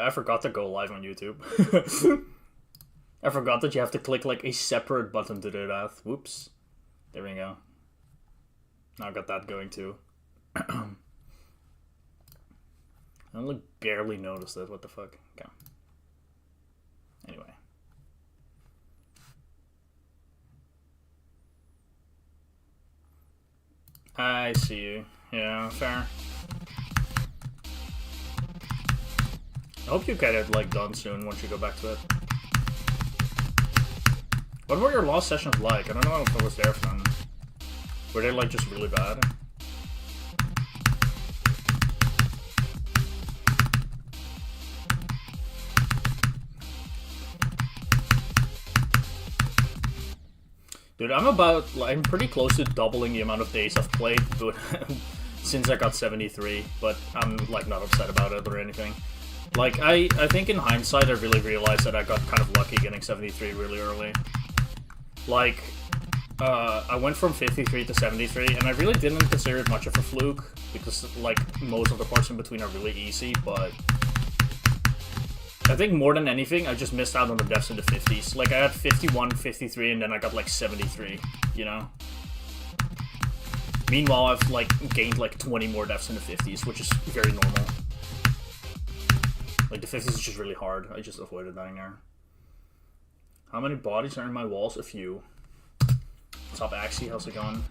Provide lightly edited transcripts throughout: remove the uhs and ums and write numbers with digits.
I forgot to go live on YouTube. I forgot that you have to click like a separate button to do that. Whoops. There we go. Now I got that going too. I only barely noticed it. What the fuck? Okay. Anyway. I see you. Yeah, fair. I hope you get it like done soon once you go back to it. What were your last sessions like? I don't know if I was there for them. Were they like just really bad? Dude, I'm pretty close to doubling the amount of days I've played but since I got 73, but I'm like not upset about it or anything. Like, I think in hindsight I really realized that I got kind of lucky getting 73 really early. Like, I went from 53 to 73, and I really didn't consider it much of a fluke, because like most of the parts in between are really easy, but I think more than anything, I just missed out on the deaths in the 50s. Like, I had 51, 53, and then I got, like, 73, you know? Meanwhile, I've, like, gained, like, 20 more deaths in the 50s, which is very normal. Like, the 50s is just really hard. I just avoided dying there. How many bodies are in my walls? A few. What's up, Axie? How's it going?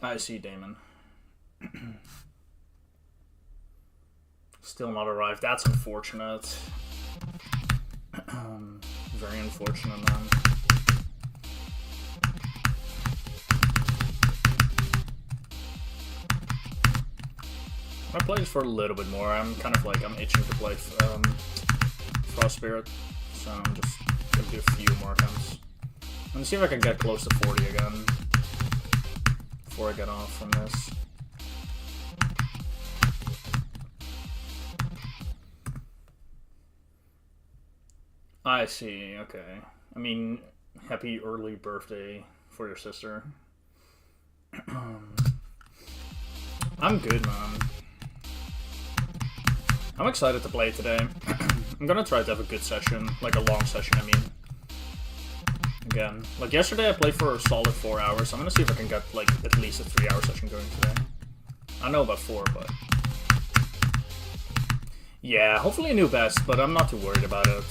I see, Damon. Still not arrived. That's unfortunate. Very unfortunate, man. I play this for a little bit more. I'm kind of like, I'm itching to play Frost Spirit, so I'm just gonna do a few more attempts. I'm gonna see if I can get close to 40 again before I get off from this. I see, okay. I mean, happy early birthday for your sister. I'm good, man. I'm excited to play today. I'm gonna try to have a good session, like a long session, I mean. Again, like yesterday I played for a solid 4 hours. I'm gonna see if I can get like at least a 3-hour session going today. I know about 4, but yeah, hopefully a new best, but I'm not too worried about it.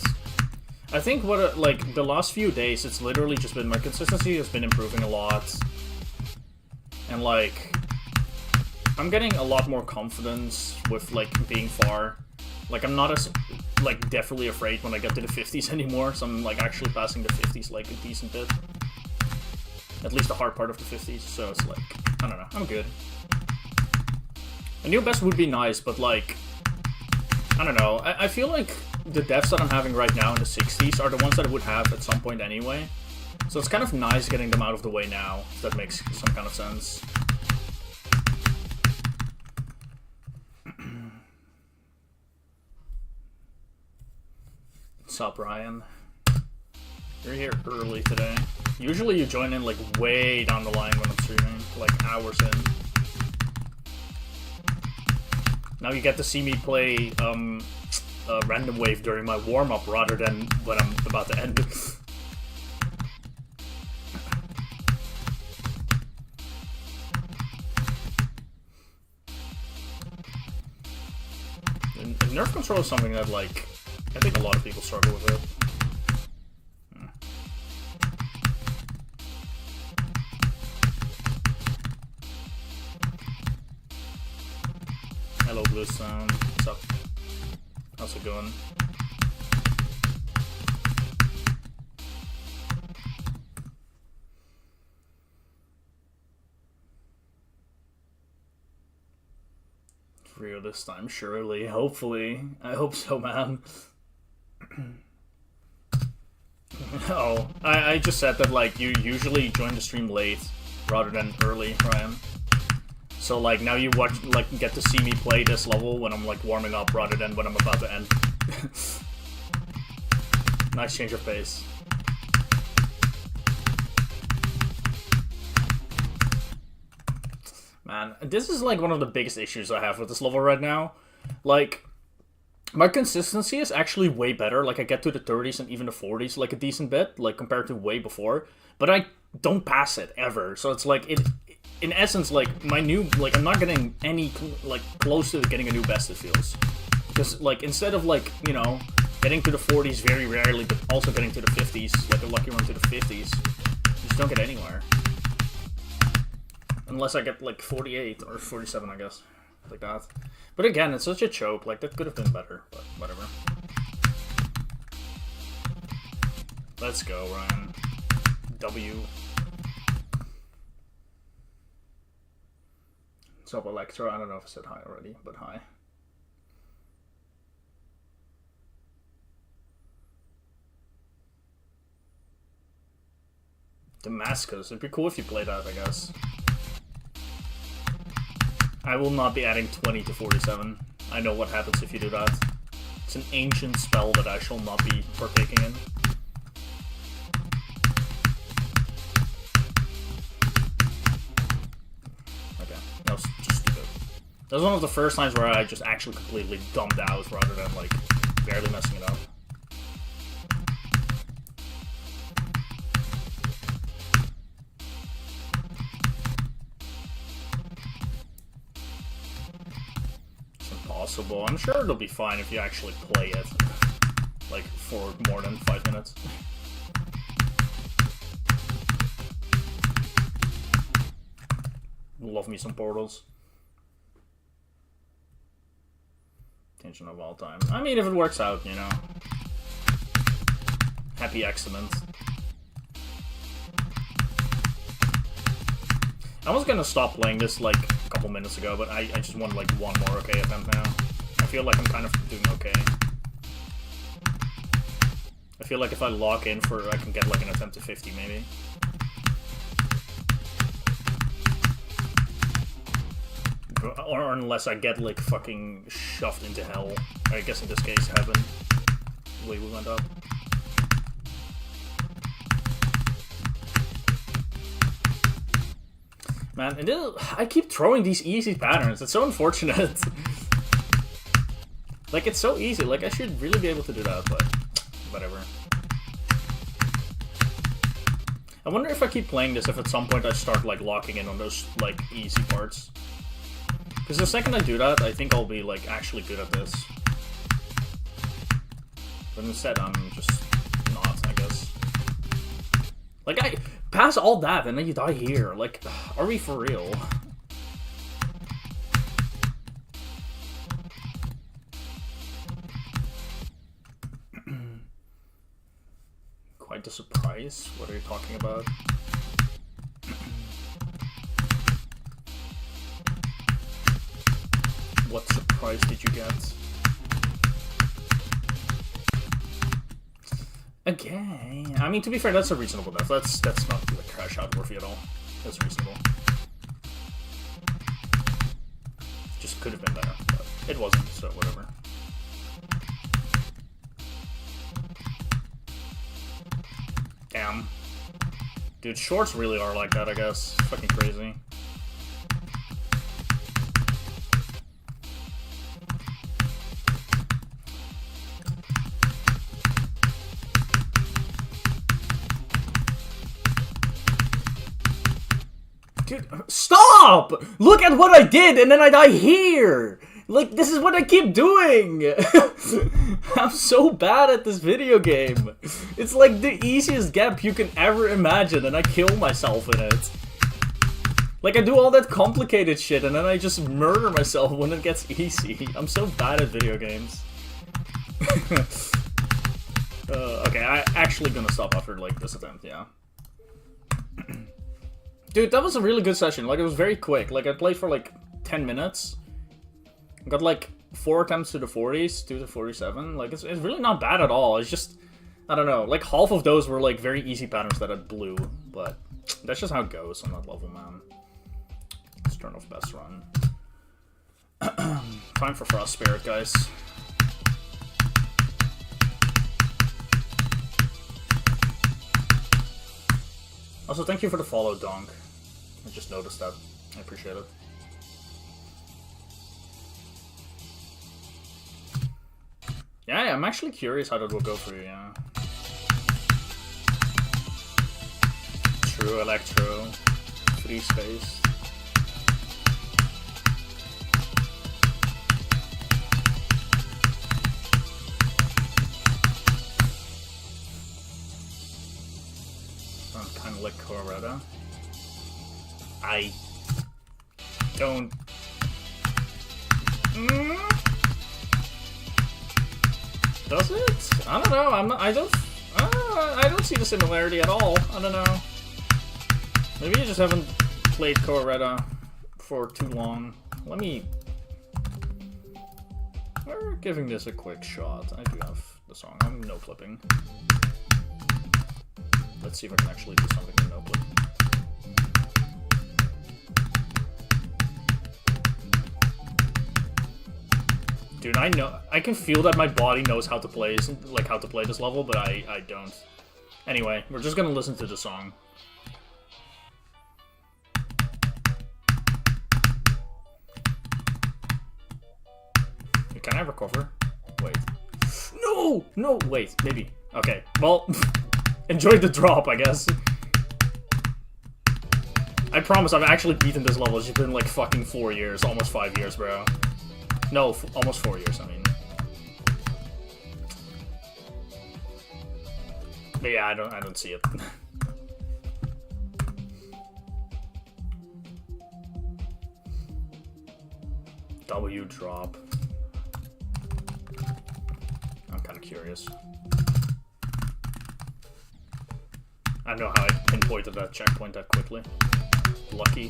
I think what like the last few days, it's literally just been my consistency has been improving a lot, and like I'm getting a lot more confidence with like being far. Like I'm not as like definitely afraid when I get to the 50s anymore, so I'm like actually passing the 50s like a decent bit. At least the hard part of the 50s, so it's like, I don't know, I'm good. A new best would be nice, but like, I don't know, I feel like the deaths that I'm having right now in the 60s are the ones that I would have at some point anyway. So it's kind of nice getting them out of the way now, if that makes some kind of sense. What's up, Ryan? You're here early today. Usually you join in like way down the line when I'm streaming, like hours in. Now you get to see me play Random Wave during my warm-up rather than when I'm about to end. And nerf control is something that like I think a lot of people struggle with it. Hello, Bluestone. What's up? How's it going? Rio this time, surely. Hopefully. I hope so, man. Oh, I just said that, like, you usually join the stream late rather than early, Ryan. So, like, now you watch, like, get to see me play this level when I'm, like, warming up rather than when I'm about to end. Nice change of pace. Man, this is like one of the biggest issues I have with this level right now. Like, my consistency is actually way better. Like, I get to the 30s and even the 40s like a decent bit, like compared to way before. But I don't pass it ever. So it's like, in essence, like, my new, like, I'm not getting any, like, close to getting a new best, it feels. Because, like, instead of, like, you know, getting to the 40s very rarely, but also getting to the 50s, like a lucky run to the 50s, you just don't get anywhere. Unless I get, like, 48 or 47, I guess. Like that. But again, it's such a choke. Like, that could have been better, but whatever. Let's go, Ryan. W. What's up, Electro? I don't know if I said hi already, but hi. Damascus. It'd be cool if you played that, I guess. I will not be adding 20 to 47. I know what happens if you do that. It's an ancient spell that I shall not be partaking in. Okay, that was just stupid. That was one of the first times where I just actually completely dumbed out rather than, like, barely messing it up. I'm sure it'll be fine if you actually play it, like, for more than 5 minutes. Love me some portals. Tension of all time. I mean, if it works out, you know. Happy accident. I was gonna stop playing this, like, a couple minutes ago, but I just want, like, one more okay attempt now. I feel like I'm kind of doing okay. I feel like if I lock in for, I can get, like, an attempt to 50, maybe. Or unless I get, like, fucking shoved into hell. I guess in this case, heaven. The way we went up. Man, and I keep throwing these easy patterns. It's so unfortunate. Like, it's so easy. Like, I should really be able to do that, but whatever. I wonder if I keep playing this, if at some point I start, like, locking in on those, like, easy parts. Because the second I do that, I think I'll be, like, actually good at this. But instead, I'm just not, I guess. Like, I pass all that, and then you die here. Like, are we for real? Quite a surprise. What are you talking about? What surprise did you get? Okay. I mean, to be fair, that's a reasonable death. That's not like crash out worthy at all. That's reasonable. Just could have been better, but it wasn't, so whatever. Damn. Dude, shorts really are like that, I guess. Fucking crazy. Dude, stop! Look at what I did, and then I die here! Like, this is what I keep doing! I'm so bad at this video game. It's like the easiest gap you can ever imagine, and I kill myself in it. Like, I do all that complicated shit, and then I just murder myself when it gets easy. I'm so bad at video games. Okay, I'm actually gonna stop after, like, this attempt, yeah. Dude, that was a really good session. Like, it was very quick. Like, I played for, like, 10 minutes. Got, like, 4 attempts to the 40s, 2 to 47. Like, it's really not bad at all. It's just, I don't know. Like, half of those were, like, very easy patterns that I blew. But that's just how it goes on that level, man. Let's turn off best run. Time for Frost Spirit, guys. Also, thank you for the follow, Donk. I just noticed that. I appreciate it. Yeah, I'm actually curious how that will go for you, yeah. True Electro. Free space. I'm kind of like Coretta. I don't. Does it? I don't know. I'm not. I don't. I don't see the similarity at all. I don't know. Maybe you just haven't played Coretta for too long. Let me. We're giving this a quick shot. I do have the song. I'm no clipping. Let's see if I can actually do something in no clip. Dude, I know. I can feel that my body knows how to play, like how to play this level, but I don't. Anyway, we're just gonna listen to the song. Can I recover? Wait. No! No, wait, maybe. Okay, well, enjoy the drop, I guess. I promise I've actually beaten this level. It's been like fucking 4 years, almost 5 years, bro. No, almost 4 years, I mean. But yeah, I don't see it. W drop. I'm kind of curious. I don't know how I pinpointed that checkpoint that quickly. Lucky.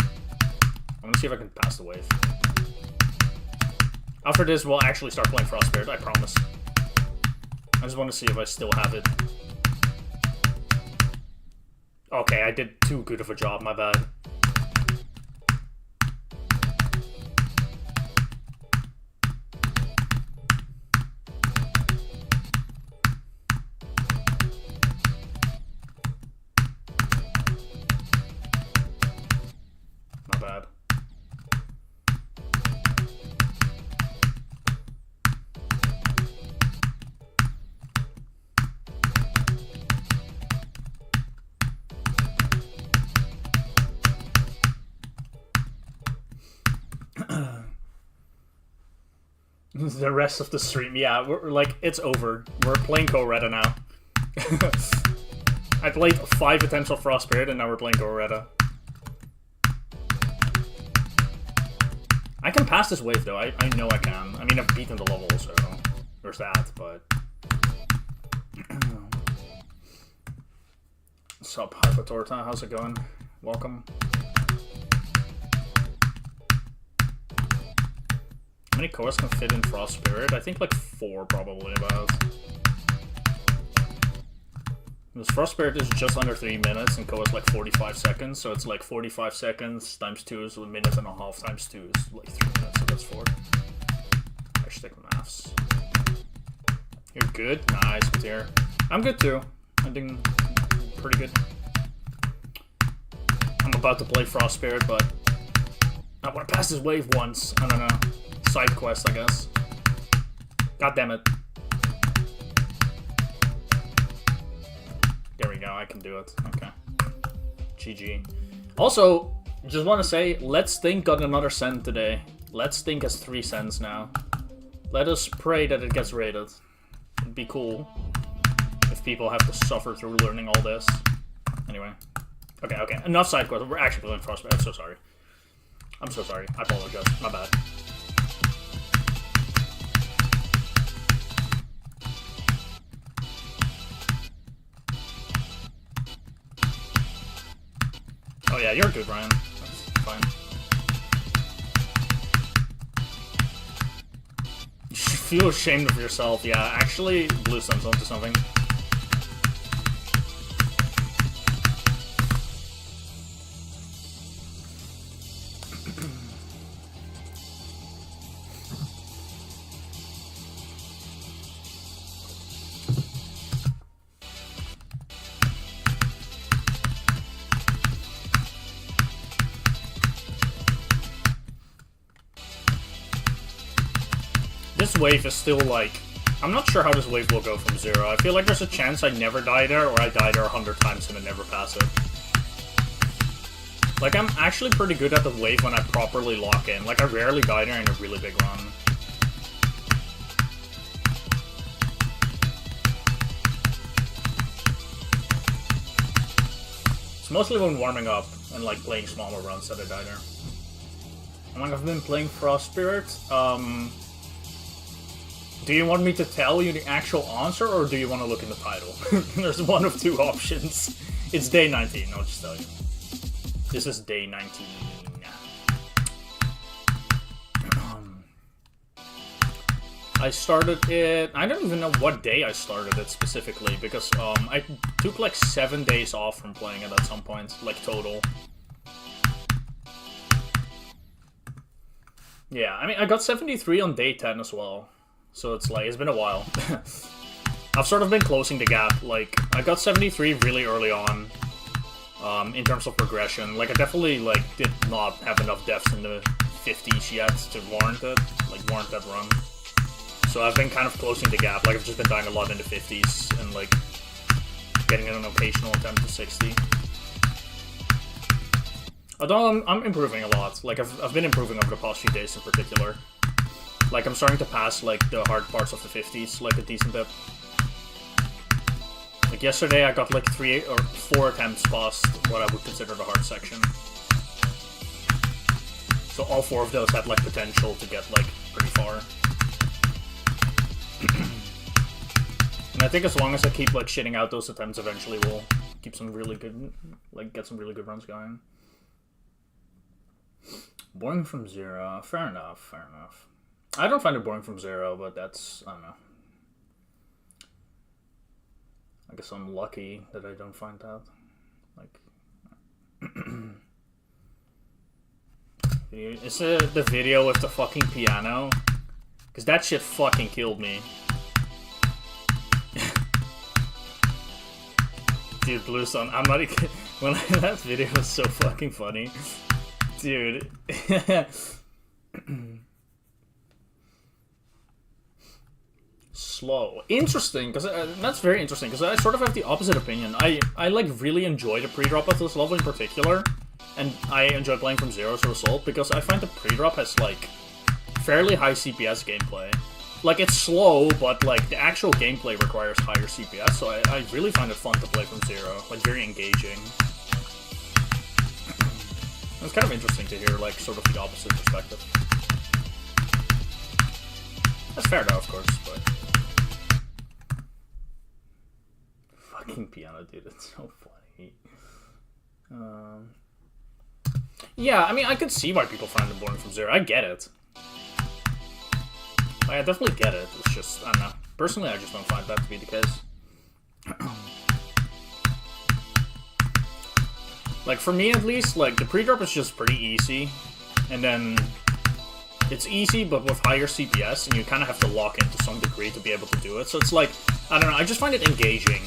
I'm gonna see if I can pass the wave. After this, we'll actually start playing Frostbeard, I promise. I just want to see if I still have it. Okay, I did too good of a job, my bad. My bad. The rest of the stream, yeah, we're like, it's over. We're playing Coretta now. I played 5 attempts of Frostbeard and now we're playing Coretta. I can pass this wave though, I know I can. I mean, I've beaten the level, so there's that, but... Sup, Hypotorta, how's it going? Welcome. How many cores can fit in Frostbeard? I think like 4 probably about. This Frostbeard is just under 3 minutes and Koa's like 45 seconds, so it's like 45 seconds times 2 is 1.5 minutes times 2 is like 3 minutes, so that's 4. Hashtag maths. You're good? Nice, good to hear. I'm good too. I'm doing pretty good. I'm about to play Frostbeard, but I want to pass this wave once. I don't know. Side quest, I guess. God damn it. There we go, I can do it. Okay. GG. Also, just want to say, Let's Think got another cent today. Let's Think has 3 cents now. Let us pray that it gets rated. It'd be cool if people have to suffer through learning all this. Anyway. Okay, okay. Enough side quests. We're actually playing Frostbite. I'm so sorry. I'm so sorry. I apologize. My bad. Oh yeah, you're good, Ryan. That's fine. You should feel ashamed of yourself. Yeah, actually, Blue Sun's onto something. This wave is still like I'm not sure how this wave will go from 0. I feel like there's a chance I never die there, or I die there 100 times and I never pass it. Like, I'm actually pretty good at the wave when I properly lock in. Like, I rarely die there in a really big run. It's mostly when warming up and, like, playing smaller runs that I die there. How long have I been playing Frost Spirit? Do you want me to tell you the actual answer, or do you want to look in the title? There's one of two options. It's day 19, I'll just tell you. This is day 19. I started it... I don't even know what day I started it specifically, because I took like 7 days off from playing it at some point, like total. Yeah, I mean, I got 73 on day 10 as well. So it's like, it's been a while. I've sort of been closing the gap. Like, I got 73 really early on, in terms of progression. Like, I definitely, like, did not have enough deaths in the 50s yet to warrant it. Like, warrant that run. So I've been kind of closing the gap. Like, I've just been dying a lot in the 50s and, like, getting an occasional attempt to 60. Although I'm improving a lot. Like, I've been improving over the past few days in particular. Like, I'm starting to pass, like, the hard parts of the 50s, like, a decent bit. Like, yesterday I got, like, 3 or 4 attempts past what I would consider the hard section. So all 4 of those had, like, potential to get, like, pretty far. And I think as long as I keep, like, shitting out those attempts, eventually we'll keep some really good, like, get some really good runs going. Boring from 0. Fair enough, fair enough. I don't find it boring from 0, but that's, I don't know. I guess I'm lucky that I don't find that. Like, is it the video with the fucking piano? Because that shit fucking killed me. Dude, Blue Sun, I'm not even, that video was so fucking funny. Dude. Slow. Interesting, because that's very interesting, because I sort of have the opposite opinion. I like really enjoy the pre-drop at this level in particular, and I enjoy playing from 0 to Assault, because I find the pre-drop has, like, fairly high CPS gameplay. Like, it's slow, but, like, the actual gameplay requires higher CPS, so I really find it fun to play from 0. Like, very engaging. It's kind of interesting to hear, like, sort of the opposite perspective. That's fair though, of course, but... Fucking piano, dude, it's so funny. Yeah, I mean, I could see why people find it boring from 0. I get it. I definitely get it. It's just, I don't know. Personally, I just don't find that to be the case. Like, for me at least, like, the pre-drop is just pretty easy. And then... it's easy, but with higher CPS, and you kind of have to lock in to some degree to be able to do it. So it's like, I don't know, I just find it engaging.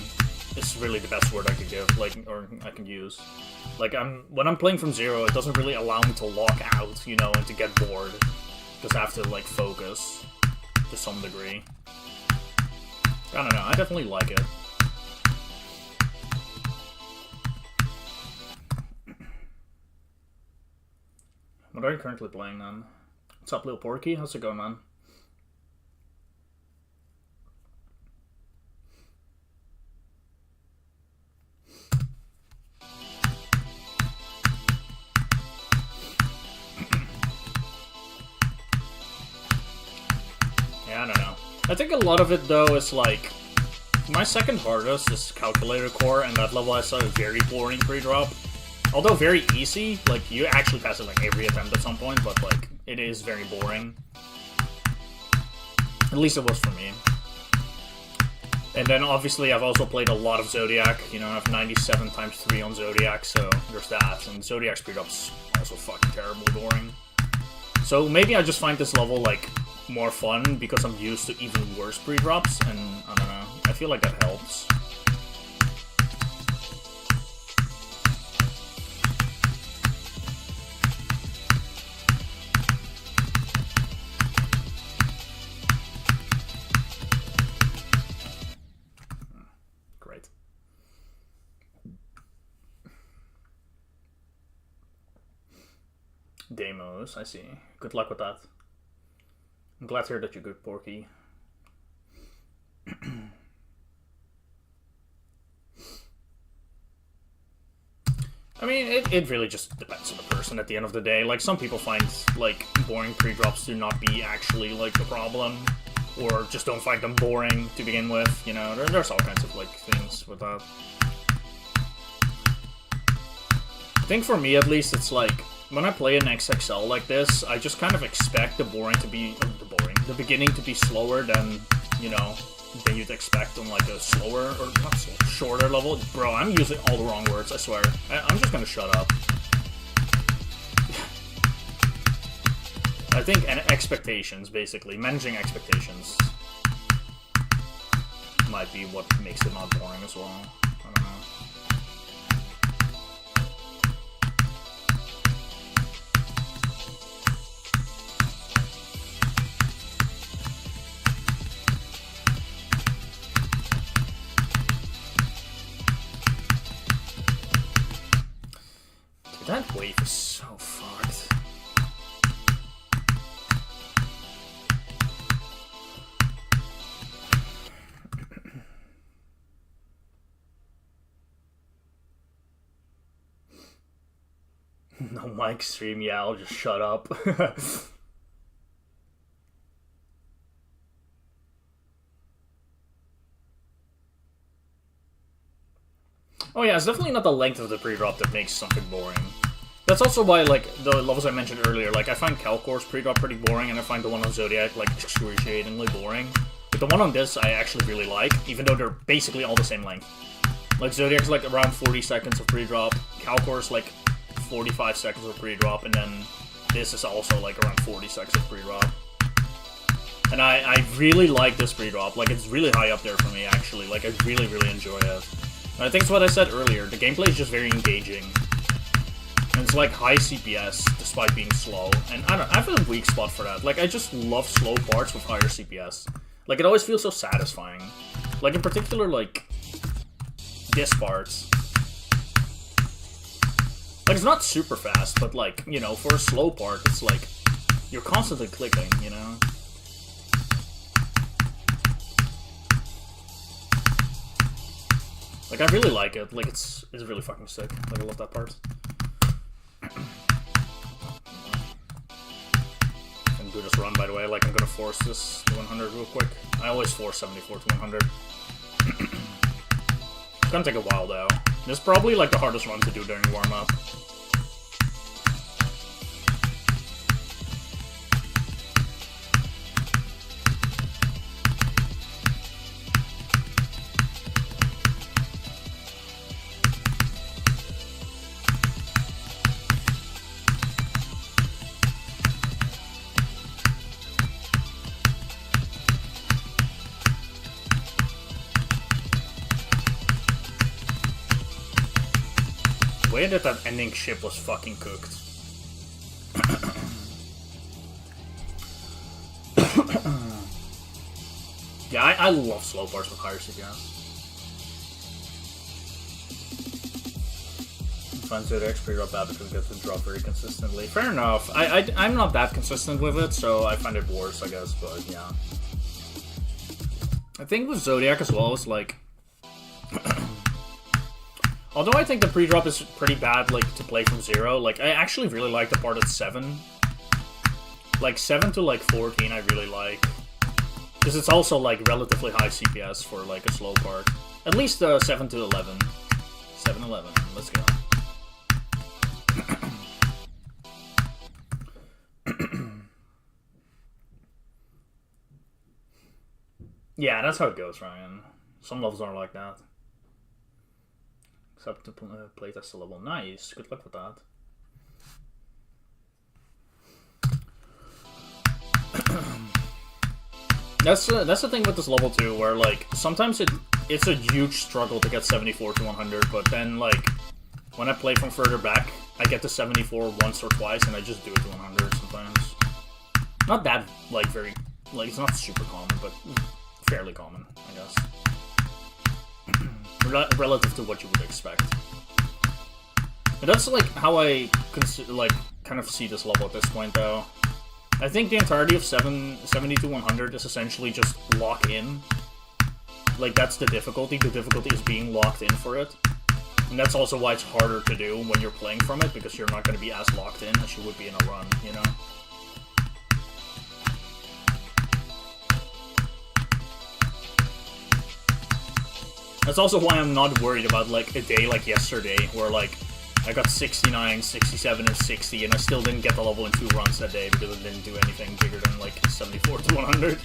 Is really the best word I could give, like, or I can use. Like, when I'm playing from 0, it doesn't really allow me to lock out, you know, and to get bored. Because I have to, like, focus to some degree. I don't know, I definitely like it. What are you currently playing, then? What's up, Lil Porky? How's it going, man? Yeah, I don't know. I think a lot of it, though, is like... my second hardest is Calculator Core, and that level has a very boring pre-drop. Although very easy, like, you actually pass it, like, every attempt at some point, but, like, it is very boring. At least it was for me. And then, obviously, I've also played a lot of Zodiac. You know, I have 97 times 3 on Zodiac, so there's that. And Zodiac's pre-drop's also fucking terribly boring. So maybe I just find this level, like, more fun because I'm used to even worse pre-drops, and I don't know. I feel like that helps. Deimos, I see. Good luck with that. I'm glad to hear that you're good, Porky. I mean, it really just depends on the person at the end of the day. Like, some people find, like, boring pre-drops to not be actually, like, a problem. Or just don't find them boring to begin with, you know? There's all kinds of, like, things with that. I think for me, at least, it's like, when I play an XXL like this, I just kind of expect the beginning to be slower than, you know, than you'd expect on like a slower, or not slow, shorter level. Bro, I'm using all the wrong words, I swear. I'm just gonna shut up. I think, and expectations, basically. Managing expectations might be what makes it not boring as well. I don't know. That wave is so fucked. No mic stream, yeah, I'll just shut up. Oh yeah, it's definitely not the length of the pre-drop that makes something boring. That's also why, like, the levels I mentioned earlier, like, I find Calcor's pre-drop pretty boring, and I find the one on Zodiac, like, excruciatingly boring. But the one on this, I actually really like, even though they're basically all the same length. Like, Zodiac's, like, around 40 seconds of pre-drop, Calcor's, like, 45 seconds of pre-drop, and then this is also, like, around 40 seconds of pre-drop. And I really like this pre-drop, like, it's really high up there for me, actually, like, I really, really enjoy it. And I think it's what I said earlier, the gameplay is just very engaging. And it's like high CPS, despite being slow. And I have a weak spot for that. Like, I just love slow parts with higher CPS. Like, it always feels so satisfying. Like, in particular, like, this part. Like, it's not super fast, but, like, you know, for a slow part, it's like, you're constantly clicking, you know? Like, I really like it. Like, it's really fucking sick. Like, I love that part. I'm do this run, by the way. Like, I'm gonna force this to 100 real quick. I always force 74 to 100. It's gonna take a while, though. This is probably, like, the hardest run to do during warm-up. The way that ending ship was fucking cooked. Yeah, I love slow parts with higher CPS. Find Zodiac's pre-drop bad because it gets to drop very consistently. Fair enough. I'm not that consistent with it, so I find it worse, I guess, but yeah. I think with Zodiac as well, it's like... Although I think the pre-drop is pretty bad, like, to play from 0, like, I actually really like the part at 7. Like, 7 to, like, 14 I really like. Because it's also, like, relatively high CPS for, like, a slow part. At least 7 to 11. 7-11, let's go. Yeah, that's how it goes, Ryan. Some levels aren't like that. Except to playtest a level. Nice. Good luck with that. That's the thing with this level too, where like sometimes it's a huge struggle to get 74 to 100, but then like when I play from further back, I get to 74 once or twice, and I just do it to 100 sometimes. Not that like very like it's not super common, but fairly common, I guess. Relative to what you would expect. But that's like how I like kind of see this level at this point, though. I think the entirety of 70 to 100 is essentially just lock in. Like, that's the difficulty. The difficulty is being locked in for it. And that's also why it's harder to do when you're playing from it, because you're not going to be as locked in as you would be in a run, you know? That's also why I'm not worried about, like, a day like yesterday, where, like, I got 69, 67, and 60, and I still didn't get the level in 2 runs that day, because I didn't do anything bigger than, like, 74 to 100.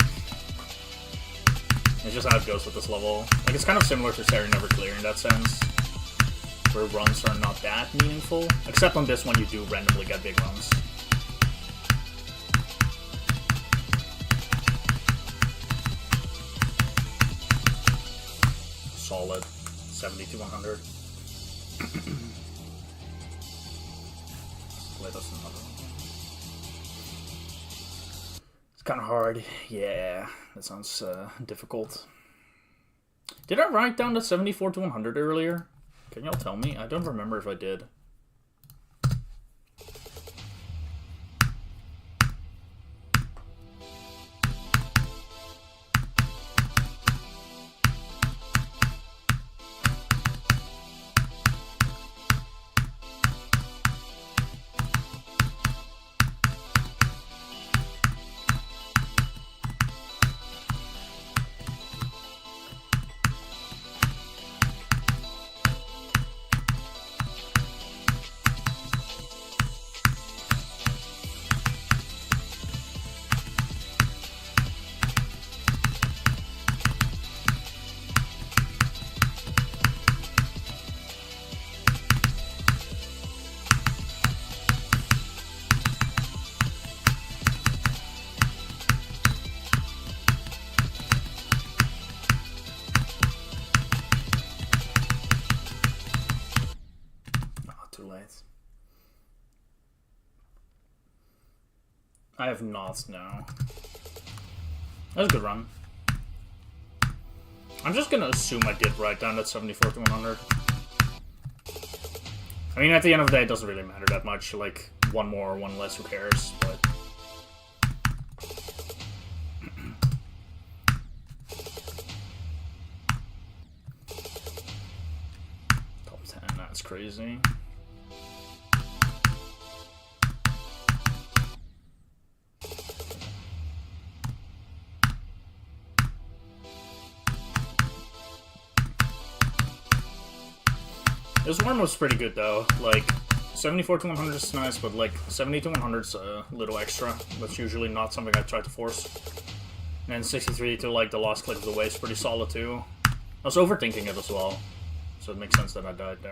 It's just how it goes with this level. Like, it's kind of similar to Seri Never Clear in that sense, where runs are not that meaningful. Except on this one, you do randomly get big runs. Solid. 70 to 100. Wait, that's another one. It's kind of hard. Yeah, that sounds difficult. Did I write down the 74 to 100 earlier? Can y'all tell me? I don't remember if I did. I have not, no. That was a good run. I'm just gonna assume I did write down that 74 to 100. I mean, at the end of the day, it doesn't really matter that much. Like, one more or one less, who cares? But top 10, that's crazy. This one was pretty good though. Like, 74 to 100 is nice, but like 70 to 100 is a little extra. That's usually not something I try to force. And then 63 to like the last click of the way is pretty solid too. I was overthinking it as well, so it makes sense that I died there.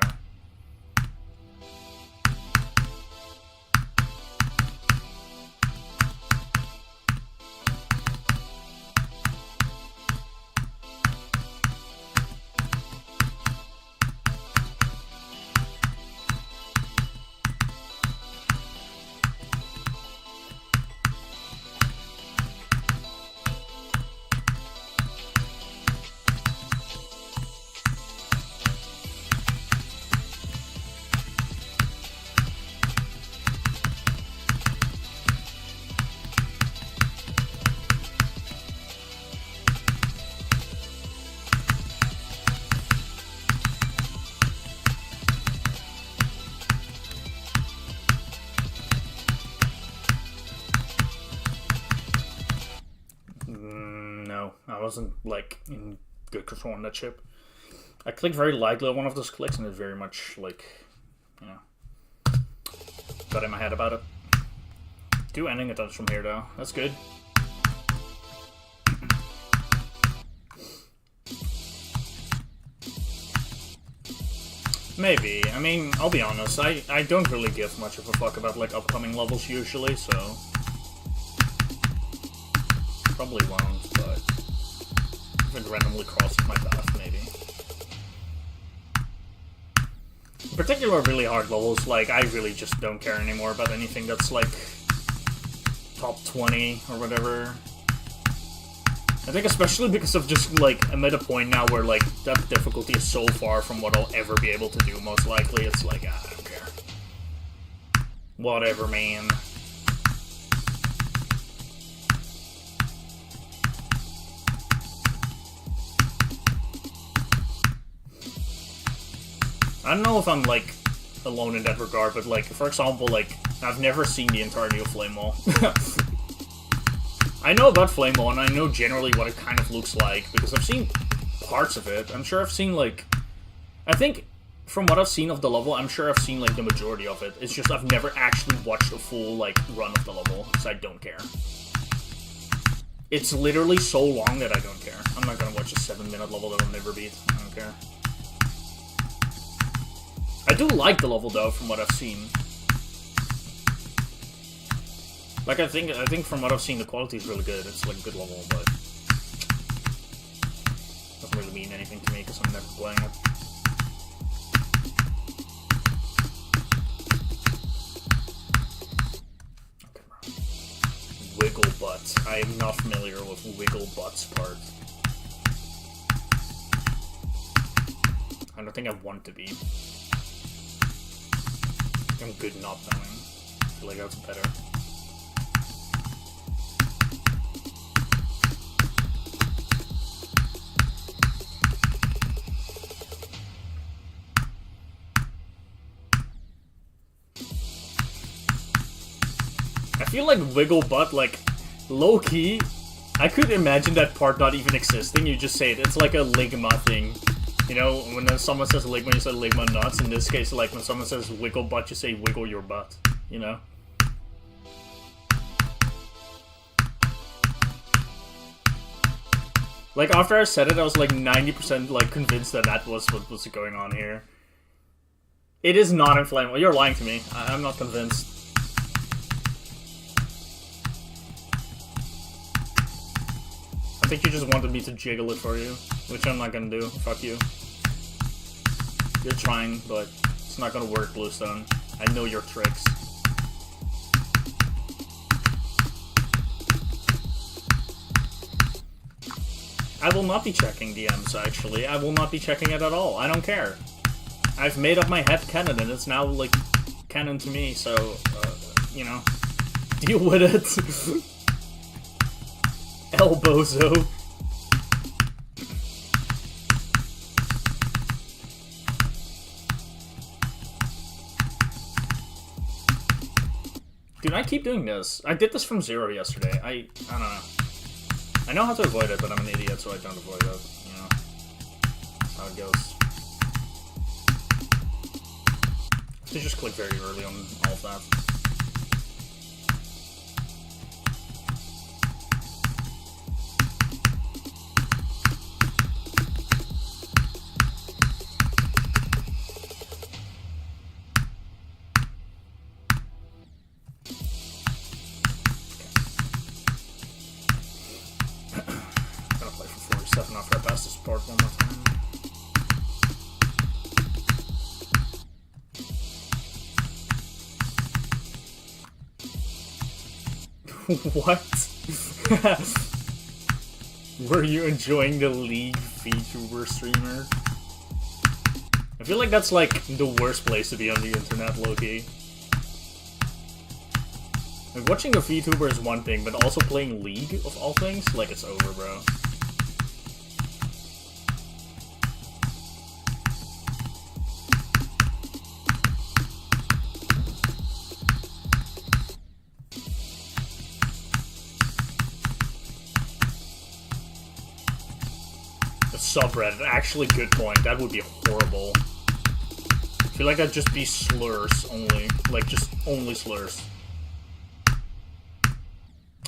I wasn't, like, in good control on that chip. I clicked very lightly on one of those clicks, and it very much, like, you know, got in my head about it. 2 ending attempts from here, though. That's good. Maybe. I mean, I'll be honest, I don't really give much of a fuck about, like, upcoming levels usually, so probably won't, but if it randomly crosses my path, maybe. In particular, really hard levels, like, I really just don't care anymore about anything that's, like, top 20 or whatever. I think especially because of just, like, I'm at a point now where, like, that difficulty is so far from what I'll ever be able to do, most likely. It's like, I don't care. Whatever, man. I don't know if I'm, like, alone in that regard, but, like, for example, like, I've never seen the entirety of Flame Wall. I know about Flame Wall, and I know generally what it kind of looks like, because I've seen parts of it. I'm sure I've seen, like... I think, from what I've seen of the level, I'm sure I've seen, like, the majority of it. It's just I've never actually watched a full, like, run of the level, because I don't care. It's literally so long that I don't care. I'm not gonna watch a 7-minute level that I'll never beat. I don't care. I do like the level, though, from what I've seen. Like, I think from what I've seen, the quality is really good. It's, like, a good level, but... doesn't really mean anything to me, because I'm never playing it. Okay, bro. Wiggle Butt. I am not familiar with Wiggle Butt's part. I don't think I want to be. I'm good not knowing. I feel like that's better. I feel like Wiggle Butt, like, low-key, I could imagine that part not even existing. You just say it. It's like a Ligma thing. You know, when someone says Ligma, you say Ligma nuts. In this case, like, when someone says Wiggle Butt, you say wiggle your butt. You know? Like, after I said it, I was like 90% like convinced that that was what was going on here. It is not inflammable. You're lying to me. I'm not convinced. I think you just wanted me to jiggle it for you, which I'm not gonna do. Fuck you. You're trying, but it's not gonna work, Bluestone. I know your tricks. I will not be checking DMs, actually. I will not be checking it at all. I don't care. I've made up my head canon, and it's now, like, canon to me, so, you know. Deal with it. Elbozo. Dude, I keep doing this. I did this from 0 yesterday. I don't know. I know how to avoid it, but I'm an idiot, so I don't avoid it. You know. That's how it goes. So just click very early on all of that. After I pass this part one more time. What? Were you enjoying the League VTuber streamer? I feel like that's like the worst place to be on the internet, low-key. Like, watching a VTuber is one thing, but also playing League, of all things? Like, it's over, bro. Subreddit, actually good point. That would be horrible. I feel like that'd just be slurs only. Like, just only slurs.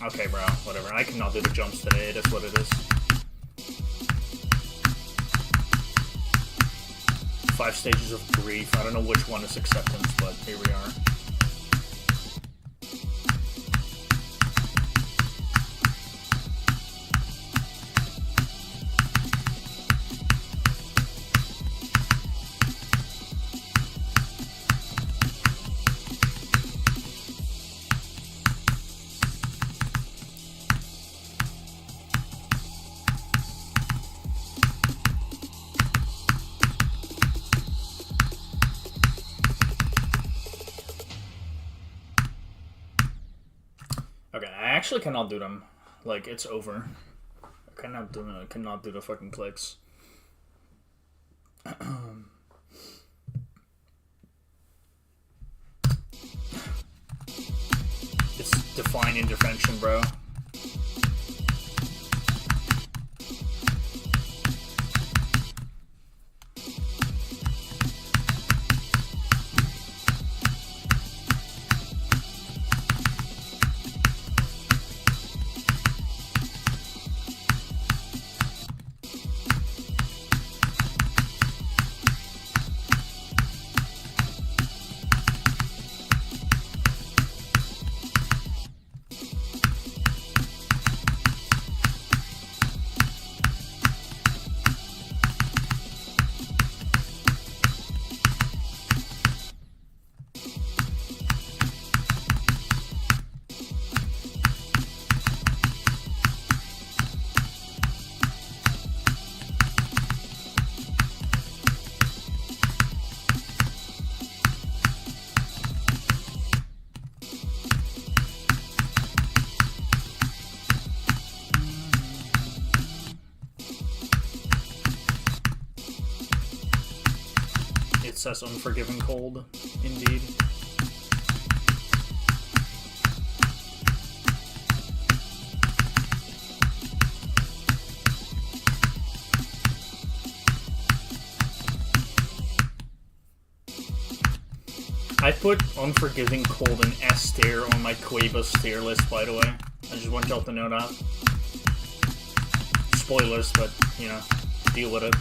Okay, bro, whatever. I cannot do the jumps today, that's what it is. 5 stages of grief. I don't know which one is acceptance, but here we are. Okay, I actually cannot do them. Like, it's over. I cannot do the fucking clicks. It's divine intervention, bro. It says Unforgiven Cold, indeed. I put Unforgiving Cold and S tier on my Quabus tier list, by the way. I just want y'all to know that. Spoilers, but, you know, deal with it.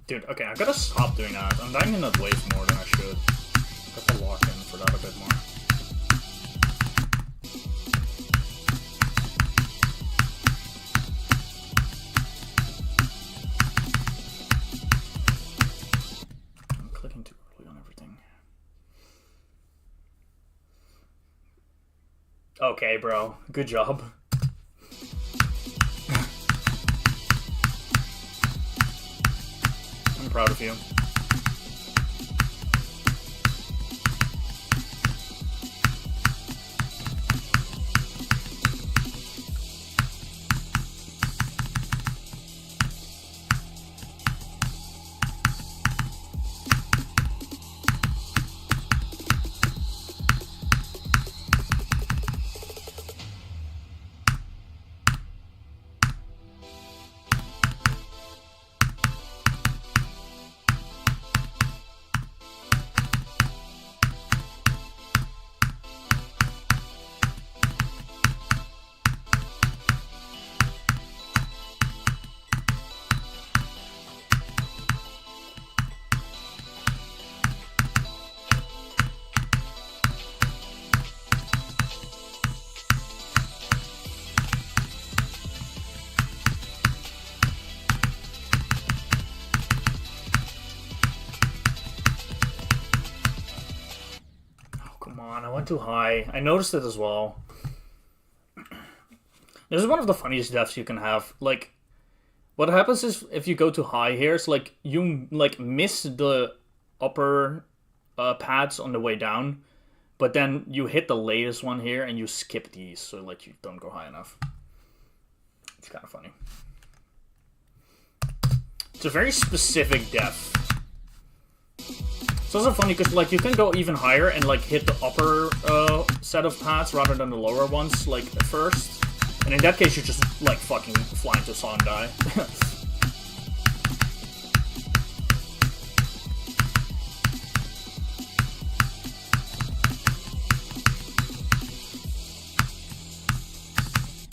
Dude, okay, I gotta stop doing that. I'm dying in that wave more than I should. Got to lock in for that a bit more. I'm clicking too early on everything. Okay, bro. Good job. I'm proud of you. I went too high. I noticed it as well. This is one of the funniest deaths you can have. Like, what happens is if you go too high here, it's like you like miss the upper pads on the way down, but then you hit the latest one here and you skip these, so like you don't go high enough. It's kind of funny. It's a very specific death. It's also funny because like you can go even higher and like hit the upper set of pads rather than the lower ones like at first. And in that case you just like fucking fly into Sondai.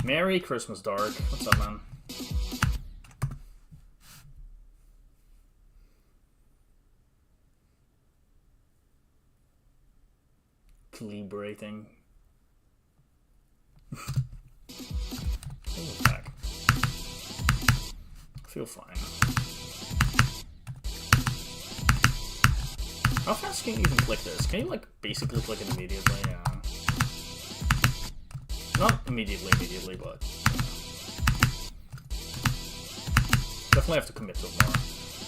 Merry Christmas, Dark. What's up, man? Liberating. Back. I feel fine. How fast can you even click this? Can you like basically click it immediately? Yeah. Not immediately, but definitely have to commit to it more.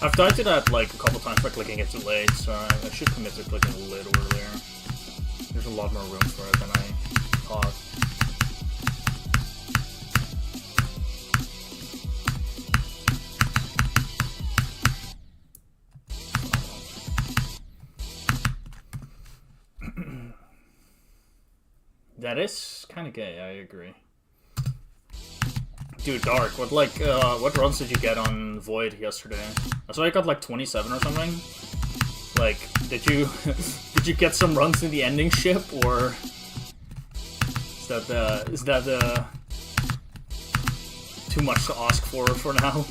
I've died to that like a couple times by clicking it too late, so I should commit to clicking a little earlier. There's a lot more room for it than I thought. That is kind of gay, I agree. Dude, Dark, what runs did you get on Void yesterday? I saw you got like 27 or something. Like, did you did you get some runs in the ending ship, or is that too much to ask for now?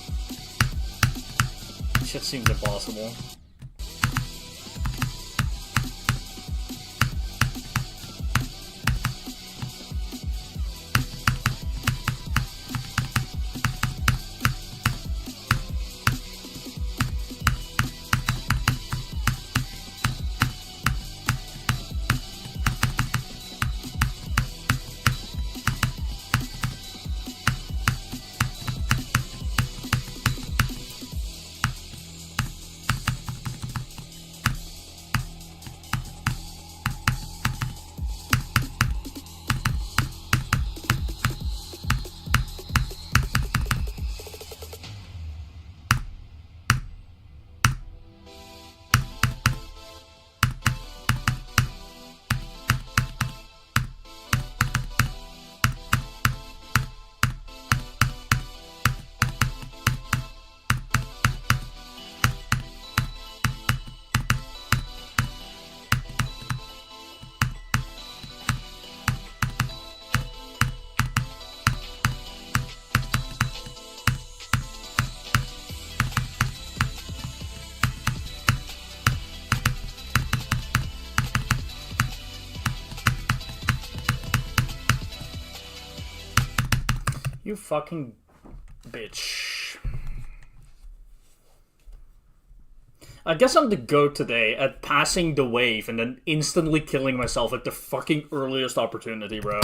Shit seems impossible. You fucking bitch. I guess I'm the goat today at passing the wave and then instantly killing myself at the fucking earliest opportunity, bro.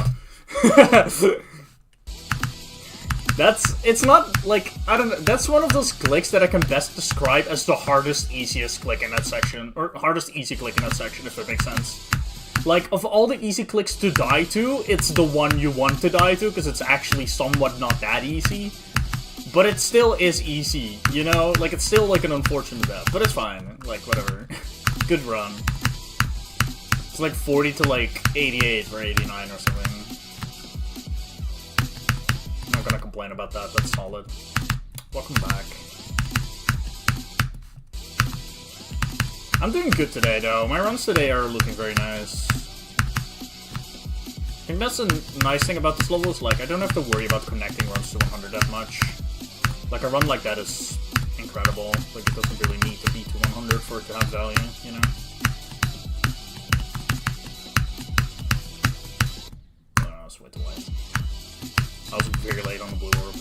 It's not, like, I don't know, that's one of those clicks that I can best describe as the hardest, easiest click in that section, or hardest, easy click in that section, if that makes sense. Like, of all the easy clicks to die to, it's the one you want to die to, because it's actually somewhat not that easy. But it still is easy, you know? Like, it's still, like, an unfortunate death, but it's fine. Like, whatever. Good run. It's like 40 to, like, 88 or 89 or something. I'm not gonna complain about that, that's solid. Welcome back. I'm doing good today, though. My runs today are looking very nice. I think that's a nice thing about this level, is, like, I don't have to worry about connecting runs to 100 that much. Like, a run like that is incredible. Like, it doesn't really need to be to 100 for it to have value, you know? Oh, I was way too late. I was very late on the blue orb.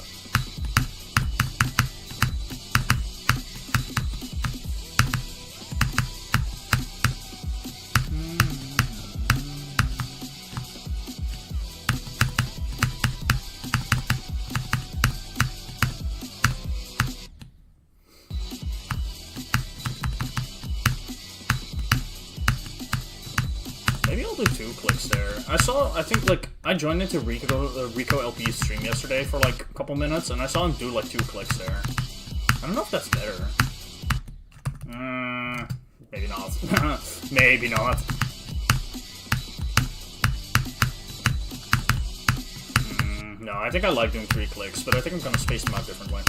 Maybe I'll do 2 clicks there. I think, like, I joined into Rico LP's stream yesterday for, like, a couple minutes, and I saw him do, like, 2 clicks there. I don't know if that's better. Maybe not. Maybe not. No, I think I like doing 3 clicks, but I think I'm gonna space them out differently.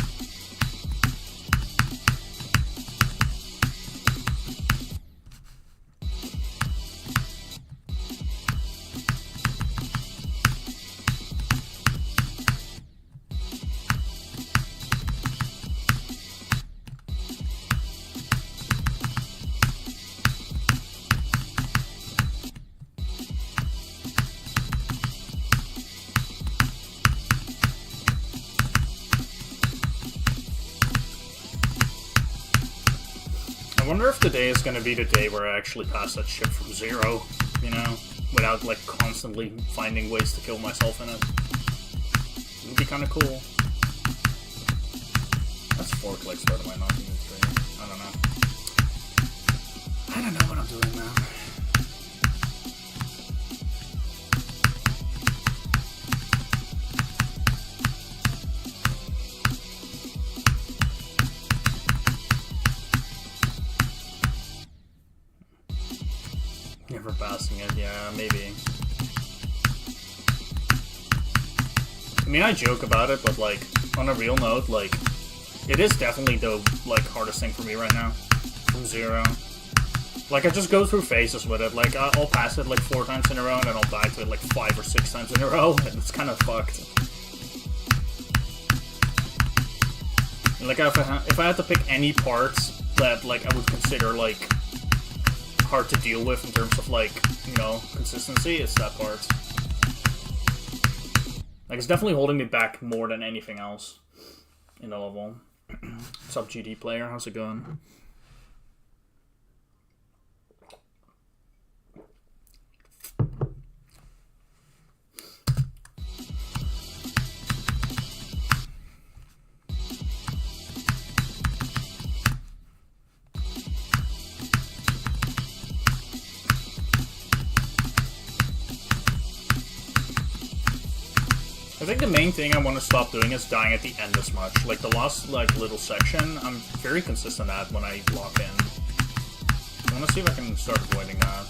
I wonder if today is gonna be the day where I actually pass that ship from 0, you know? Without, like, constantly finding ways to kill myself in it. It would be kinda cool. That's 4 clicks, but it might not be 3. I don't know. I don't know what I'm doing now. Never passing it, yeah, maybe. I mean, I joke about it, but, like, on a real note, like, it is definitely the, like, hardest thing for me right now. From 0. Like, I just go through phases with it. Like, I'll pass it, like, 4 times in a row, and then I'll die to it, like, 5 or 6 times in a row, and it's kind of fucked. Like, if I had to pick any parts that, like, I would consider, like, hard to deal with in terms of, like, you know, consistency, it's that part. Like, it's definitely holding me back more than anything else in the level. What's up, GD player? How's it going? I think the main thing I want to stop doing is dying at the end as much. Like, the last, like, little section, I'm very consistent at when I lock in. I want to see if I can start avoiding that.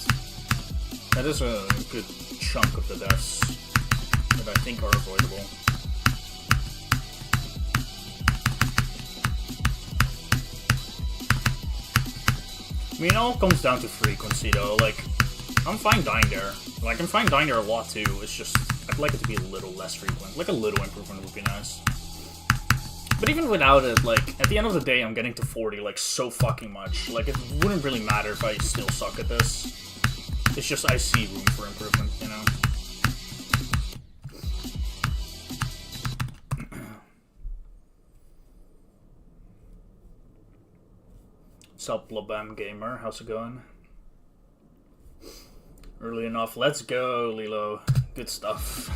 That is a good chunk of the deaths that I think are avoidable. I mean, it all comes down to frequency, though. Like, I'm fine dying there. Like, I'm fine dying there a lot, too. It's just, I'd like it to be a little less frequent. Like, a little improvement would be nice. But even without it, like, at the end of the day, I'm getting to 40, like, so fucking much. Like, it wouldn't really matter if I still suck at this. It's just I see room for improvement, you know? What's up, Blabam Gamer? How's it going? Early enough. Let's go, Lilo. Good stuff.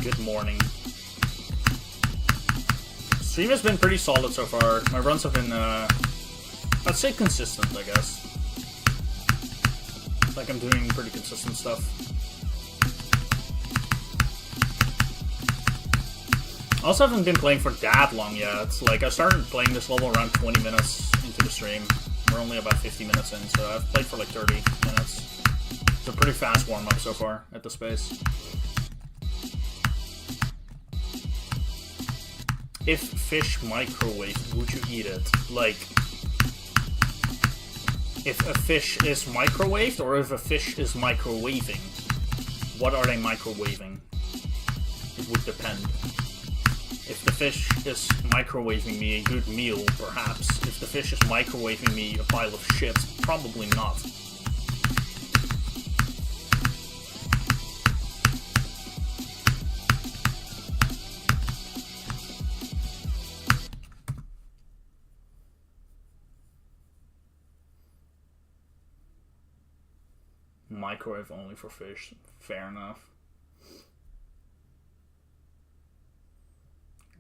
Good morning. Stream has been pretty solid so far. My runs have been, I'd say consistent, I guess. Like, I'm doing pretty consistent stuff. I also haven't been playing for that long yet. Like, I started playing this level around 20 minutes into the stream. We're only about 50 minutes in, so I've played for like 30 minutes. It's a pretty fast warm-up so far at the space. If fish microwave, would you eat it? Like, if a fish is microwaved or if a fish is microwaving? What are they microwaving? It would depend. If the fish is microwaving me a good meal, perhaps. If the fish is microwaving me a pile of shit, probably not. Microwave only for fish. Fair enough.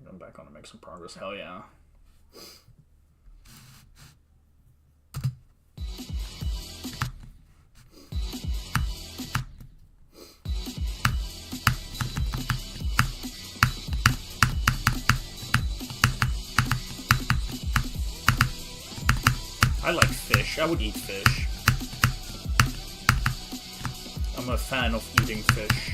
I'm back on to make some progress. Hell yeah. I like fish. I would eat fish. I'm a fan of eating fish.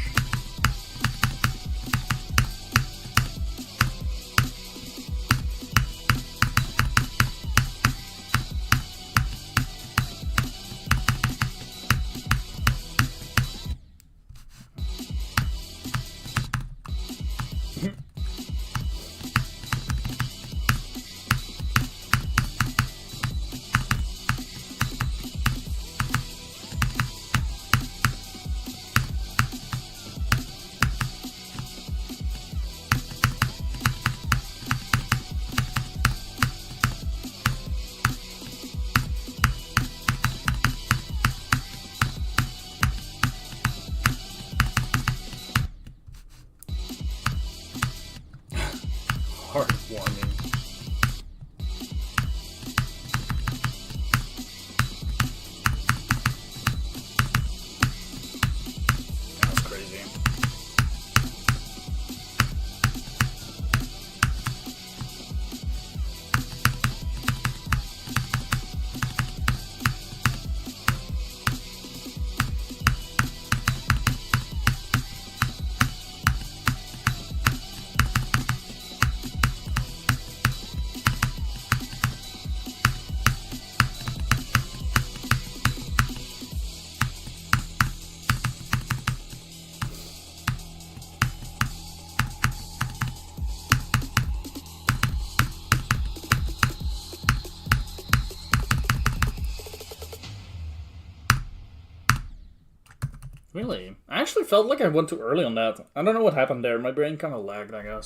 Really? I actually felt like I went too early on that. I don't know what happened there. My brain kind of lagged, I guess.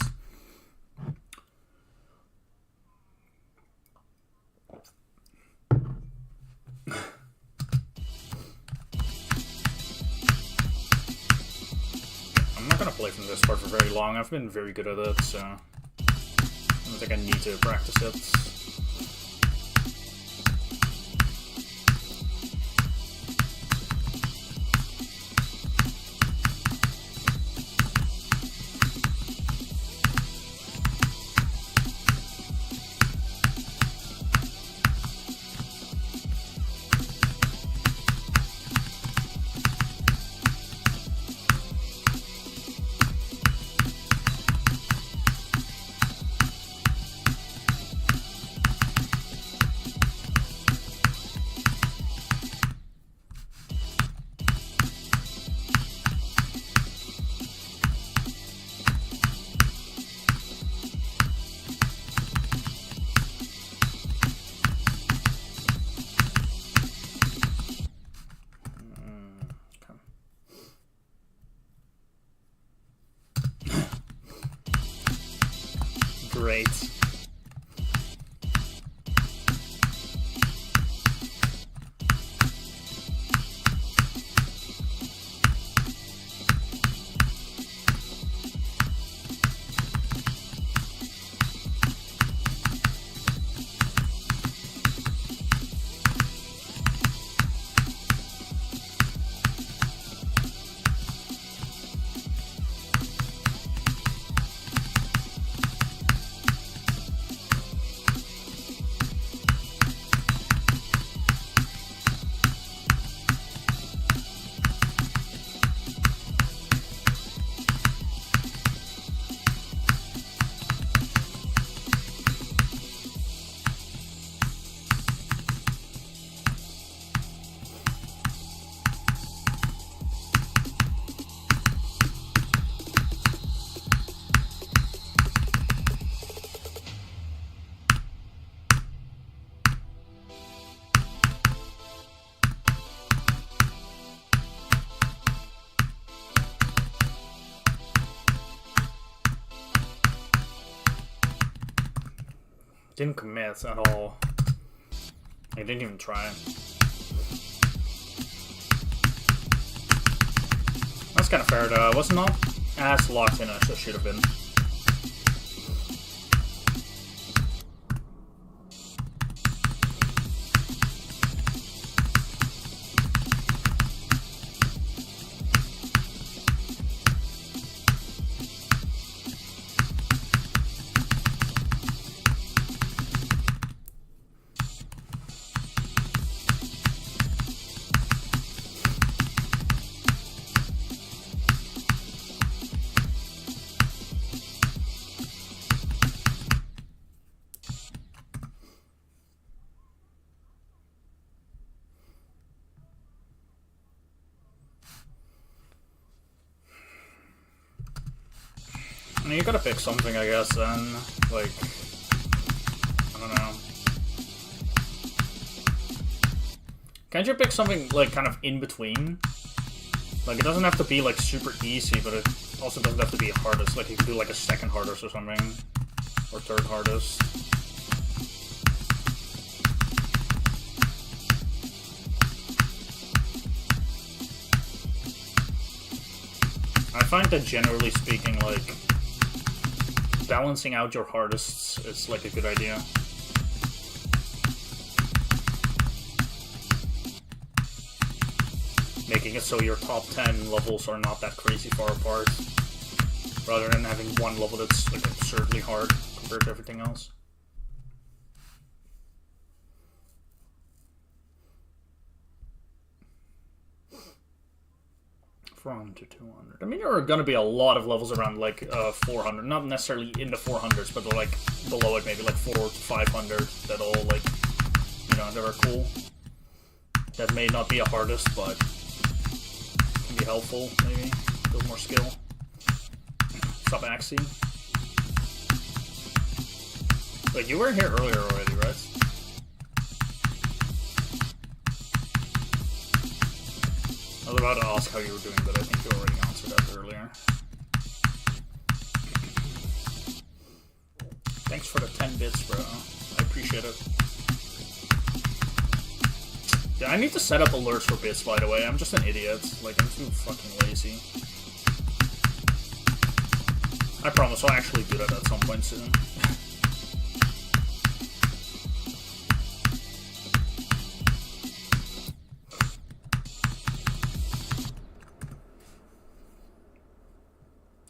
I'm not gonna play from this part for very long. I've been very good at it, so I don't think I need to practice it. Great. Didn't commit at all. I didn't even try. That's kind of fair though. I was not as locked in as I should have been. I mean, you gotta pick something, I guess, then. Like, I don't know. Can't you pick something, like, kind of in between? Like, it doesn't have to be, like, super easy, but it also doesn't have to be hardest. Like, you can do, like, a second hardest or something. Or third hardest. I find that, generally speaking, like, balancing out your hardests is, like, a good idea. Making it so your top 10 levels are not that crazy far apart, rather than having one level that's, like, absurdly hard compared to everything else. From to 200. I mean, there are gonna be a lot of levels around, like, 400. Not necessarily in the 400s, but, like, below it, maybe, like, 400 to 500 that all, like, you know, that are cool. That may not be a hardest, but can be helpful, maybe. Build more skill. Stop Axie. Wait, you were here earlier already, right? about to ask how you were doing, but I think you already answered that earlier. Thanks for the 10 bits, bro. I appreciate it. Yeah, I need to set up alerts for bits, by the way. I'm just an idiot. Like, I'm too fucking lazy. I promise I'll actually do that at some point soon.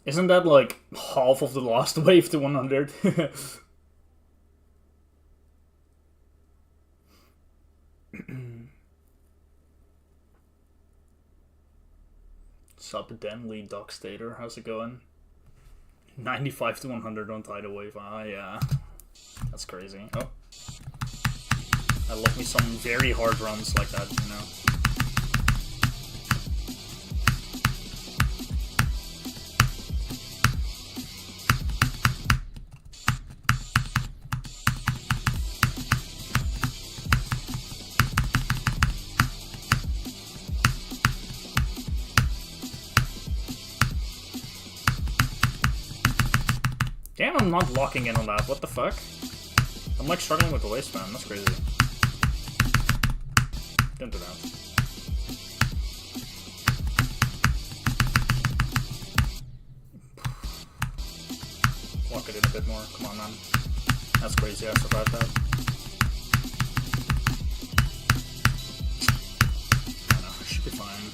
Isn't that like half of the last wave to 100? Sup, Denley Dockstater, how's it going? 95 to 100 on Tidal Wave. Ah, yeah. That's crazy. Oh. I love me some very hard runs like that, you know. Damn, I'm not locking in on that. What the fuck? I'm like struggling with the waistband. That's crazy. Don't do that. Lock it in a bit more. Come on, man. That's crazy. I survived that. I know. I should be fine.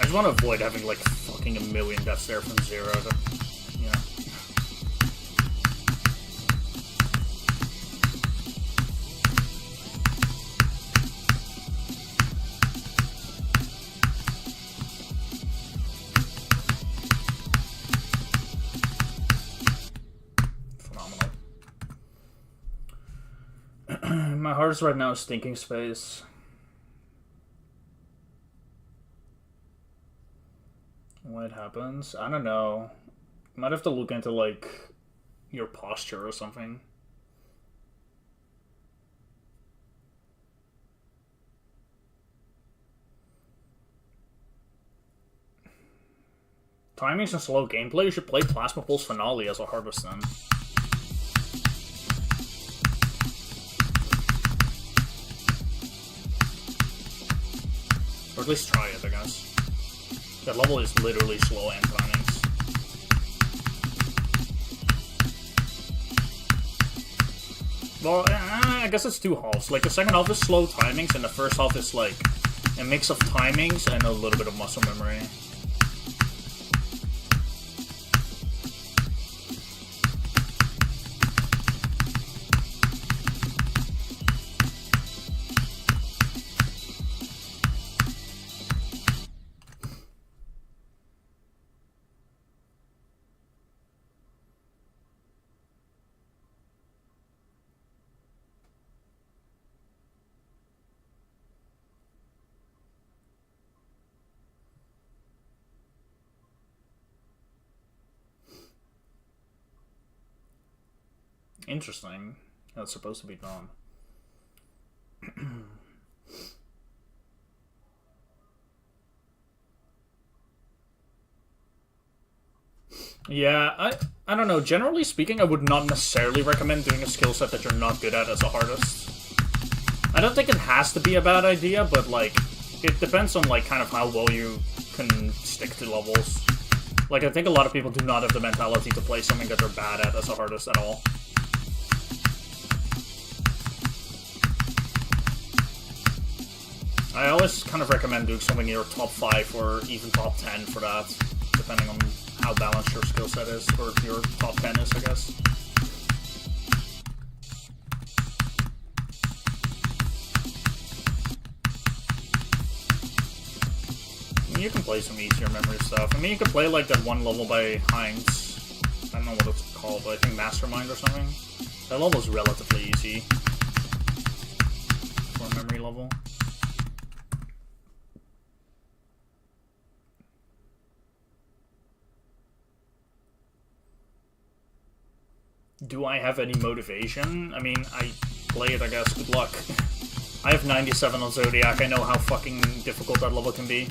I just want to avoid having like fucking a million deaths there from 0 to, you know. My heart right now is Stinking Space. What happens? I don't know. Might have to look into like your posture or something. Timings and slow gameplay. You should play Plasma Pulse Finale as a Harvest then. Or at least try it, I guess. That level is literally slow and timings. Well, I guess it's two halves. Like, the second half is slow timings, and the first half is like a mix of timings and a little bit of muscle memory. Interesting. That's supposed to be done. Yeah, I don't know. Generally speaking, I would not necessarily recommend doing a skill set that you're not good at as a hardest. I don't think it has to be a bad idea, but like, it depends on like kind of how well you can stick to levels. Like, I think a lot of people do not have the mentality to play something that they're bad at as a hardest at all. I always kind of recommend doing something in your top 5 or even top 10 for that, depending on how balanced your skill set is, or your top 10 is, I guess. I mean, you can play some easier memory stuff. I mean, you could play like that one level by Heinz. I don't know what it's called, but I think Mastermind or something. That level is relatively easy for a memory level. Do I have any motivation? I mean, I play it, I guess. Good luck. I have 97 on Zodiac, I know how fucking difficult that level can be.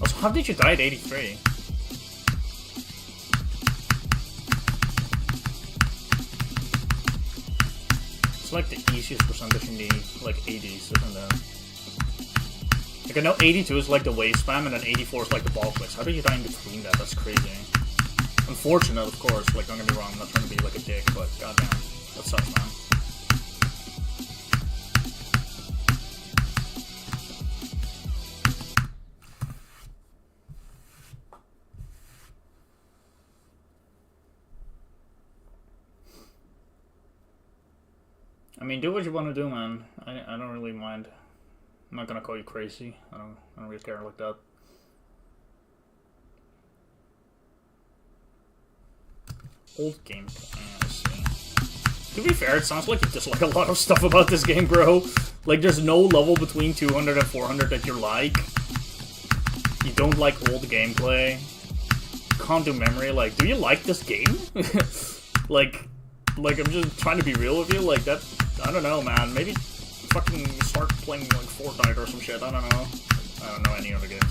Also, how did you die at 83? It's like the easiest percentage in the, like, 80s, isn't it? Like, I know 82 is like the wave spam, and then 84 is like the ball clicks. How do you die in between that? That's crazy. Unfortunate, of course, like, don't get me wrong, I'm not trying to be like a dick, but goddamn, that sucks, man. I mean, do what you want to do, man. I don't really mind. I'm not gonna call you crazy. I don't really care like that. Old game. Let's see. To be fair, it sounds like you dislike a lot of stuff about this game, bro. Like, there's no level between 200 and 400 that you like. You don't like old gameplay. Can't do memory. Like, do you like this game? like, I'm just trying to be real with you. Like, that, I don't know, man. Maybe fucking start playing, like, Fortnite or some shit. I don't know. I don't know any other games.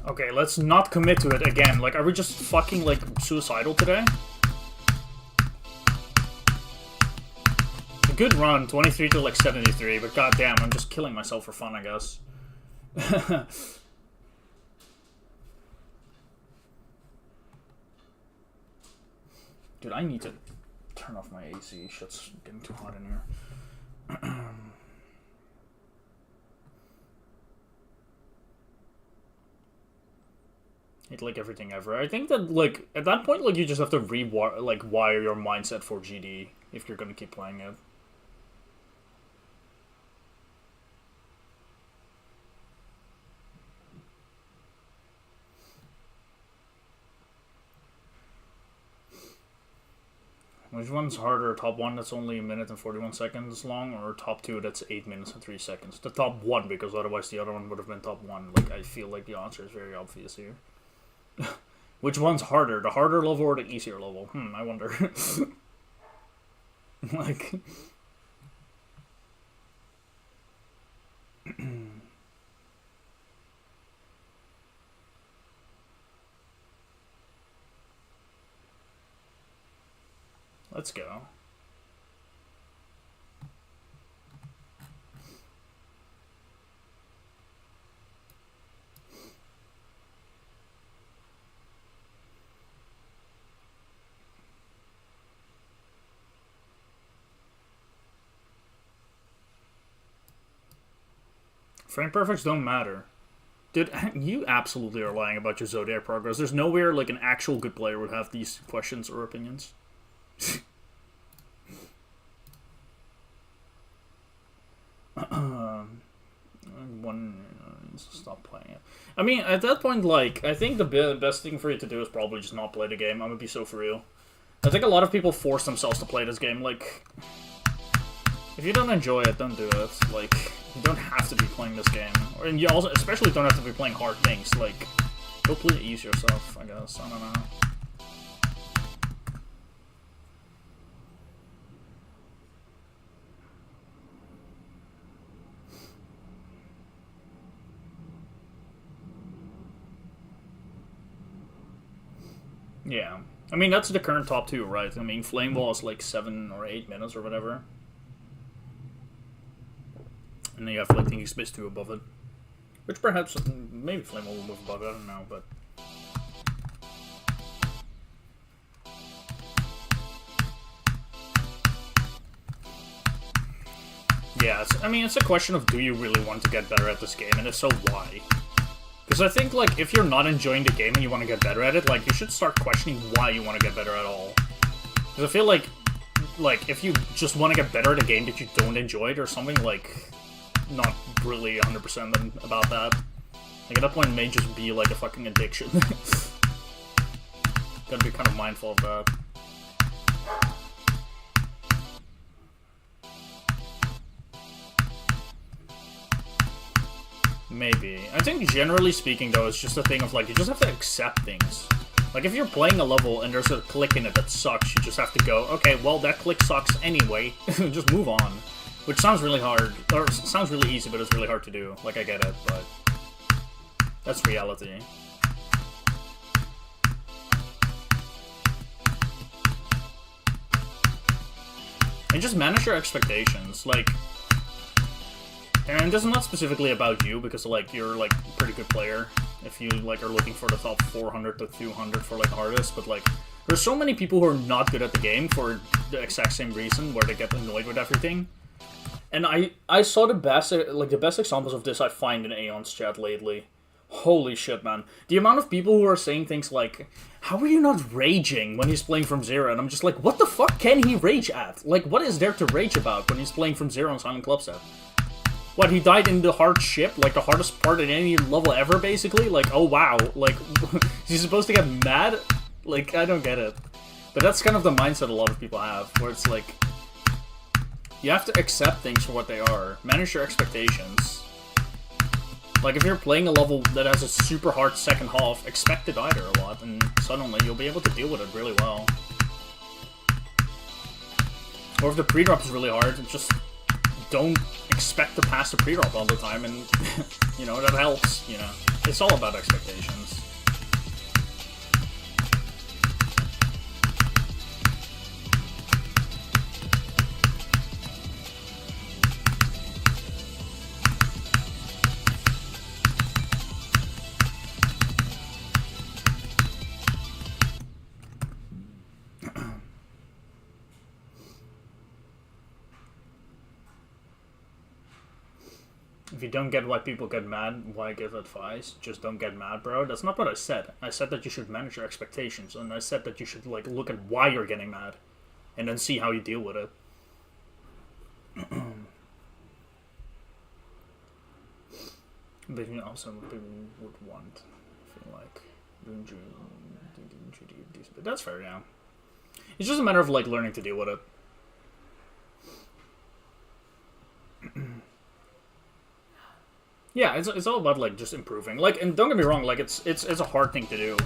Okay, let's not commit to it again. Like, are we just fucking, like, suicidal today? A good run, 23 to, like, 73, but goddamn, I'm just killing myself for fun, I guess. Dude, I need to turn off my AC. Shit's getting too hot in here. Like everything ever. I think that, like, at that point, like, you just have to wire your mindset for GD if you're gonna keep playing it. Which one's harder? Top 1 that's only 1 minute and 41 seconds long, or top 2 that's 8 minutes and 3 seconds? The top 1, because otherwise the other one would have been top 1. Like, I feel like the answer is very obvious here. Which one's harder? The harder level or the easier level? I wonder. Like... Let's go. Frame perfects don't matter. Dude, you absolutely are lying about your Zodiac progress. There's nowhere, like, an actual good player would have these questions or opinions. Stop playing it. I mean, at that point, like, I think the best thing for you to do is probably just not play the game. I'm gonna be so for real. I think a lot of people force themselves to play this game. Like, if you don't enjoy it, don't do it. Like, you don't have to be playing this game. And you also, especially, don't have to be playing hard things. Like, Go please ease yourself, I guess. I don't know. Yeah. I mean, that's the current top 2, right? I mean, Flame Wall is like 7 or 8 minutes or whatever. And then you have like Thinking Space 2 above it. Which perhaps, maybe Flame Wall will move above it, I don't know, but... Yeah, I mean, it's a question of do you really want to get better at this game, and if so, why? Because I think, like, if you're not enjoying the game and you want to get better at it, like, you should start questioning why you want to get better at all. Because I feel like, if you just want to get better at a game that you don't enjoy, there's something, like, not really 100% about that. Like, at that point, it may just be, like, a fucking addiction. Gotta be kind of mindful of that. Maybe. I think generally speaking, though, it's just a thing of, like, you just have to accept things. Like, if you're playing a level and there's a click in it that sucks, you just have to go, okay, well, that click sucks anyway. Just move on. Which sounds really hard, or sounds really easy, but it's really hard to do. Like, I get it, but that's reality. And just manage your expectations. Like, and this is not specifically about you, because, like, you're, like, a pretty good player if you, like, are looking for the top 400 to 200 for, like, artists, but, like, there's so many people who are not good at the game for the exact same reason, where they get annoyed with everything. And I saw the best examples of this I find in Aeon's chat lately. Holy shit, man. The amount of people who are saying things like, how are you not raging when he's playing from Zero? And I'm just like, what the fuck can he rage at? Like, what is there to rage about when he's playing from Zero on Silent Clubset? What, he died in the hard ship? Like, the hardest part in any level ever, basically? Like, oh wow. Like, is he supposed to get mad? Like, I don't get it. But that's kind of the mindset a lot of people have, where it's like, you have to accept things for what they are. Manage your expectations. Like, if you're playing a level that has a super hard second half, expect to die there a lot, and suddenly you'll be able to deal with it really well. Or if the pre-drop is really hard, just don't expect to pass the pre-drop all the time, and, you know, that helps, you know. It's all about expectations. If you don't get why people get mad, why give advice? Just don't get mad, bro. That's not what I said. I said that you should manage your expectations, and I said that you should, like, look at why you're getting mad, and then see how you deal with it. But you know, also people would want, I feel like, but that's fair, yeah. It's just a matter of, like, learning to deal with it. Yeah, it's all about, like, just improving. Like, and don't get me wrong, like, it's a hard thing to do.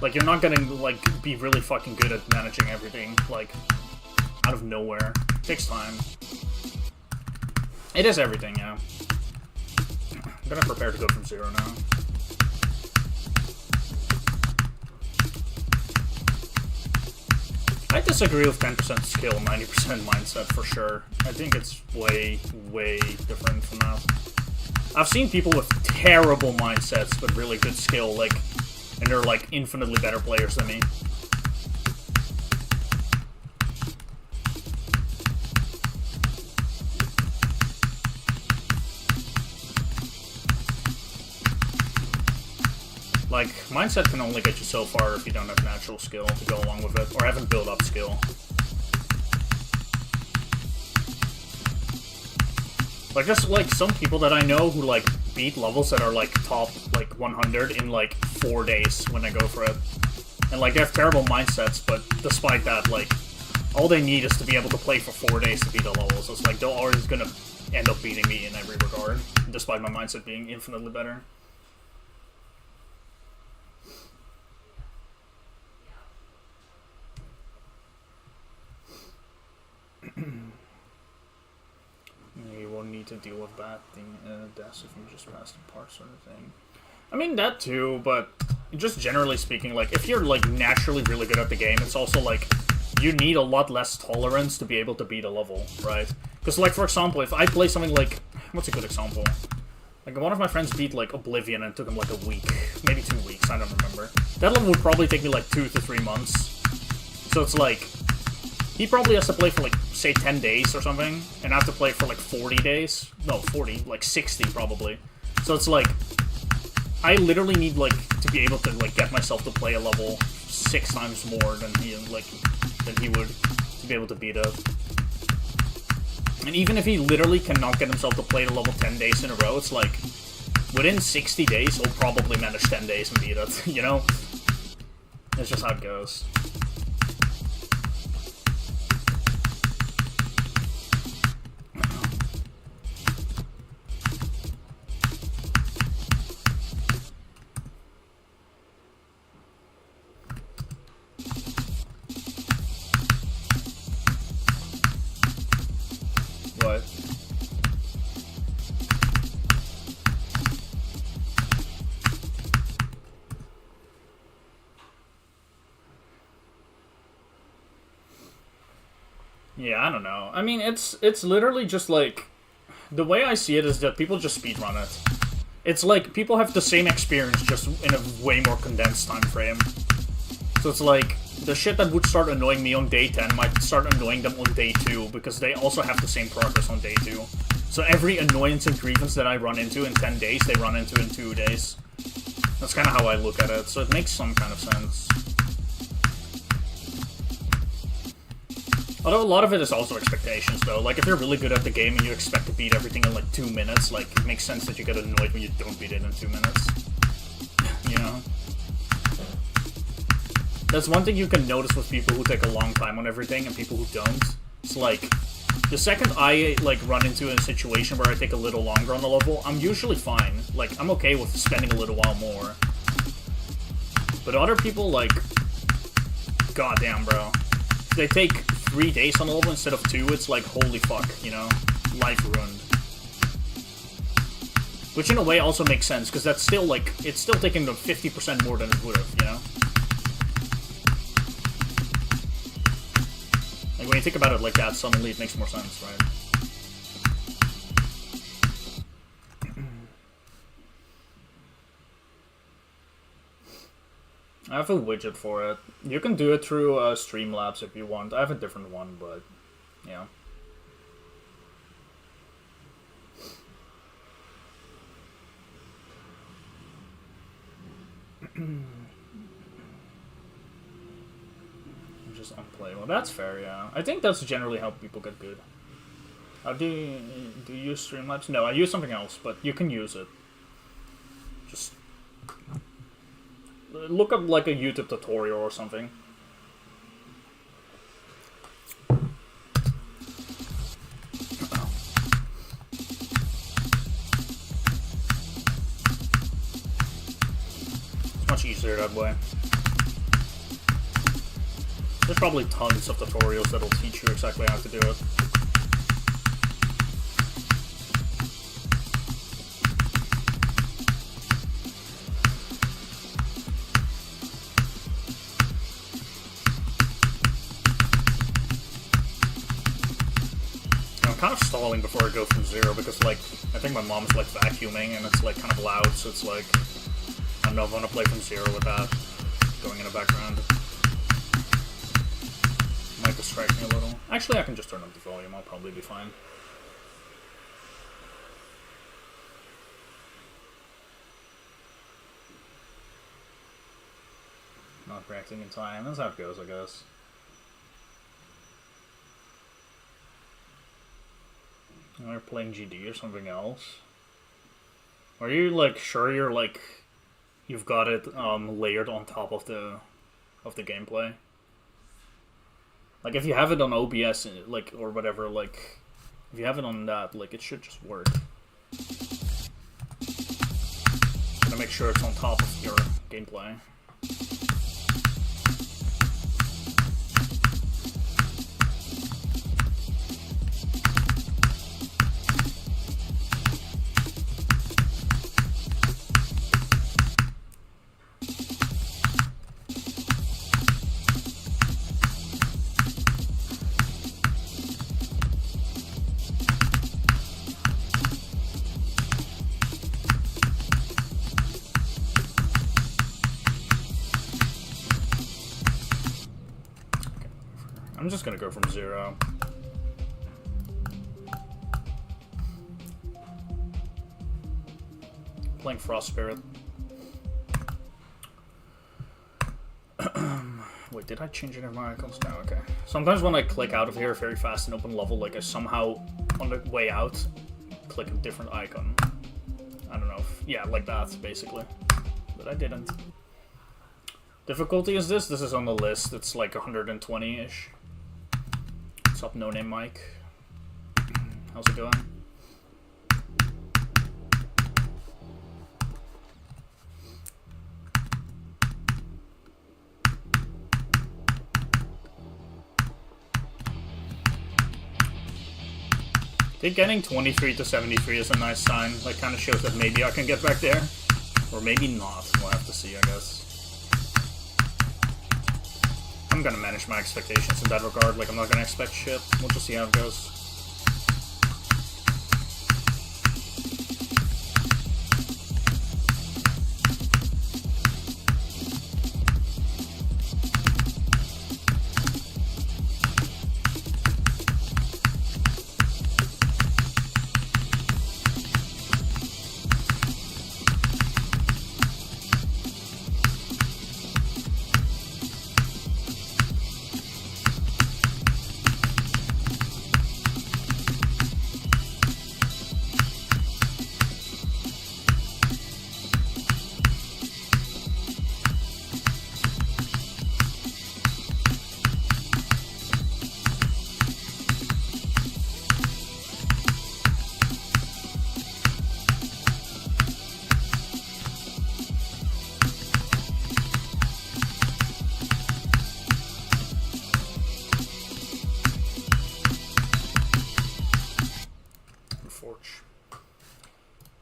Like, you're not gonna, like, be really fucking good at managing everything, like, out of nowhere. It takes time. It is everything, yeah. I'm gonna prepare to go from Zero now. I disagree with 10% skill, 90% mindset for sure. I think it's way, way different from that. I've seen people with terrible mindsets but really good skill, like, and they're, like, infinitely better players than me. Like, mindset can only get you so far if you don't have natural skill to go along with it, or haven't built up skill. Like, just, like, some people that I know who, like, beat levels that are, like, top, like, 100 in, like, 4 days when they go for it. And, like, they have terrible mindsets, but despite that, like, all they need is to be able to play for 4 days to beat the levels. It's like, they're always gonna end up beating me in every regard, despite my mindset being infinitely better. need to deal with bad deaths if you just pass the part sort of thing. I mean, that too, but just generally speaking, like, if you're, like, naturally really good at the game, it's also, like, you need a lot less tolerance to be able to beat a level, right? Because, like, for example, if I play something like... What's a good example? Like, one of my friends beat, like, Oblivion and it took him, like, a week. Maybe 2 weeks, I don't remember. That level would probably take me, like, 2 to 3 months. So it's, like... He probably has to play for, like, say 10 days or something, and I have to play for, like, 40 days. No, 40. Like, 60, probably. So it's, like... I literally need, like, to be able to, like, get myself to play a level 6 times more than he would to be able to beat it. And even if he literally cannot get himself to play the level 10 days in a row, it's like, within 60 days, he'll probably manage 10 days and beat it, you know? That's just how it goes. What? Yeah, I don't know. I mean, it's literally just like... The way I see it is that people just speedrun it. It's like, people have the same experience, just in a way more condensed time frame. So it's like, the shit that would start annoying me on day 10 might start annoying them on day 2, because they also have the same progress on day 2. So every annoyance and grievance that I run into in 10 days, they run into in 2 days. That's kind of how I look at it, so it makes some kind of sense. Although a lot of it is also expectations, though. Like, if you're really good at the game and you expect to beat everything in, like, 2 minutes, like, it makes sense that you get annoyed when you don't beat it in 2 minutes. You know? That's one thing you can notice with people who take a long time on everything and people who don't. It's like, the second I, like, run into a situation where I take a little longer on the level, I'm usually fine. Like, I'm okay with spending a little while more. But other people, like, goddamn, bro. If they take 3 days on the level instead of 2, it's like, holy fuck, you know? Life ruined. Which in a way also makes sense, because that's still, like, it's still taking them 50% more than it would have, you know? Like, when you think about it like that, suddenly it makes more sense, right? I have a widget for it. You can do it through Streamlabs if you want. I have a different one, but yeah. Just unplayable. That's fair, yeah. I think that's generally how people get good. Do you use Streamlabs? No, I use something else, but you can use it. Just look up like a YouTube tutorial or something. It's much easier that way. There's probably tons of tutorials that'll teach you exactly how to do it. I'm kind of stalling before I go from 0 because, like, I think my mom's, like, vacuuming and it's, like, kind of loud, so it's, like, I don't know if I want to play from 0 with that going in the background. Might distract me a little. Actually, I can just turn up the volume. I'll probably be fine. Not reacting in time. That's how it goes, I guess. You're playing GD or something else? Are you, like, sure you're, like, you've got it layered on top of the gameplay? Like, if you have it on OBS, like, or whatever, like, if you have it on that, like, it should just work. Gotta make sure it's on top of your gameplay. I'm just gonna go from 0. Playing Frost Spirit. Wait, did I change any of my icons? No, okay. Sometimes when I click out of here very fast and open level, like I somehow, on the way out, click a different icon. I don't know if, yeah, like that, basically. But I didn't. Difficulty is this? This is on the list. It's like 120-ish. What's up, No Name Mike? How's it going? I think getting 23 to 73 is a nice sign. That kind of shows that maybe I can get back there. Or maybe not. We'll have to see, I guess. I'm gonna manage my expectations in that regard. Like, I'm not gonna expect shit. We'll just see how it goes.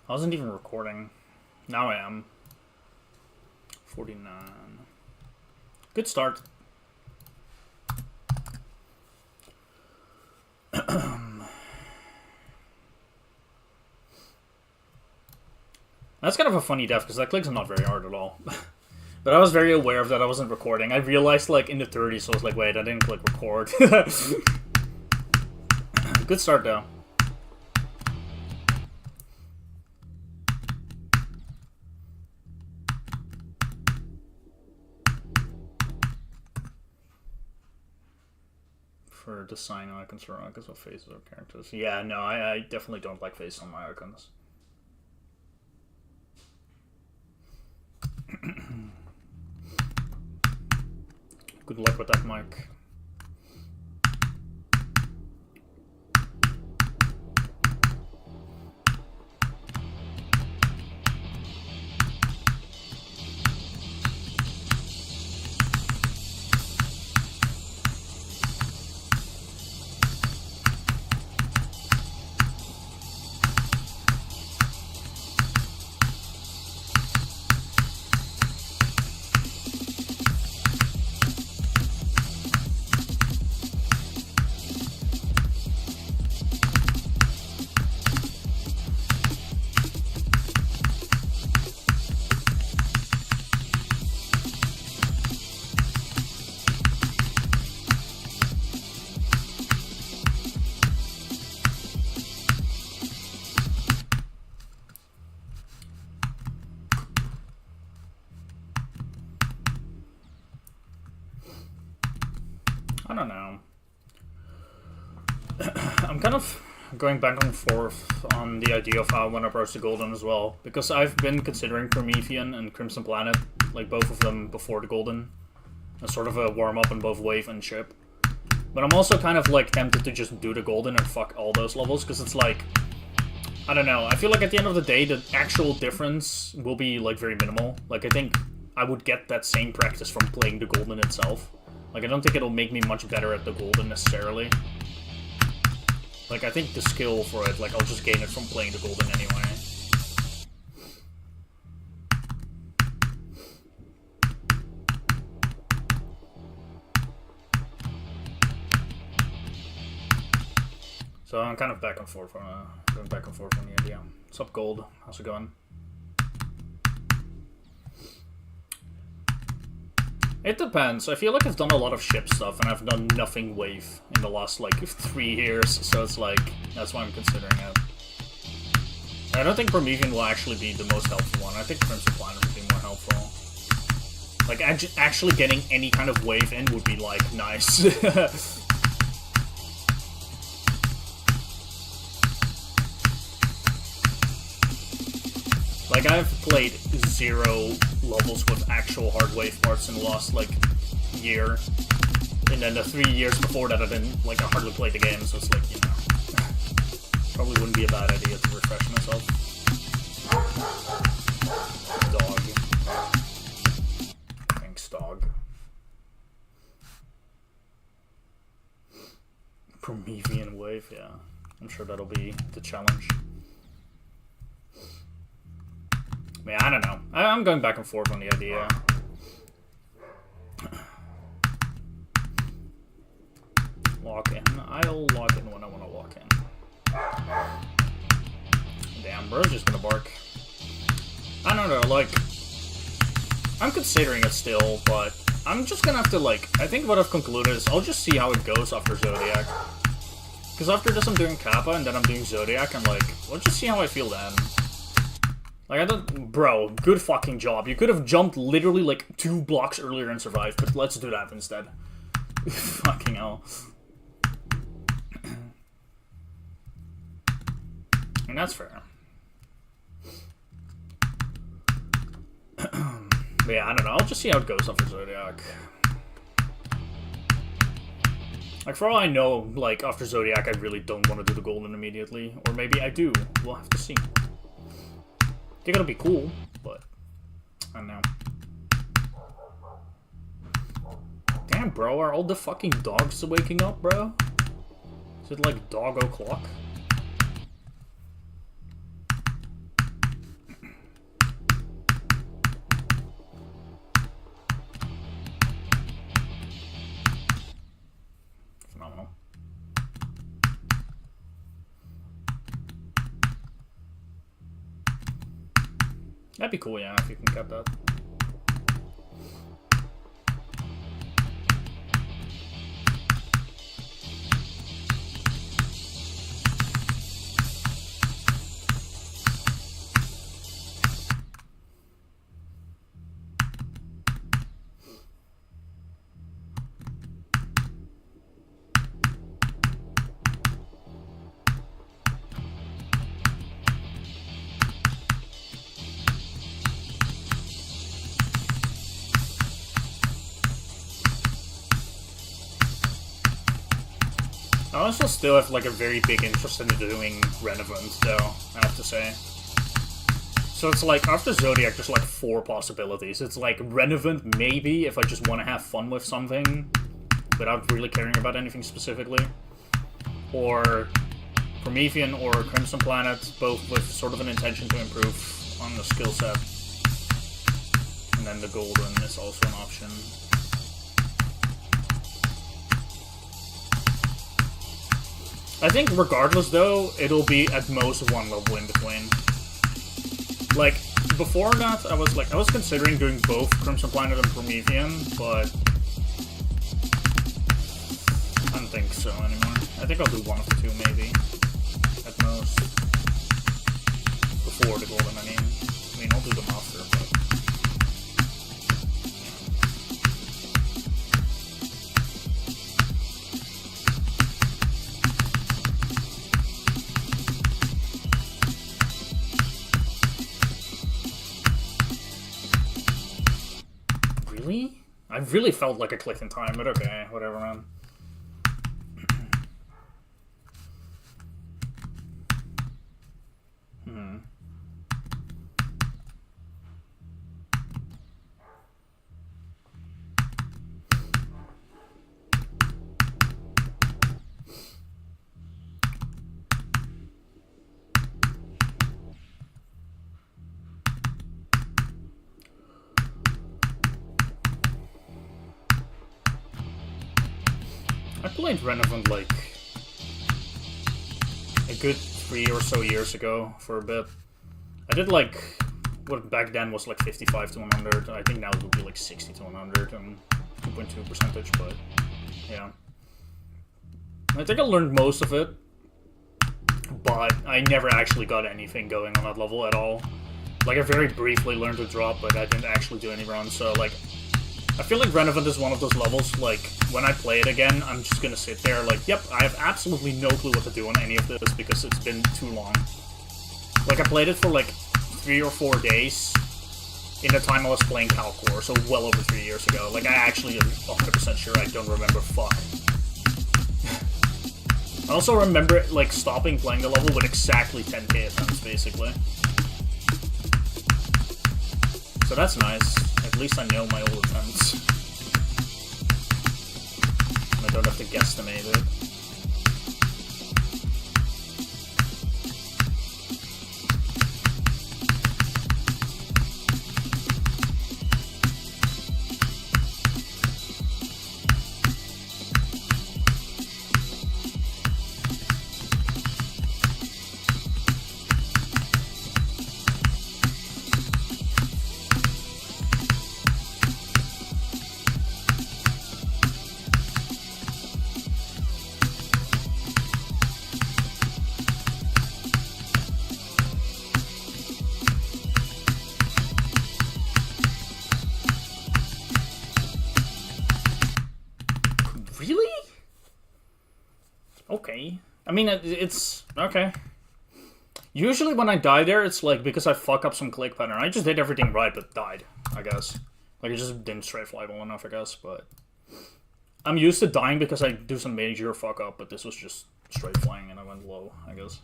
I wasn't even recording. Now I am. 49. Good start. That's kind of a funny death, because that clicks not very hard at all. But I was very aware of that I wasn't recording. I realized, like, in the 30s, so I was like, wait, I didn't click record. Good start, though. For design icons for icons of faces or characters. Yeah, no, I definitely don't like faces on my icons. Good luck with that, Mike. I don't know. I'm kind of going back and forth on the idea of how I want to approach the Golden as well, because I've been considering Promethean and Crimson Planet, like both of them before the Golden, as sort of a warm-up in both Wave and Ship. But I'm also kind of like tempted to just do the Golden and fuck all those levels, because it's like, I don't know, I feel like at the end of the day the actual difference will be like very minimal. Like I think I would get that same practice from playing the Golden itself. Like, I don't think it'll make me much better at the Golden, necessarily. Like, I think the skill for it, like, I'll just gain it from playing the Golden anyway. So I'm kind of back and forth on, going back and forth on the idea. What's up, Gold? How's it going? It depends. I feel like I've done a lot of ship stuff, and I've done nothing wave in the last, like, 3 years, so it's like, that's why I'm considering it. I don't think Promethean will actually be the most helpful one. I think Crimson Planet would be more helpful. Like, actually getting any kind of wave in would be, like, nice. Like, I've played 0 levels with actual hard wave parts in the last, like, year. And then the 3 years before that I didn't, like, I hardly played the game, so it's like, you know. Probably wouldn't be a bad idea to refresh myself. Dog. Thanks, dog. Promethean wave, yeah. I'm sure that'll be the challenge. Yeah, I don't know. I'm going back and forth on the idea. Lock in. I'll lock in when I want to lock in. Damn, bro's just gonna bark. I don't know, like... I'm considering it still, but I'm just gonna have to, like... I think what I've concluded is I'll just see how it goes after Zodiac. Because after this I'm doing Kappa, and then I'm doing Zodiac, and like... Let's just see how I feel then. Like, I don't... Bro, good fucking job. You could have jumped literally, like, 2 blocks earlier and survived, but let's do that instead. Fucking hell. And that's fair. But yeah, I don't know. I'll just see how it goes after Zodiac. Like, for all I know, like, after Zodiac, I really don't want to do the Golden immediately. Or maybe I do. We'll have to see. I think it'll be cool, but I don't know. Damn, bro, are all the fucking dogs waking up, bro? Is it like dog o'clock? Phenomenal. That'd be cool, yeah, if you can get that. I also still have like a very big interest in doing Renevant, though, I have to say. So it's like, after Zodiac, there's like 4 possibilities. It's like Renevant, maybe, if I just want to have fun with something, without really caring about anything specifically. Or Promethean or Crimson Planet, both with sort of an intention to improve on the skill set. And then the Golden is also an option. I think regardless though, it'll be at most 1 level in between. Like, before that, I was considering doing both Crimson Planet and Promethean, but I don't think so anymore. I think I'll do 1 of the 2 maybe, at most. Before the Golden, I mean, I'll do them after, but... I really felt like I clicked in time, but okay, whatever, man. I played Renevant like a good 3 or so years ago for a bit. I did like what back then was like 55 to 100. I think now it would be like 60 to 100 and 2.2 percentage, but yeah. I think I learned most of it, but I never actually got anything going on that level at all. Like, I very briefly learned to drop, but I didn't actually do any runs, so like, I feel like Renevant is one of those levels, like, when I play it again, I'm just gonna sit there like, yep, I have absolutely no clue what to do on any of this because it's been too long. Like, I played it for like 3 or 4 days in the time I was playing Calcor, so well over 3 years ago. Like, I actually am 100% sure I don't remember fuck. I also remember, like, stopping playing the level with exactly 10k attempts, basically. So that's nice. At least I know my old attempts. And I don't have to guesstimate it. Okay. I mean, it's... okay. Usually when I die there, it's like because I fuck up some click pattern. I just did everything right, but died, I guess. Like, I just didn't straight fly well enough, I guess, but... I'm used to dying because I do some major fuck up, but this was just straight flying and I went low, I guess.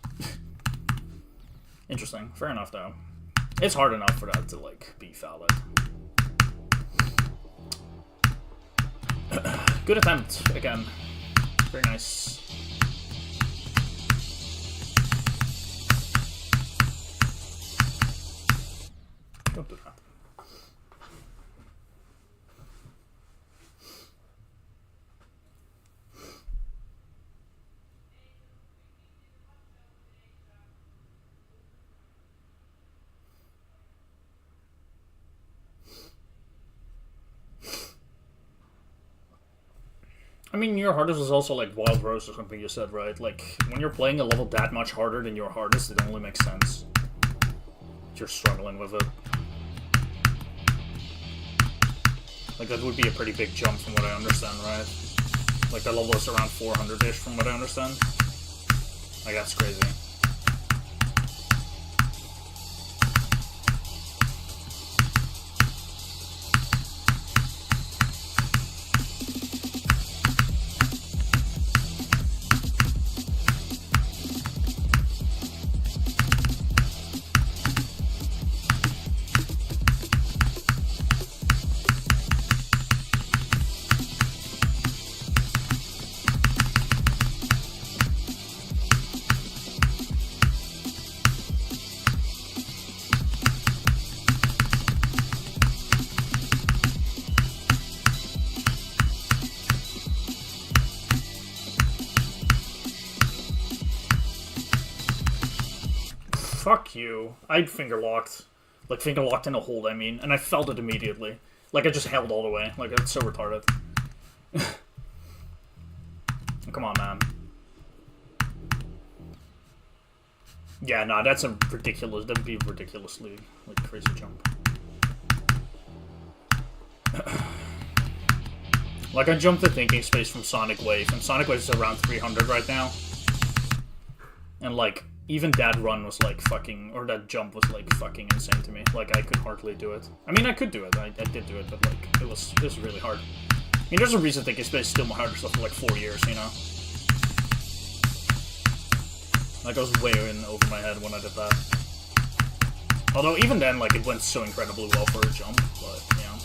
Interesting. Fair enough, though. It's hard enough for that to, like, be valid. Good attempt, again. Very nice. Don't do that. I mean, your hardest is also like Wild Rose or something you said, right? Like, when you're playing a level that much harder than your hardest, it only makes sense. You're struggling with it. Like, that would be a pretty big jump from what I understand, right? Like, that level is around 400-ish from what I understand. Like, that's crazy. Fuck you. I'd finger locked. Like, finger locked in a hold, I mean. And I felt it immediately. Like, I just held all the way. Like, it's so retarded. Come on, man. Yeah, nah, that's a ridiculous... That'd be a ridiculously, like, crazy jump. Like, I jumped the thinking space from Sonic Wave, and Sonic Wave is around 300 right now. And, like... Even that run was like fucking, or that jump was like fucking insane to me. Like, I could hardly do it. I mean, I could do it. I did do it, but like, it was really hard. I mean, there's a reason Thinking Space is still my hardest stuff for like 4 years, you know? Like, I was way in over my head when I did that. Although, even then, like, it went so incredibly well for a jump, but, you know.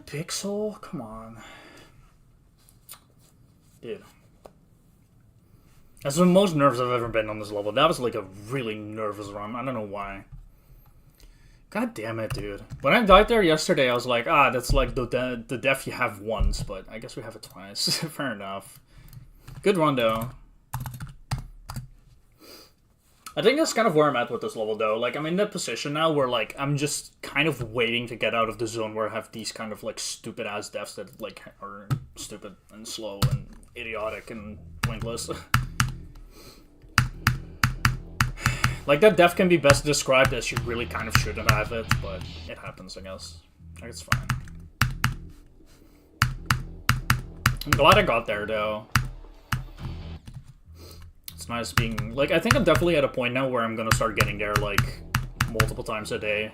pixel? Come on. Dude. That's the most nervous I've ever been on this level. That was like a really nervous run. I don't know why. God damn it, dude. When I died there yesterday, I was like, that's like the death you have once, but I guess we have it twice. Fair enough. Good run, though. I think that's kind of where I'm at with this level, though. Like, I'm in that position now where, like, I'm just kind of waiting to get out of the zone where I have these kind of, like, stupid-ass deaths that, like, are stupid and slow and idiotic and pointless. Like, that death can be best described as you really kind of shouldn't have it, but it happens, I guess. Like, it's fine. I'm glad I got there, though. It's nice being... Like, I think I'm definitely at a point now where I'm gonna start getting there, like, multiple times a day.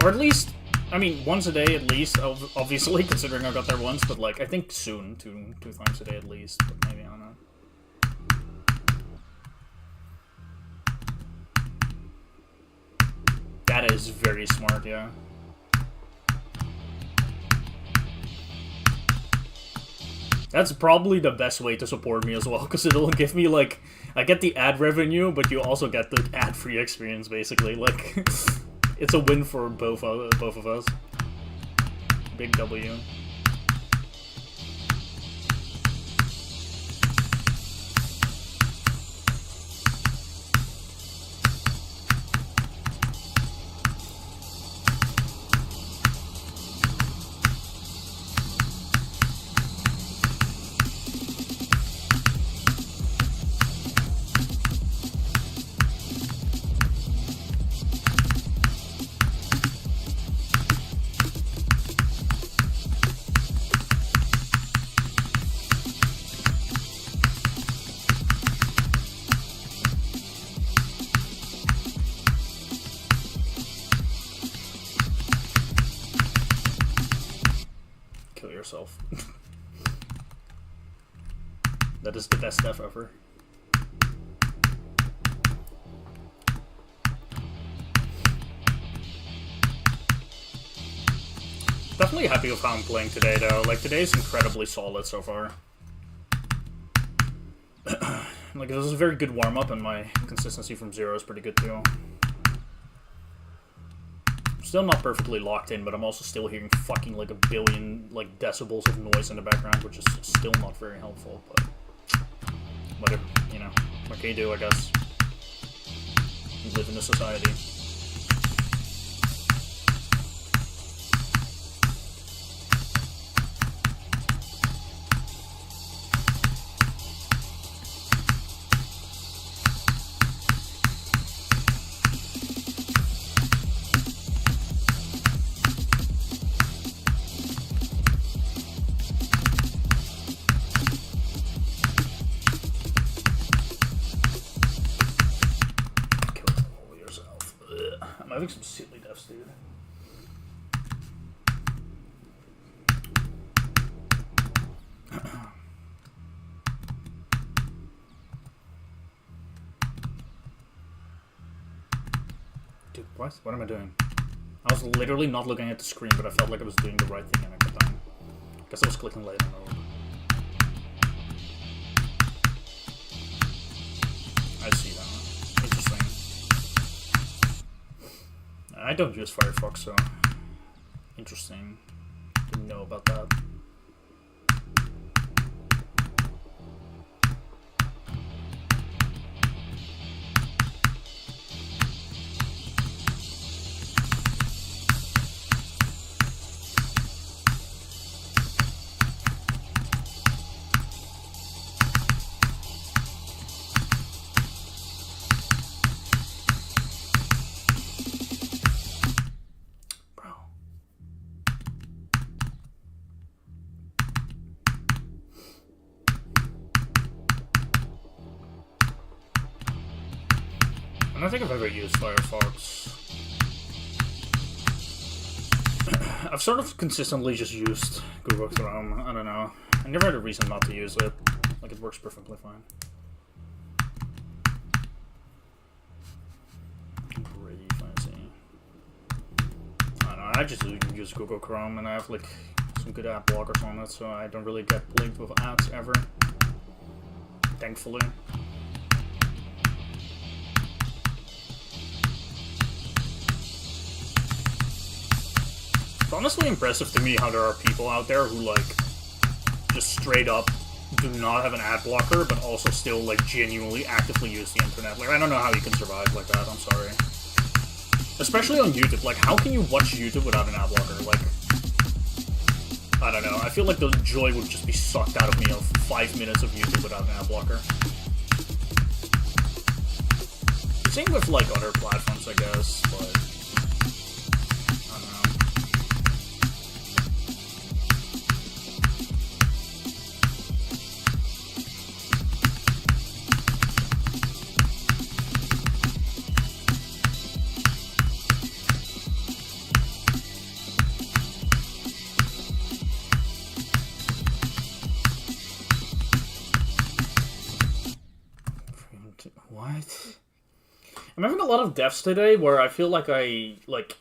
Or at least... I mean, once a day at least, obviously, considering I got there once, but, like, I think soon, two times a day at least, but maybe, I don't know. That is very smart, yeah. That's probably the best way to support me as well, because it'll give me, like... I get the ad revenue, but you also get the ad-free experience, basically. Like, it's a win for both of us. Big W. Yourself. That is the best stuff ever. Definitely happy with how I'm playing today, though. Like, today's incredibly solid so far. Like, it was a very good warm-up, and my consistency from 0 is pretty good, too. Still not perfectly locked in, but I'm also still hearing fucking like a billion like decibels of noise in the background, which is still not very helpful, but whatever, you know, what can you do, I guess. We live in a society. I'm having some silly deaths, dude. Dude, what? What am I doing? I was literally not looking at the screen, but I felt like I was doing the right thing at the time. Guess I was clicking late on the road. I see that. Interesting. I don't use Firefox, so interesting. Didn't know about that. I don't think I've ever used Firefox. I've sort of consistently just used Google Chrome. I don't know. I never had a reason not to use it. Like, it works perfectly fine. Pretty fancy. I don't know. I just use Google Chrome, and I have like some good ad blockers on it, so I don't really get linked with ads ever. Thankfully. It's honestly impressive to me how there are people out there who like just straight up do not have an ad blocker, but also still like genuinely actively use the internet. Like, I don't know how you can survive like that, I'm sorry. Especially on YouTube, like, how can you watch YouTube without an ad blocker? Like, I don't know, I feel like the joy would just be sucked out of me of 5 minutes of YouTube without an ad blocker. Same with like other platforms, I guess, but I don't know. What? I'm having a lot of deaths today where I feel like I, like,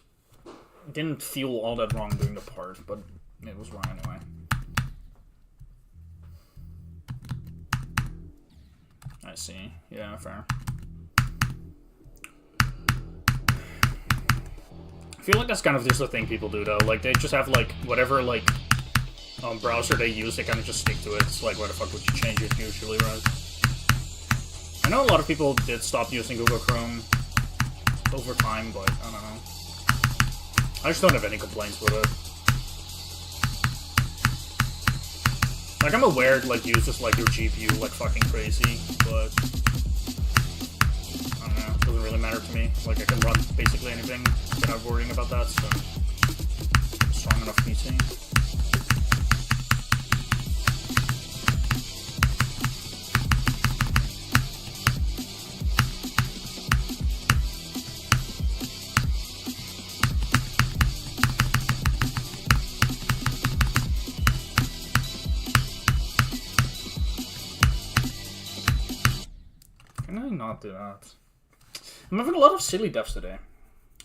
didn't feel all that wrong doing the part, but it was wrong anyway. I see. Yeah, fair. I feel like that's kind of just the thing people do, though. Like, they just have, like, whatever, like, browser they use, they kind of just stick to it. It's like, why the fuck would you change it usually, right? I know a lot of people did stop using Google Chrome over time, but I don't know. I just don't have any complaints with it. Like, I'm aware it, like, uses, like, your GPU like fucking crazy, but I don't know, it doesn't really matter to me. Like, I can run basically anything without worrying about that, so strong enough PC. Not do that. I'm having a lot of silly deaths today. I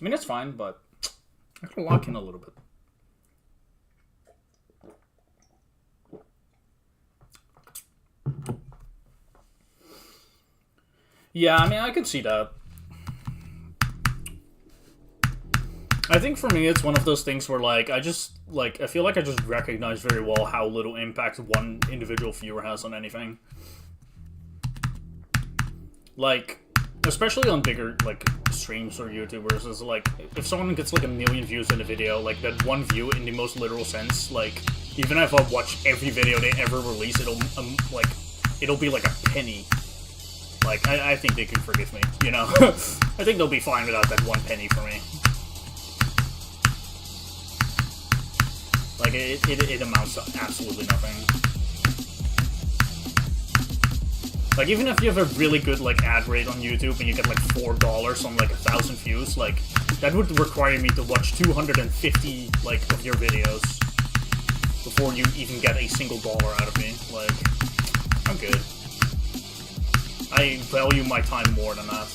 mean, it's fine, but I gotta lock in a little bit. Yeah, I mean, I can see that. I think for me, it's one of those things where, like, I feel like I just recognize very well how little impact one individual viewer has on anything. Like, especially on bigger, like, streams or YouTubers, is like, if someone gets, like, 1 million views in a video, like, that one view in the most literal sense, like, even if I watch every video they ever release, it'll be, like, a penny. Like, I think they can forgive me, you know? I think they'll be fine without that 1 penny for me. Like, it amounts to absolutely nothing. Like, even if you have a really good, like, ad rate on YouTube and you get, like, $4 on, like, 1,000 views, like, that would require me to watch 250, like, of your videos before you even get a single dollar out of me. Like, I'm good. I value my time more than that.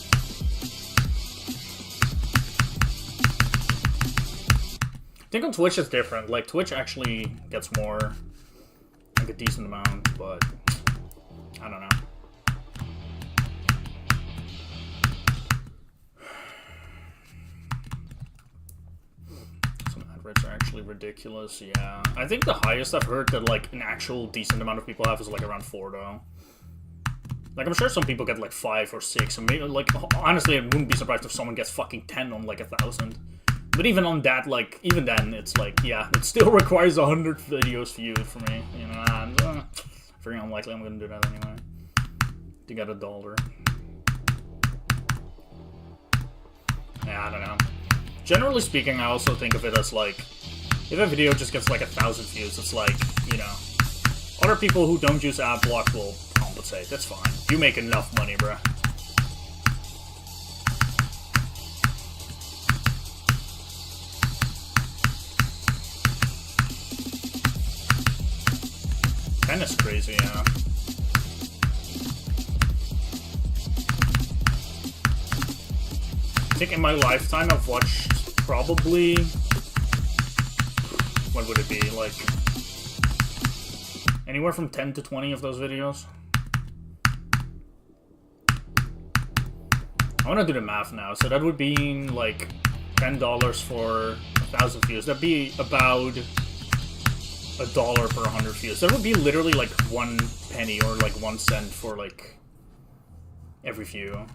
I think on Twitch it's different. Like, Twitch actually gets more, like, a decent amount, but I don't know. Rates are actually ridiculous, yeah. I think the highest I've heard that, like, an actual decent amount of people have is, like, around 4, though. Like, I'm sure some people get, like, 5 or 6, and maybe, like, honestly, I wouldn't be surprised if someone gets fucking 10 on, like, 1,000. But even on that, like, even then, it's, like, yeah, it still requires 100 videos viewed for me, you know, and, very unlikely I'm gonna do that anyway. To get $1. Yeah, I don't know. Generally speaking, I also think of it as, like, if a video just gets, like, 1,000 views, it's like, you know, other people who don't use ad block will compensate. That's fine. You make enough money, bruh. Kinda crazy, yeah. I think in my lifetime I've watched probably what would it be? Like, anywhere from 10 to 20 of those videos? I want to do the math now. So that would be like $10 for 1,000 views. That'd be about $1 per 100 views. That would be literally like 1 penny or like 1 cent for like every view.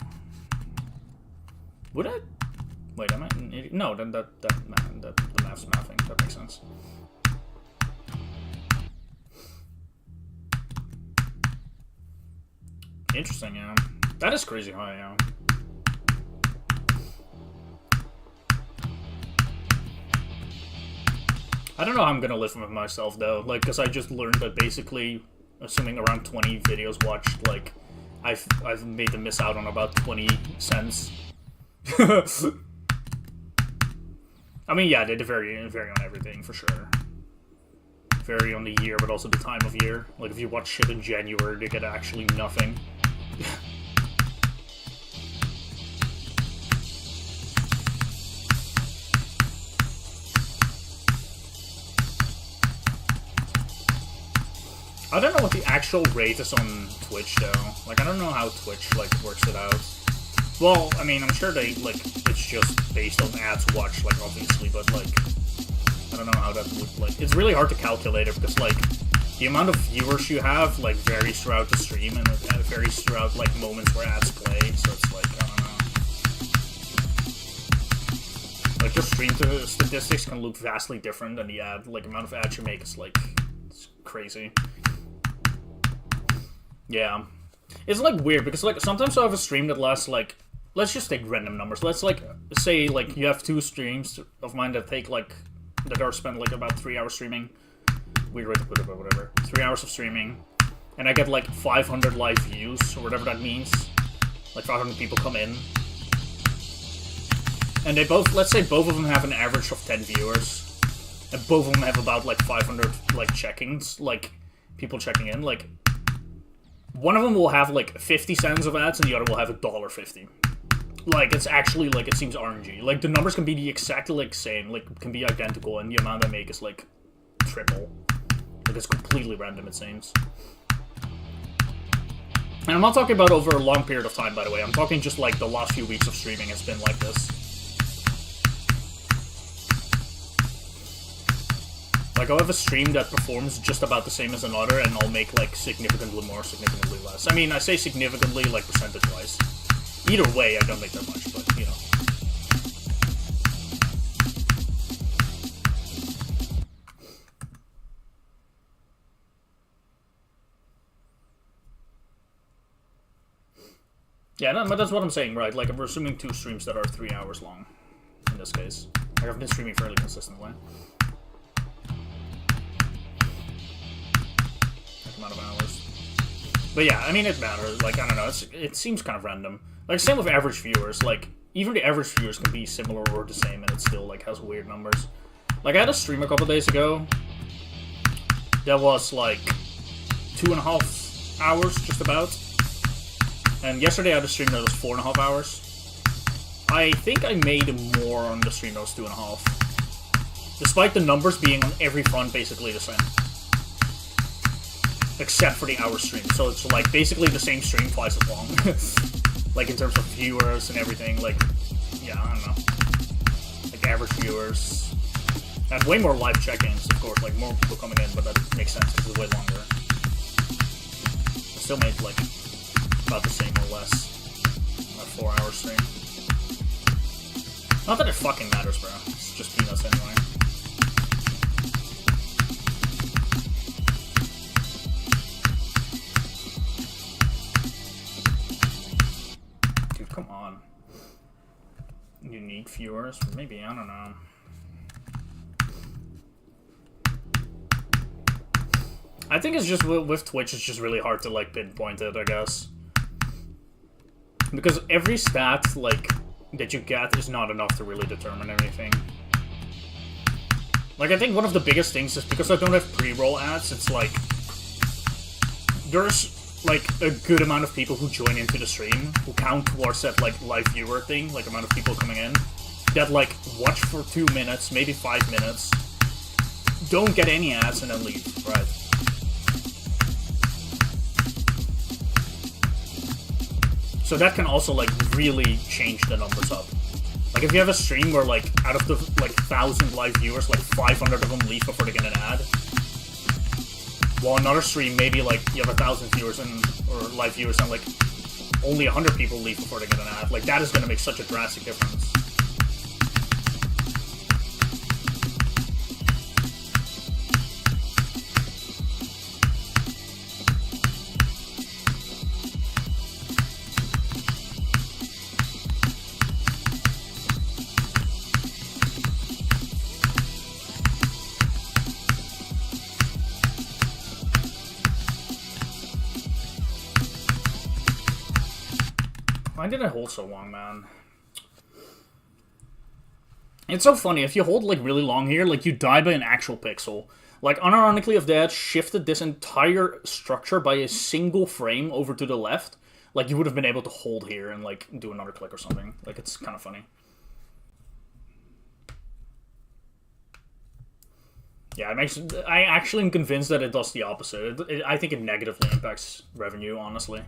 Would it? Wait, am I? No, then the math's mathing. That makes sense. Interesting, yeah. That is crazy high, yeah. I don't know how I'm gonna live with myself though, like, cause I just learned that basically, assuming around 20 videos watched, like, I've made them miss out on about 20 cents. I mean, yeah, they vary on everything for sure. Vary on the year, but also the time of year. Like, if you watch shit in January, they get actually nothing. I don't know what the actual rate is on Twitch, though. Like, I don't know how Twitch, like, works it out. Well, I mean, I'm sure they, like, it's just based on ads watched, like, obviously, but, like, I don't know how that would, like, it's really hard to calculate it, because, like, the amount of viewers you have, like, varies throughout the stream, and it varies throughout, like, moments where ads play, so it's, like, I don't know. Like, your stream statistics can look vastly different than the ad, like, amount of ads you make is, like, it's crazy. Yeah. It's, like, weird, because, like, sometimes I have a stream that lasts, like, let's just take random numbers. Let's, like, say, like, you have 2 streams of mine that take, like, that are spent, like, about 3 hours streaming. Weird way to put it, but whatever. 3 hours of streaming. And I get, like, 500 live views, or whatever that means. Like, 500 people come in. And they both, let's say both of them have an average of 10 viewers. And both of them have about, like, 500, like, check-ins. Like, people checking in, like... One of them will have, like, 50 cents of ads, and the other will have $1.50. Like, it's actually, like, it seems RNG. Like, the numbers can be the exact, like, same. Like, can be identical, and the amount I make is, like, triple. Like, it's completely random, it seems. And I'm not talking about over a long period of time, by the way. I'm talking just, like, the last few weeks of streaming has been like this. Like, I'll have a stream that performs just about the same as another, and I'll make, like, significantly more, significantly less. I mean, I say significantly, like, percentage-wise. Either way, I don't make that much, but, you know. Yeah, no, but that's what I'm saying, right? Like, we're assuming 2 streams that are 3 hours long, in this case. Like, I've been streaming fairly consistently. Amount of hours. But yeah, I mean, it matters. Like, I don't know, it seems kind of random. Like, same with average viewers. Like, even the average viewers can be similar or the same, and it still, like, has weird numbers. Like, I had a stream a couple days ago that was, like, 2.5 hours, just about. And yesterday I had a stream that was 4.5 hours. I think I made more on the stream that was 2.5. Despite the numbers being on every front basically the same. Except for the hour stream, so it's like basically the same stream twice as long. Like in terms of viewers and everything, like, yeah, I don't know. Like average viewers. And way more live check-ins, of course, like more people coming in, but that makes sense because it's way longer. I still made like about the same or less on a 4-hour stream. Not that it fucking matters, bro. It's just peanuts anyway. Come on. Unique viewers? Maybe, I don't know. I think it's just, with Twitch, it's just really hard to, like, pinpoint it, I guess. Because every stat, like, that you get is not enough to really determine anything. Like, I think one of the biggest things is because I don't have pre-roll ads, it's like... There's... like, a good amount of people who join into the stream, who count towards that, like, live viewer thing, like, amount of people coming in, that, like, watch for 2 minutes, maybe 5 minutes, don't get any ads and then leave, right? So that can also like really change the numbers up. Like if you have a stream where like out of the like 1,000 live viewers, like 500 of them leave before they get an ad. While another stream, maybe like you have 1,000 viewers and or live viewers and like only 100 people leave before they get an ad. Like that is going to make such a drastic difference. Why did I hold so long, man? It's so funny, if you hold like really long here, like you die by an actual pixel. Like unironically, if they had shifted this entire structure by a single frame over to the left, like you would have been able to hold here and like do another click or something. Like it's kind of funny. Yeah, I actually am convinced that it does the opposite. I think it negatively impacts revenue, honestly.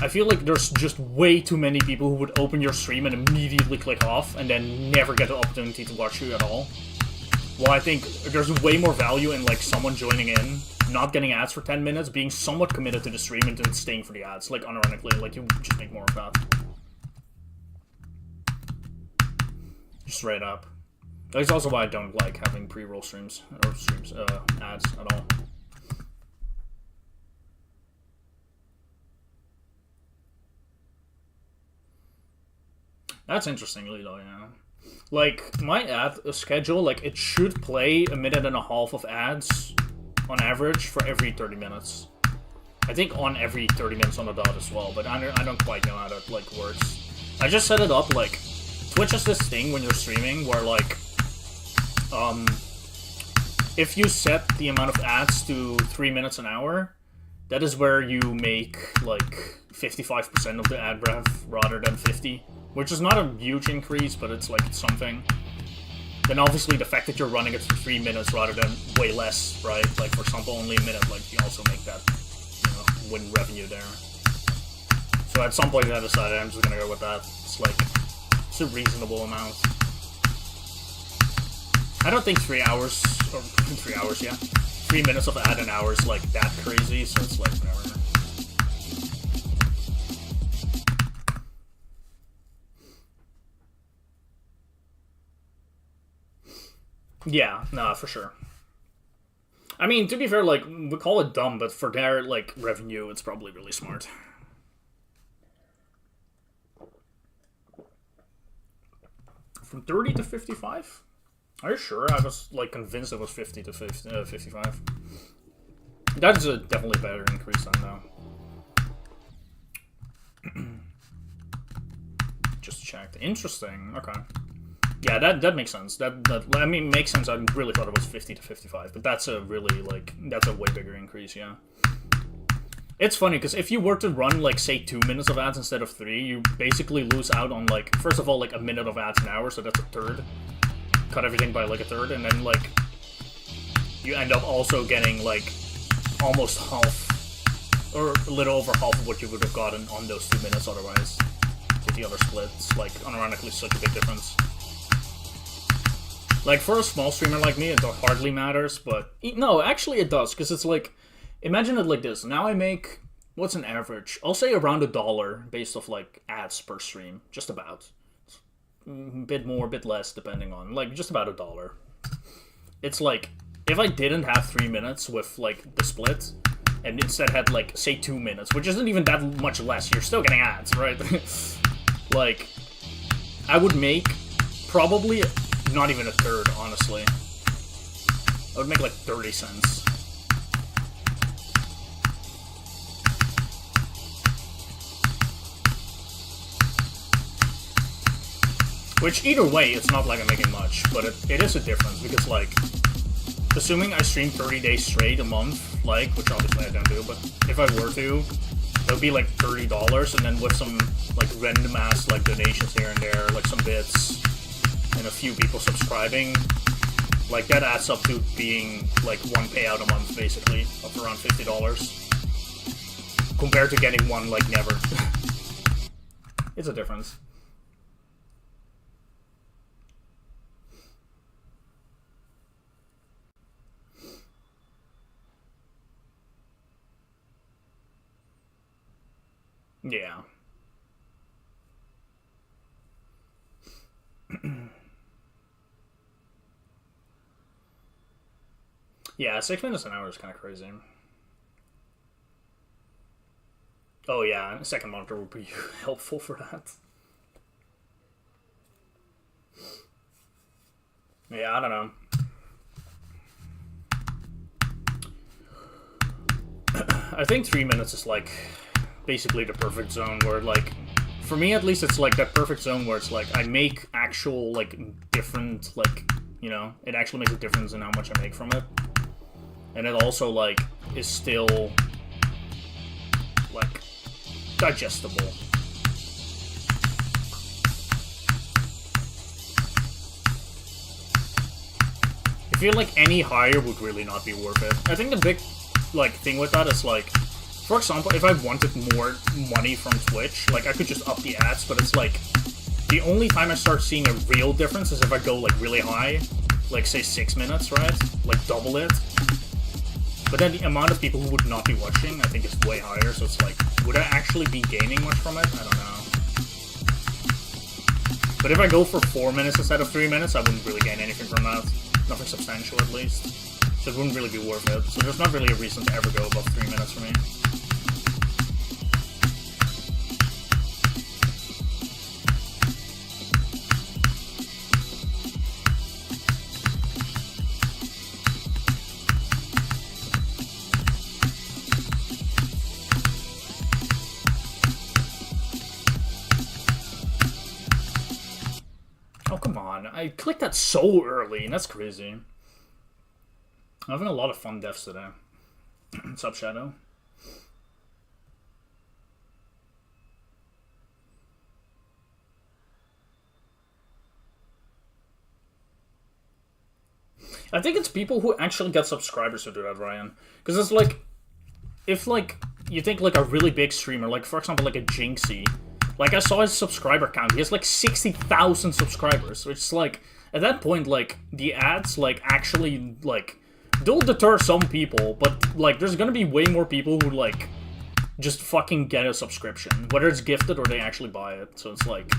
I feel like there's just way too many people who would open your stream and immediately click off and then never get the opportunity to watch you at all. Well, I think there's way more value in like someone joining in, not getting ads for 10 minutes, being somewhat committed to the stream and then staying for the ads. Like unironically, like you just make more of that. Just straight up. That's also why I don't like having pre-roll streams or ads at all. That's interesting, though, yeah. Like, my ad schedule, like, it should play 1.5 minutes of ads on average for every 30 minutes. I think on every 30 minutes on the dot as well, but I don't quite know how that, like, works. I just set it up, like, Twitch has this thing when you're streaming where, like, if you set the amount of ads to 3 minutes an hour, that is where you make, like, 55% of the ad rev rather than 50%. Which is not a huge increase, but it's like something. Then obviously the fact that you're running it for 3 minutes rather than way less, right? Like for example, only a minute, like you also make that, you know, win revenue there. So at some point I decided I'm just gonna go with that. It's like, it's a reasonable amount. I don't think 3 hours, or 3 hours, yeah. 3 minutes of ad an hour is like that crazy, so it's like whatever. Yeah, nah, for sure. I mean, to be fair, like, we call it dumb, but for their, like, revenue, it's probably really smart. From 30 to 55? Are you sure? I was, like, convinced it was 50 to 55. That's a definitely better increase than now. Just checked. Interesting. Okay. Yeah, that makes sense. That I mean, makes sense. I really thought it was 50 to 55, but that's a really, like, that's a way bigger increase, yeah. It's funny, because if you were to run, like, say 2 minutes of ads instead of 3, you basically lose out on, like, first of all, like, 1 minute of ads an hour, so that's a third. Cut everything by, like, a third, and then, like, you end up also getting, like, almost half, or a little over half of what you would have gotten on those 2 minutes otherwise. With the other splits, like, unironically, such a big difference. Like, for a small streamer like me, it hardly matters, but... No, actually it does, because it's like... Imagine it like this. Now I make... What's an average? I'll say around $1 based off, like, ads per stream. Just about. A bit more, a bit less, depending on... Like, just about $1. It's like... If I didn't have 3 minutes with, like, the split, and instead had, like, say 2 minutes, which isn't even that much less, you're still getting ads, right? Like... I would make... Probably... Not even a third, honestly. I would make like 30 cents. Which, either way, it's not like I'm making much, but it is a difference, because, like, assuming I stream 30 days straight a month, like, which obviously I don't do, but if I were to, it would be like $30, and then with some, like, random ass, like, donations here and there, like, some bits, and a few people subscribing, like that adds up to being like one payout a month basically of around $50 compared to getting one like never. It's a difference. Yeah. Yeah, 6 minutes an hour is kind of crazy. Oh yeah, a second monitor would be helpful for that. Yeah, I don't know. I think 3 minutes is like basically the perfect zone where like, for me at least, it's like that perfect zone where it's like I make actual like different, like, you know, it actually makes a difference in how much I make from it. And it also like is still like digestible. I feel like any higher would really not be worth it. I think the big like thing with that is like, for example, if I wanted more money from Twitch, like I could just up the ads, but it's like the only time I start seeing a real difference is if I go like really high, like say 6 minutes, right? Like double it. But then the amount of people who would not be watching, I think, is way higher, so it's like, would I actually be gaining much from it? I don't know. But if I go for 4 minutes instead of 3 minutes, I wouldn't really gain anything from that. Nothing substantial, at least. So it wouldn't really be worth it. So there's not really a reason to ever go above 3 minutes for me. I clicked that so early, and that's crazy. I'm having a lot of fun deaths today. What's up, Shadow? I think it's people who actually get subscribers who do that, Ryan. Because it's like, if like, you think like a really big streamer, like for example like a Jinxie, like I saw his subscriber count, he has like 60,000 subscribers, which is like, at that point like, the ads like actually like, they'll deter some people, but like there's gonna be way more people who like, just fucking get a subscription, whether it's gifted or they actually buy it, so it's like,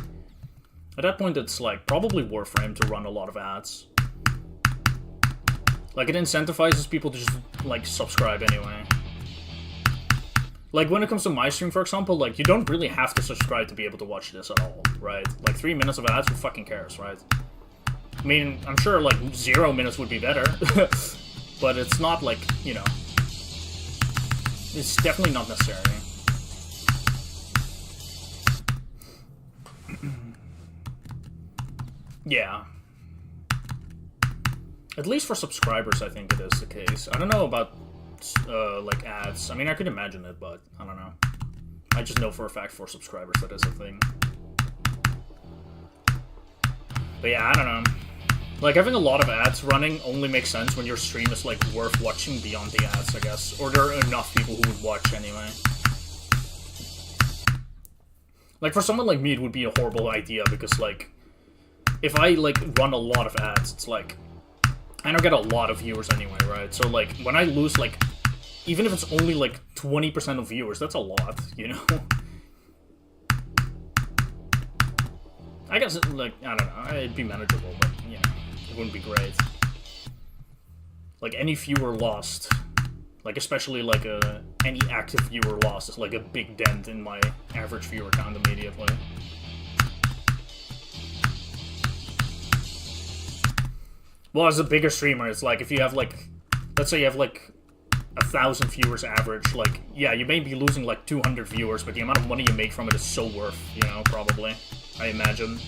at that point it's like, probably worth for him to run a lot of ads. Like, it incentivizes people to just, like, subscribe anyway. Like, when it comes to my stream, for example, like, you don't really have to subscribe to be able to watch this at all, right? Like, 3 minutes of ads, who fucking cares, right? I mean, I'm sure, like, 0 minutes would be better. But it's not, like, you know... It's definitely not necessary. Yeah. At least for subscribers, I think it is the case. I don't know about, like, ads. I mean, I could imagine it, but I don't know. I just know for a fact for subscribers that is a thing. But yeah, I don't know. Like, having a lot of ads running only makes sense when your stream is, like, worth watching beyond the ads, I guess. Or there are enough people who would watch anyway. Like, for someone like me, it would be a horrible idea, because, like, if I, like, run a lot of ads, it's like... I don't get a lot of viewers anyway, right? So, like, when I lose, like, even if it's only, like, 20% of viewers, that's a lot, you know? I guess, like, I don't know, it'd be manageable, but, you know, it wouldn't be great. Like, any viewer lost, like, especially, like, any active viewer lost is, like, a big dent in my average viewer count immediately. Well, as a bigger streamer, it's like, if you have, like, let's say you have, like, 1,000 viewers average, like, yeah, you may be losing, like, 200 viewers, but the amount of money you make from it is so worth, you know, probably, I imagine.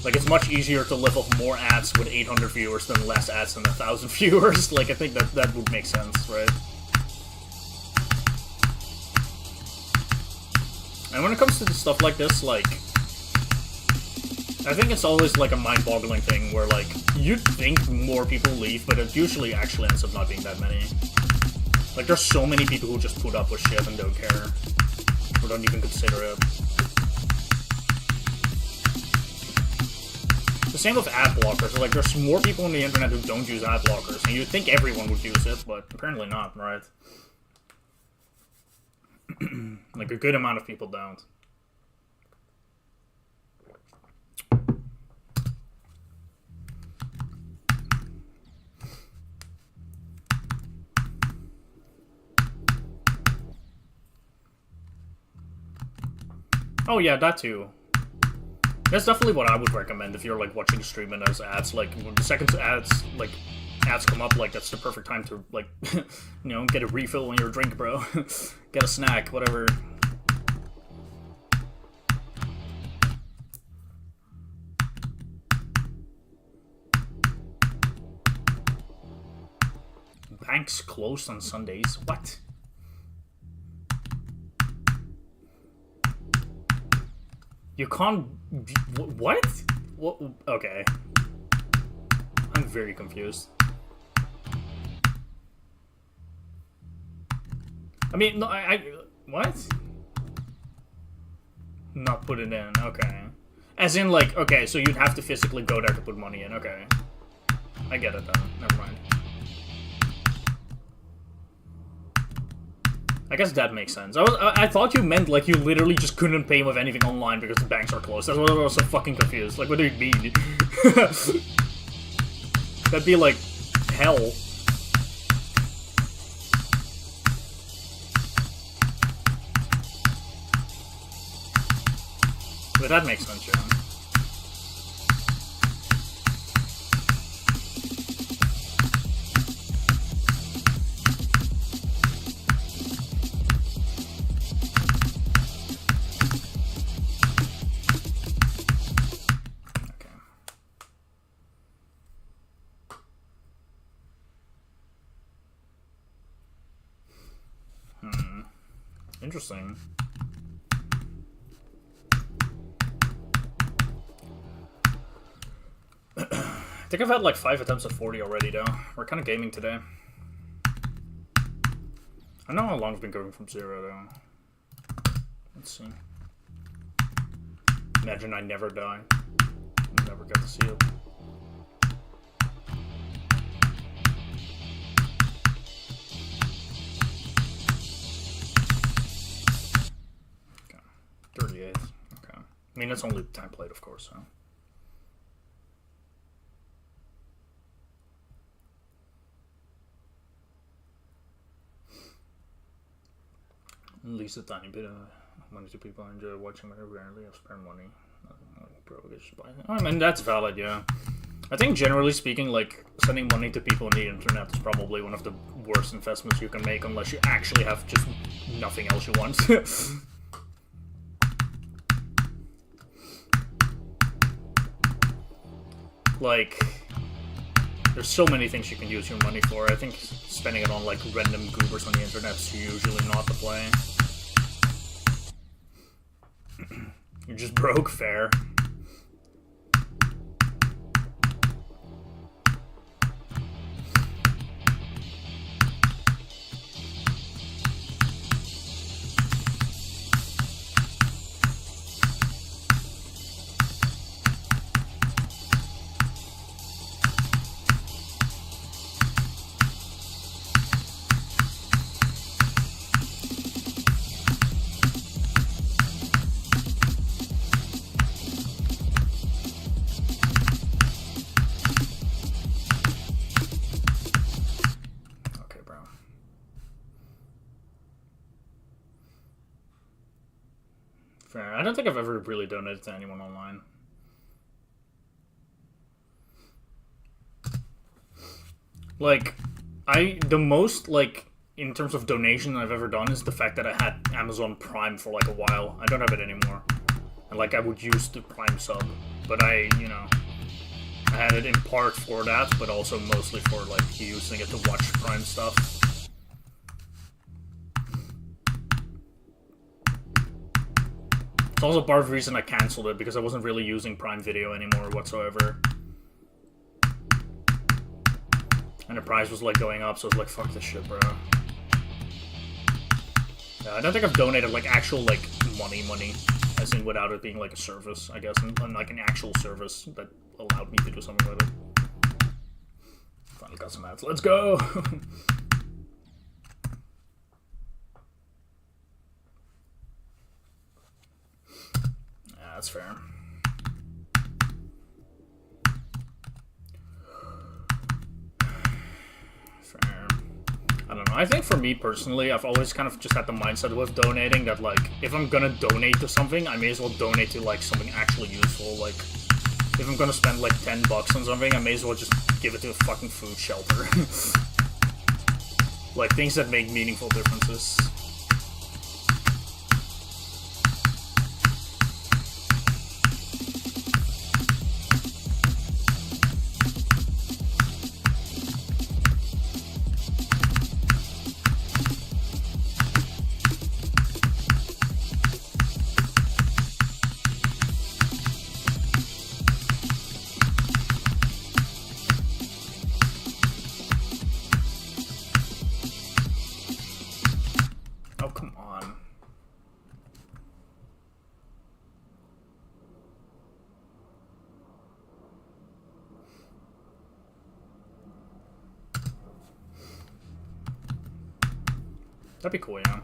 Like, it's much easier to live off more ads with 800 viewers than less ads than 1,000 viewers. Like, I think that would make sense, right? And when it comes to stuff like this, like... I think it's always like a mind-boggling thing where like you'd think more people leave, but it usually actually ends up not being that many. Like there's so many people who just put up with shit and don't care, or don't even consider it. The same with ad blockers. Like there's more people on the internet who don't use ad blockers, and you'd think everyone would use it, but apparently not, right? Like a good amount of people don't. Oh yeah, that too. That's definitely what I would recommend if you're like watching a stream and there's ads. Like when the second ads come up, like that's the perfect time to like you know, get a refill on your drink, bro. Get a snack, whatever. Banks closed on Sundays. What? You can't... What? What? Okay. I'm very confused. I mean, no, what? Not put it in, okay. As in, like, okay, so you'd have to physically go there to put money in, okay. I get it then, never mind. I guess that makes sense. I thought you meant like you literally just couldn't pay with anything online because the banks are closed. That's what I was so fucking confused. Like, what do you mean? That'd be like hell. But that makes sense, yeah. Interesting. I think I've had like 5 attempts at 40 already, though. We're kind of gaming today. I know how long I've been going from 0, though. Let's see. Imagine I never die. I never get to see it. Okay. 38. Okay. I mean, that's only the time played, of course, so. At least a tiny bit of money to people. I enjoy watching my rarely have spare money. I mean, that's valid, yeah. I think generally speaking, like, sending money to people on the internet is probably one of the worst investments you can make unless you actually have just nothing else you want. Like, there's so many things you can use your money for. I think spending it on, like, random goobers on the internet is usually not the play. You're just broke, fair. I don't think I've ever really donated to anyone online. Like, the most, like, in terms of donation I've ever done is the fact that I had Amazon Prime for, like, a while. I don't have it anymore. And, like, I would use the Prime sub. But I had it in part for that, but also mostly for, like, using it to watch Prime stuff. It's also part of the reason I cancelled it, because I wasn't really using Prime Video anymore whatsoever. And the price was like going up, so I was like, fuck this shit, bro. Yeah, I don't think I've donated like actual like money, as in without it being like a service, I guess, and like an actual service that allowed me to do something with it. Finally got some ads. Let's go! Yeah, that's fair. I don't know. I think for me personally, I've always kind of just had the mindset with donating that, like, if I'm gonna donate to something, I may as well donate to, like, something actually useful. Like, if I'm gonna spend, like, $10 on something, I may as well just give it to a fucking food shelter. Like, things that make meaningful differences. That'd be cool, yeah.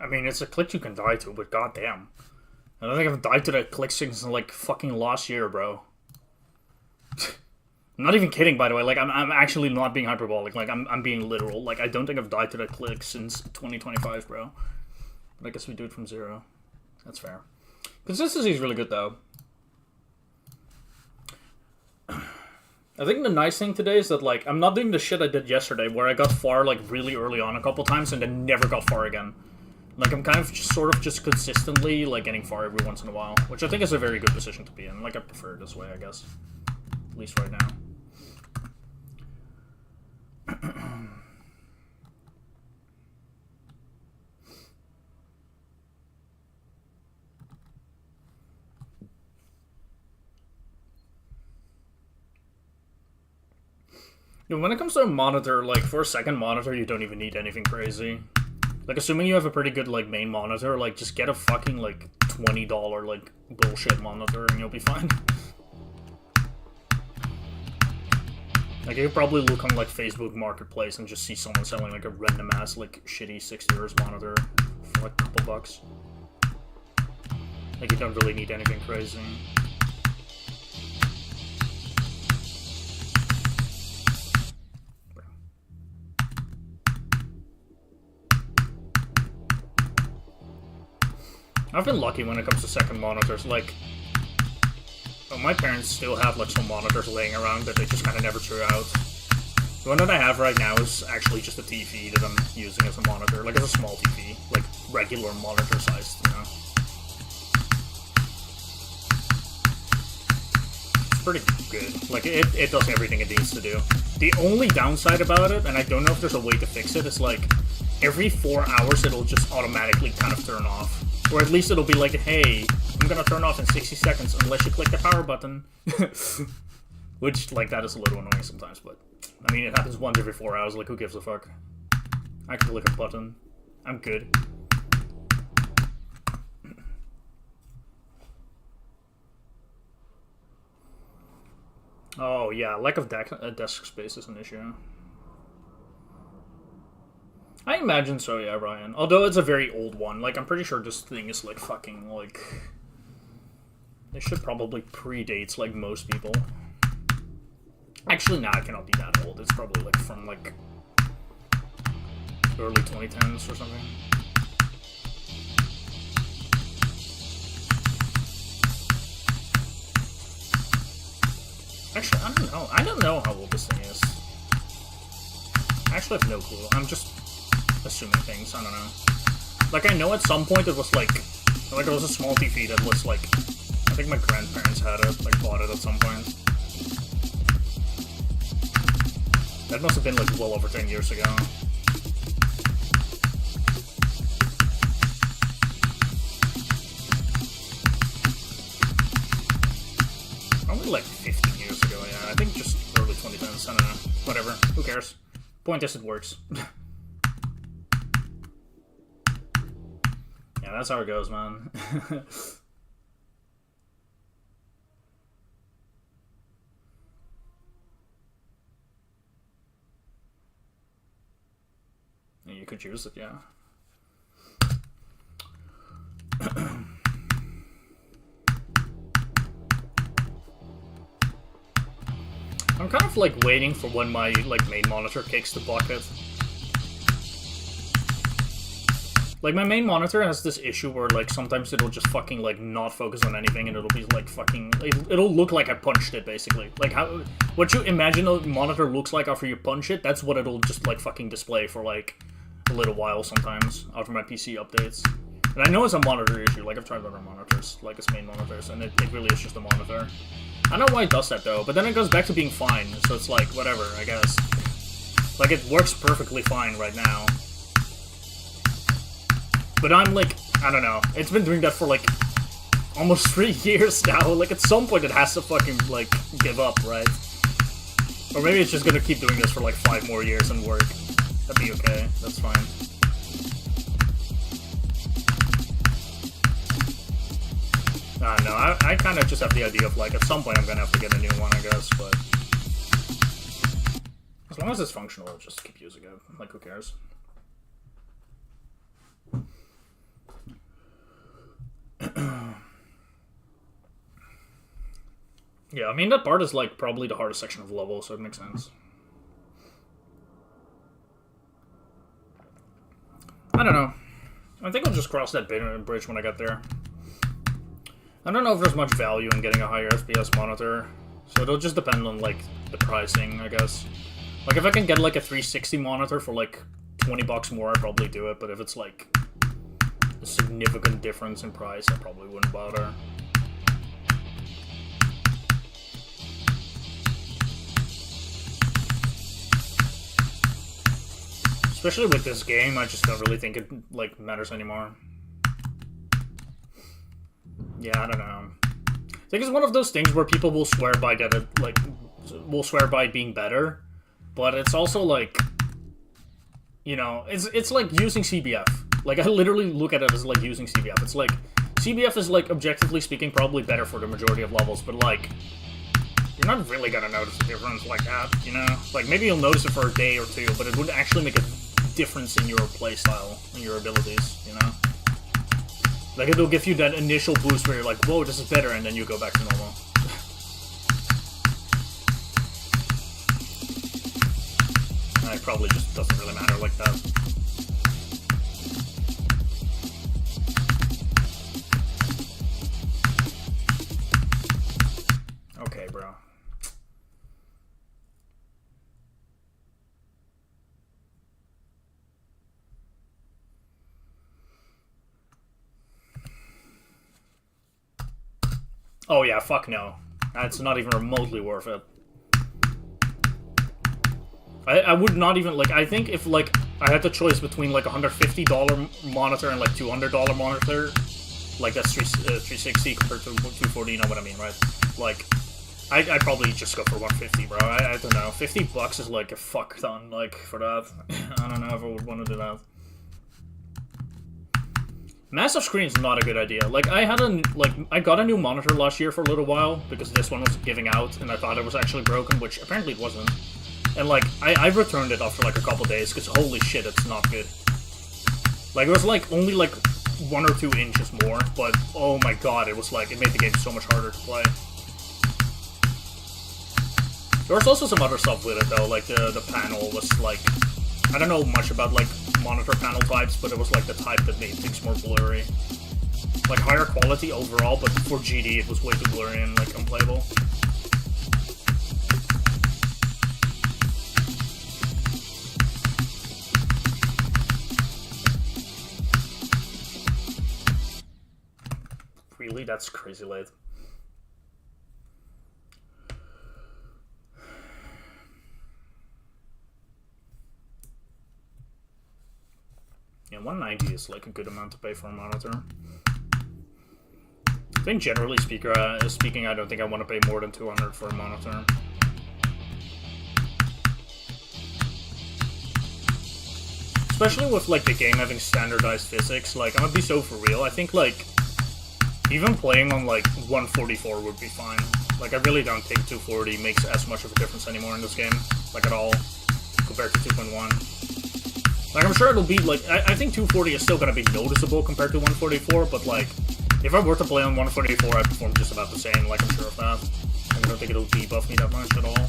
I memean, it's a click you can die to, but goddamn. I don't think I've died to that click since, like, fucking last year, bro. I'm not even kidding, by the way. Like, I'm actually not being hyperbolic. Like, I'm being literal. Like, I don't think I've died to that click since 2025, bro. But I guess we do it from 0. That's fair. Consistency is really good, though. I think the nice thing today is that, like, I'm not doing the shit I did yesterday, where I got far, like, really early on a couple times and then never got far again. Like, I'm kind of just, sort of just consistently, like, getting far every once in a while, which I think is a very good position to be in. Like, I prefer it this way, I guess. At least right now. When it comes to a monitor, like, for a second monitor, you don't even need anything crazy. Like, assuming you have a pretty good, like, main monitor, like, just get a fucking, like, $20, like, bullshit monitor and you'll be fine. Like, you could probably look on, like, Facebook Marketplace and just see someone selling, like, a random-ass, like, shitty 60Hz monitor for, like, a couple bucks. Like, you don't really need anything crazy. I've been lucky when it comes to second monitors. Like, well, my parents still have, like, some monitors laying around that they just kind of never threw out. The one that I have right now is actually just a TV that I'm using as a monitor. Like, it's a small TV. Like, regular monitor sized, you know? It's pretty good. Like, it does everything it needs to do. The only downside about it, and I don't know if there's a way to fix it, is like, every 4 hours it'll just automatically kind of turn off. Or at least it'll be like, hey, I'm gonna turn off in 60 seconds unless you click the power button. Which, like, that is a little annoying sometimes, but... I mean, it happens once every 4 hours, like, who gives a fuck? I can click a button. I'm good. Oh, yeah, lack of desk space is an issue. I imagine so, yeah, Ryan. Although it's a very old one. Like, I'm pretty sure this thing is, like, fucking, like... It should probably predates, like, most people. Actually, nah, it cannot be that old. It's probably, like, from, like... early 2010s or something. Actually, I don't know. I don't know how old this thing is. I actually have no clue. I'm just assuming things. I don't know. Like, I know at some point it was, like it was a small TV that was, like... I think my grandparents had it, like, bought it at some point. That must have been, like, well over 10 years ago. Probably like 15 years ago, yeah. I think just early 2010s, I don't know. Whatever, who cares? Point is, it works. Yeah, that's how it goes, man. You could use it, yeah. I'm kind of like waiting for when my like main monitor kicks the bucket. Like, my main monitor has this issue where like sometimes it'll just fucking like not focus on anything and it'll be like fucking it'll look like I punched it basically. Like what you imagine a monitor looks like after you punch it, that's what it'll just like fucking display for like a little while sometimes after my PC updates. And I know it's a monitor issue, like I've tried other monitors, like its main monitors, and it really is just a monitor. I don't know why it does that though, but then it goes back to being fine, so it's like, whatever, I guess. Like, it works perfectly fine right now. But I'm like, I don't know, it's been doing that for like almost 3 years now. Like, at some point it has to fucking like give up, right? Or maybe it's just gonna keep doing this for like 5 more years and work. That'd be okay, that's fine. I don't know, I kind of just have the idea of, like, at some point I'm gonna have to get a new one, I guess, but... As long as it's functional, I'll just keep using it. Like, who cares? Yeah, I mean, that part is, like, probably the hardest section of the level, so it makes sense. I don't know. I think I'll just cross that bridge when I get there. I don't know if there's much value in getting a higher FPS monitor, so it'll just depend on, like, the pricing, I guess. Like, if I can get, like, a 360 monitor for, like, 20 bucks more, I'd probably do it, but if it's, like, a significant difference in price, I probably wouldn't bother. Especially with this game, I just don't really think it, like, matters anymore. Yeah, I don't know. I think it's one of those things where people will swear by that it, like, will swear by being better, but it's also like, you know, it's like using CBF. Like, I literally look at it as like using CBF. It's like, CBF is like, objectively speaking, probably better for the majority of levels, but like, you're not really gonna notice a difference like that, you know? Like, maybe you'll notice it for a day or two, but it would actually make a difference in your playstyle and your abilities, you know? Like, it'll give you that initial boost where you're like, whoa, this is better, and then you go back to normal. It probably just doesn't really matter like that. Okay, bro. Oh yeah, fuck no. It's not even remotely worth it. I would not even, like, I think if, like, I had the choice between, like, $150 monitor and, like, $200 monitor, like, that's 360 compared to 240, you know what I mean, right? Like, I'd probably just go for 150, bro. I don't know. $50 is, like, a fuck ton, like, for that. I don't know if I would want to do that. Massive screen's not a good idea. Like, I got a new monitor last year for a little while, because this one was giving out, and I thought it was actually broken, which apparently it wasn't. And, like, I returned it after, like, a couple days, because holy shit, it's not good. Like, it was, like, only, like, 1 or 2 inches more, but, oh my god, it was, like, it made the game so much harder to play. There was also some other stuff with it, though, like, the panel was, like, I don't know much about, like, monitor panel types, but it was, like, the type that made things more blurry. Like, higher quality overall, but for GD, it was way too blurry and, like, unplayable. Really? That's crazy late. Yeah, 190 is like a good amount to pay for a monitor. I think generally speaking, I don't think I want to pay more than 200 for a monitor. Especially with like the game having standardized physics, like I'm gonna be so for real. I think like even playing on like 144 would be fine. Like I really don't think 240 makes as much of a difference anymore in this game, like at all, compared to 2.1. Like, I'm sure it'll be, like, I think 240 is still gonna be noticeable compared to 144, but, like, if I were to play on 144, I'd perform just about the same, like, I'm sure of that. I don't think it'll debuff me that much at all.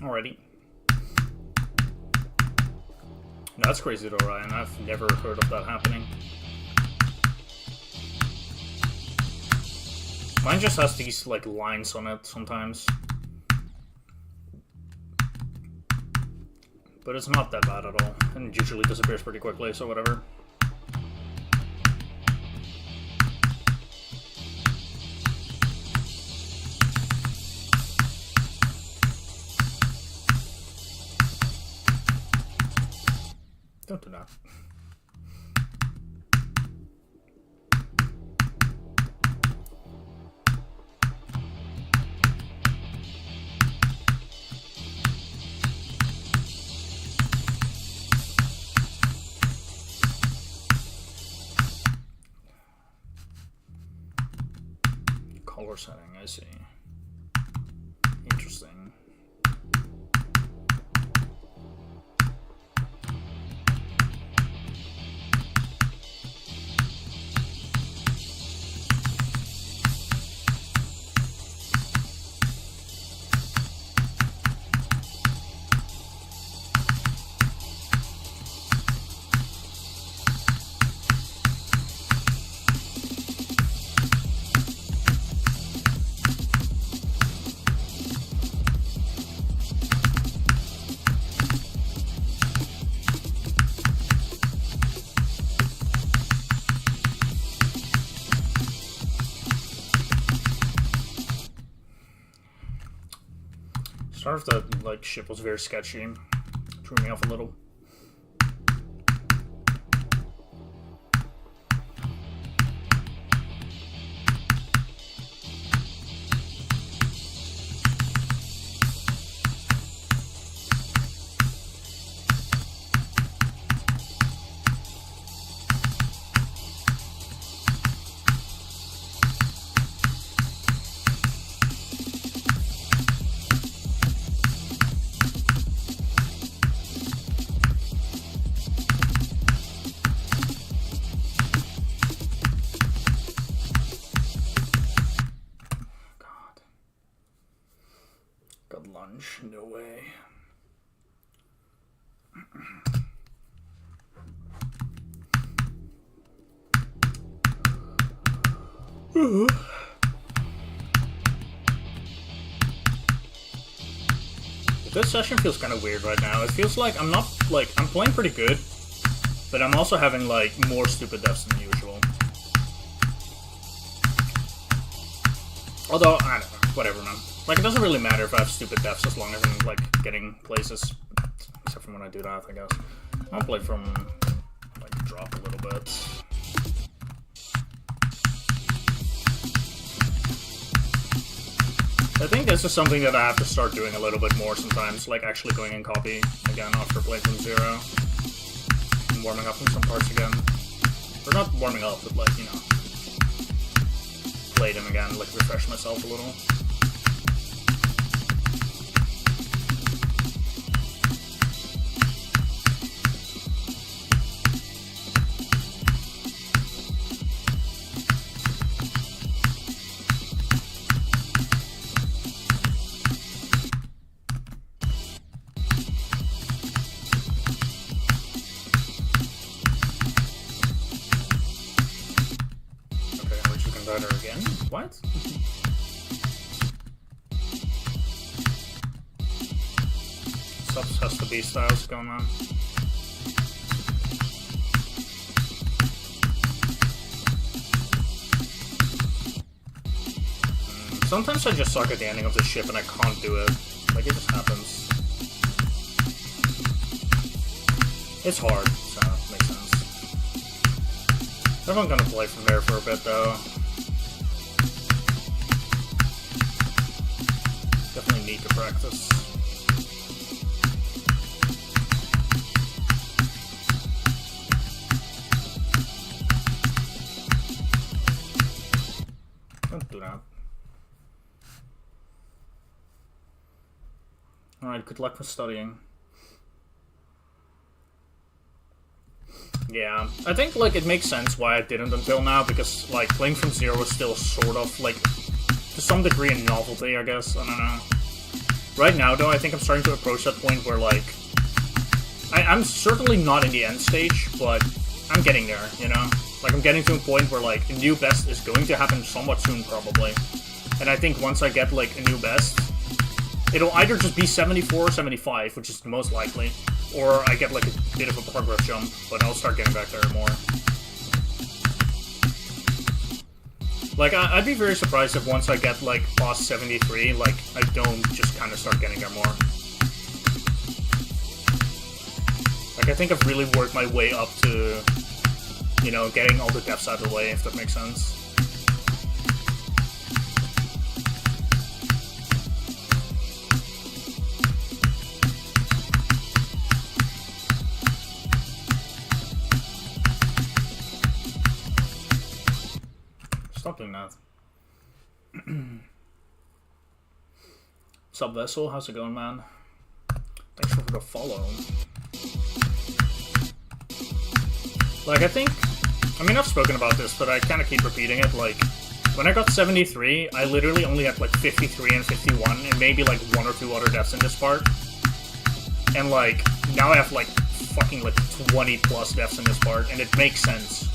Alrighty. That's crazy though, Ryan. I've never heard of that happening. Mine just has these, like, lines on it sometimes. But it's not that bad at all. And it usually disappears pretty quickly, so whatever. Don't do that. Color setting, I see. Interesting. Start of that, like, ship was very sketchy. Threw me off a little. Got lunch, no way. This session feels kind of weird right now. It feels like I'm not, like, I'm playing pretty good, but I'm also having, like, more stupid deaths than usual. Although, I don't know, whatever, man. Like, it doesn't really matter if I have stupid deaths as long as I'm, like, getting places. Except for when I do that, I guess. I'll play from, like, drop a little bit. I think this is something that I have to start doing a little bit more sometimes, like actually going in copy again after playing from zero. And warming up in some parts again. Or not warming up, but like, you know, play them again, like refresh myself a little. What? Subs has to be styles going on. Sometimes I just suck at the ending of the ship and I can't do it. Like, it just happens. It's hard, so it makes sense. I'm gonna play from there for a bit, though. Definitely need to practice. Don't do that. Alright, good luck with studying. Yeah, I think, like, it makes sense why I didn't until now, because, like, playing from zero is still sort of, like, to some degree a novelty, I guess. I don't know. Right now, though, I think I'm starting to approach that point where, like, I'm certainly not in the end stage, but I'm getting there, you know? Like, I'm getting to a point where, like, a new best is going to happen somewhat soon, probably. And I think once I get, like, a new best, it'll either just be 74 or 75, which is the most likely, or I get, like, a bit of a progress jump, but I'll start getting back there more. Like, I'd be very surprised if once I get, like, past 73, like, I don't just kind of start getting there more. Like, I think I've really worked my way up to, you know, getting all the depths out of the way, if that makes sense. Stop doing that. Sup, Vessel? How's it going, man? Thanks for the follow. Like, I mean, I've spoken about this, but I kind of keep repeating it. Like, when I got 73, I literally only had, like, 53 and 51, and maybe, like, 1 or 2 other deaths in this part. And, like, now I have, like, fucking, like, 20 plus deaths in this part, and it makes sense.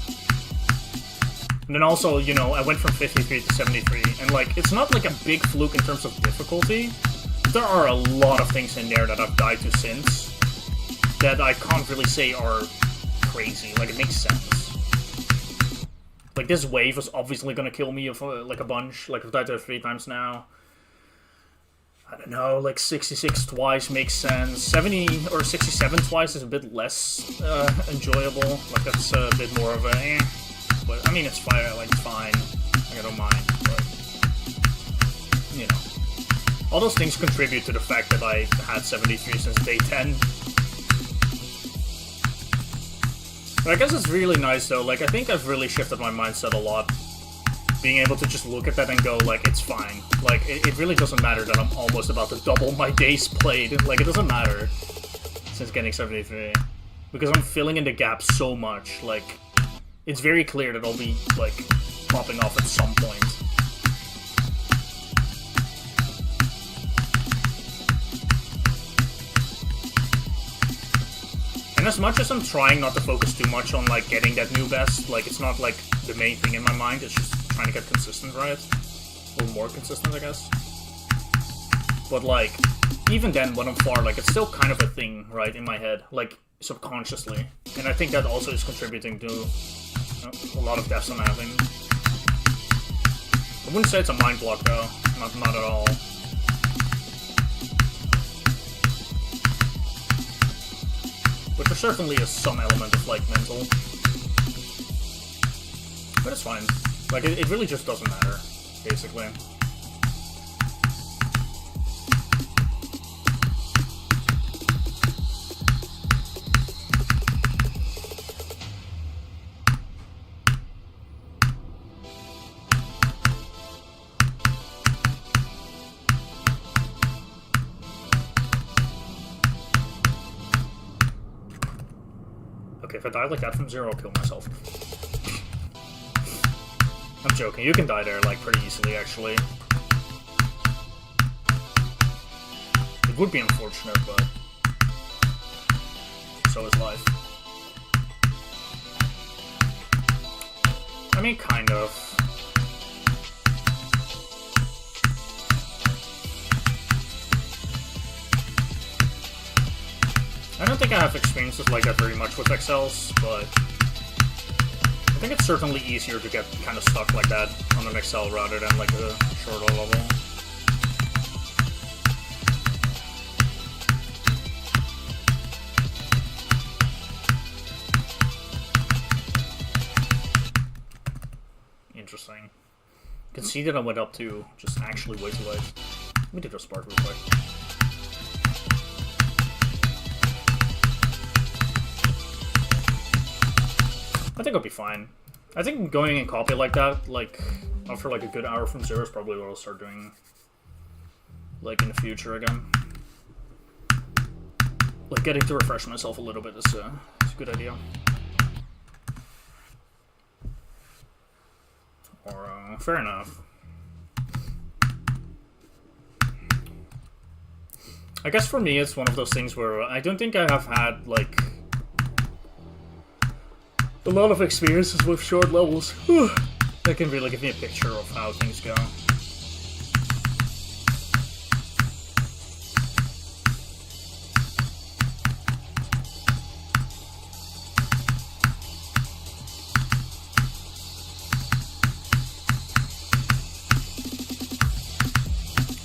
And then also, you know, I went from 53 to 73, and, like, it's not, like, a big fluke in terms of difficulty. There are a lot of things in there that I've died to since that I can't really say are crazy. Like, it makes sense. Like, this wave is obviously gonna kill me if, like, a bunch. Like, I've died to it 3 times now. I don't know, like, 66 twice makes sense. 70 or 67 twice is a bit less enjoyable. Like, that's a bit more of a eh. But, I mean, it's fine, like, it's fine. Like, I don't mind, but, you know. All those things contribute to the fact that I had 73 since day 10. But I guess it's really nice, though. Like, I think I've really shifted my mindset a lot. Being able to just look at that and go, like, it's fine. Like, it really doesn't matter that I'm almost about to double my days played. Like, it doesn't matter since getting 73. Because I'm filling in the gap so much, like, it's very clear that I'll be, like, popping off at some point. And as much as I'm trying not to focus too much on, like, getting that new best, like, it's not, like, the main thing in my mind, it's just trying to get consistent, right? Or more consistent, I guess. But, like, even then, when I'm far, like, it's still kind of a thing, right, in my head, like, subconsciously. And I think that also is contributing to a lot of deaths I'm having. I wouldn't say it's a mind block, though. Not at all. But there certainly is some element of, like, mental. But it's fine. Like, it really just doesn't matter, basically. Okay, if I die like that from zero, I'll kill myself. I'm joking, you can die there, like, pretty easily, actually. It would be unfortunate, but so is life. I mean, kind of. I don't think I have experiences like that very much with XLs, but I think it's certainly easier to get kind of stuck like that on an XL rather than like a shorter level. Interesting. You can see that I went up to just actually way too late. Let me do the spark real quick. I think I'll be fine. I think going and copy like that, like, after like a good hour from zero is probably what I'll start doing, like, in the future again. Like, getting to refresh myself a little bit is a good idea. Or, fair enough. I guess for me it's one of those things where I don't think I have had, like, a lot of experiences with short levels that can really give me a picture of how things go.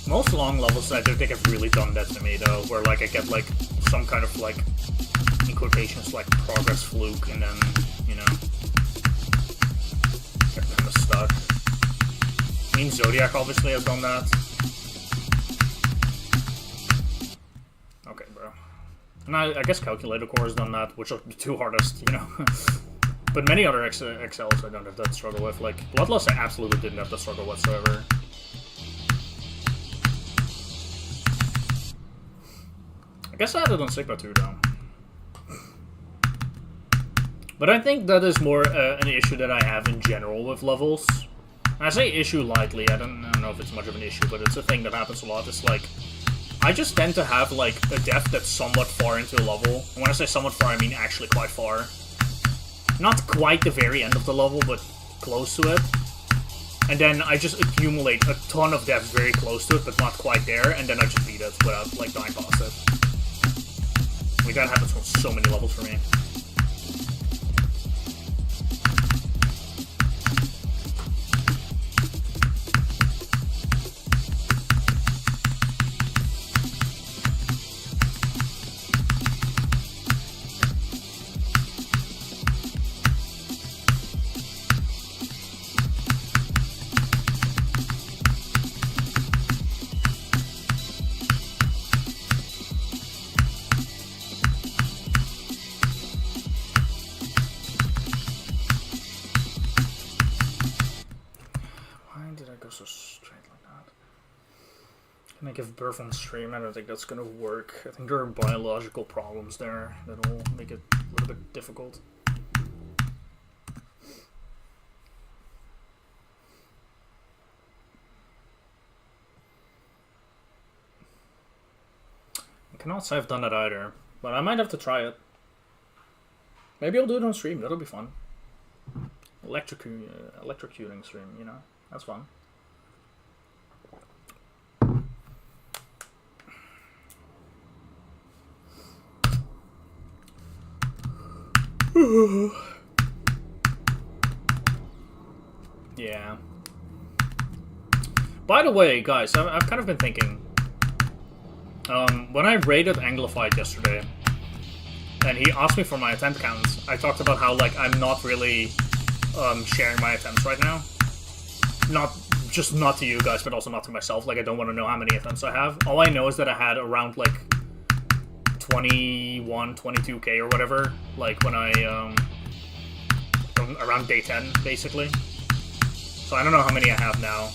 Most long levels, I don't think have really done that to me, though, where, like, I get, like, some kind of, like, in quotations, like, progress fluke, and then, you know, get kind of stuck. I mean, Zodiac obviously has done that. Okay, bro. And I guess Calculator Core has done that, which are the two hardest, you know. But many other XLs I don't have that struggle with. Like, Bloodlust I absolutely didn't have that struggle whatsoever. I guess I had it on Sigma too, though. But I think that is more an issue that I have in general with levels. I say issue lightly, I don't know if it's much of an issue, but it's a thing that happens a lot. It's like, I just tend to have, like, a depth that's somewhat far into a level. And when I say somewhat far, I mean actually quite far. Not quite the very end of the level, but close to it. And then I just accumulate a ton of depth very close to it, but not quite there, and then I just beat it without, like, dying past it. Like, that happens on so many levels for me. Can I give birth on stream? I don't think that's gonna work. I think there are biological problems there that'll make it a little bit difficult. I cannot say I've done it either, but I might have to try it. Maybe I'll do it on stream. That'll be fun. Electrocuting stream, you know? That's fun. Yeah. By the way, guys, I've kind of been thinking. When I raided Anglified yesterday, and he asked me for my attempt counts, I talked about how, like, I'm not really sharing my attempts right now. Not to you guys, but also not to myself. Like, I don't want to know how many attempts I have. All I know is that I had around, like, 21, 22k or whatever, like, when I, around day 10, basically. So I don't know how many I have now.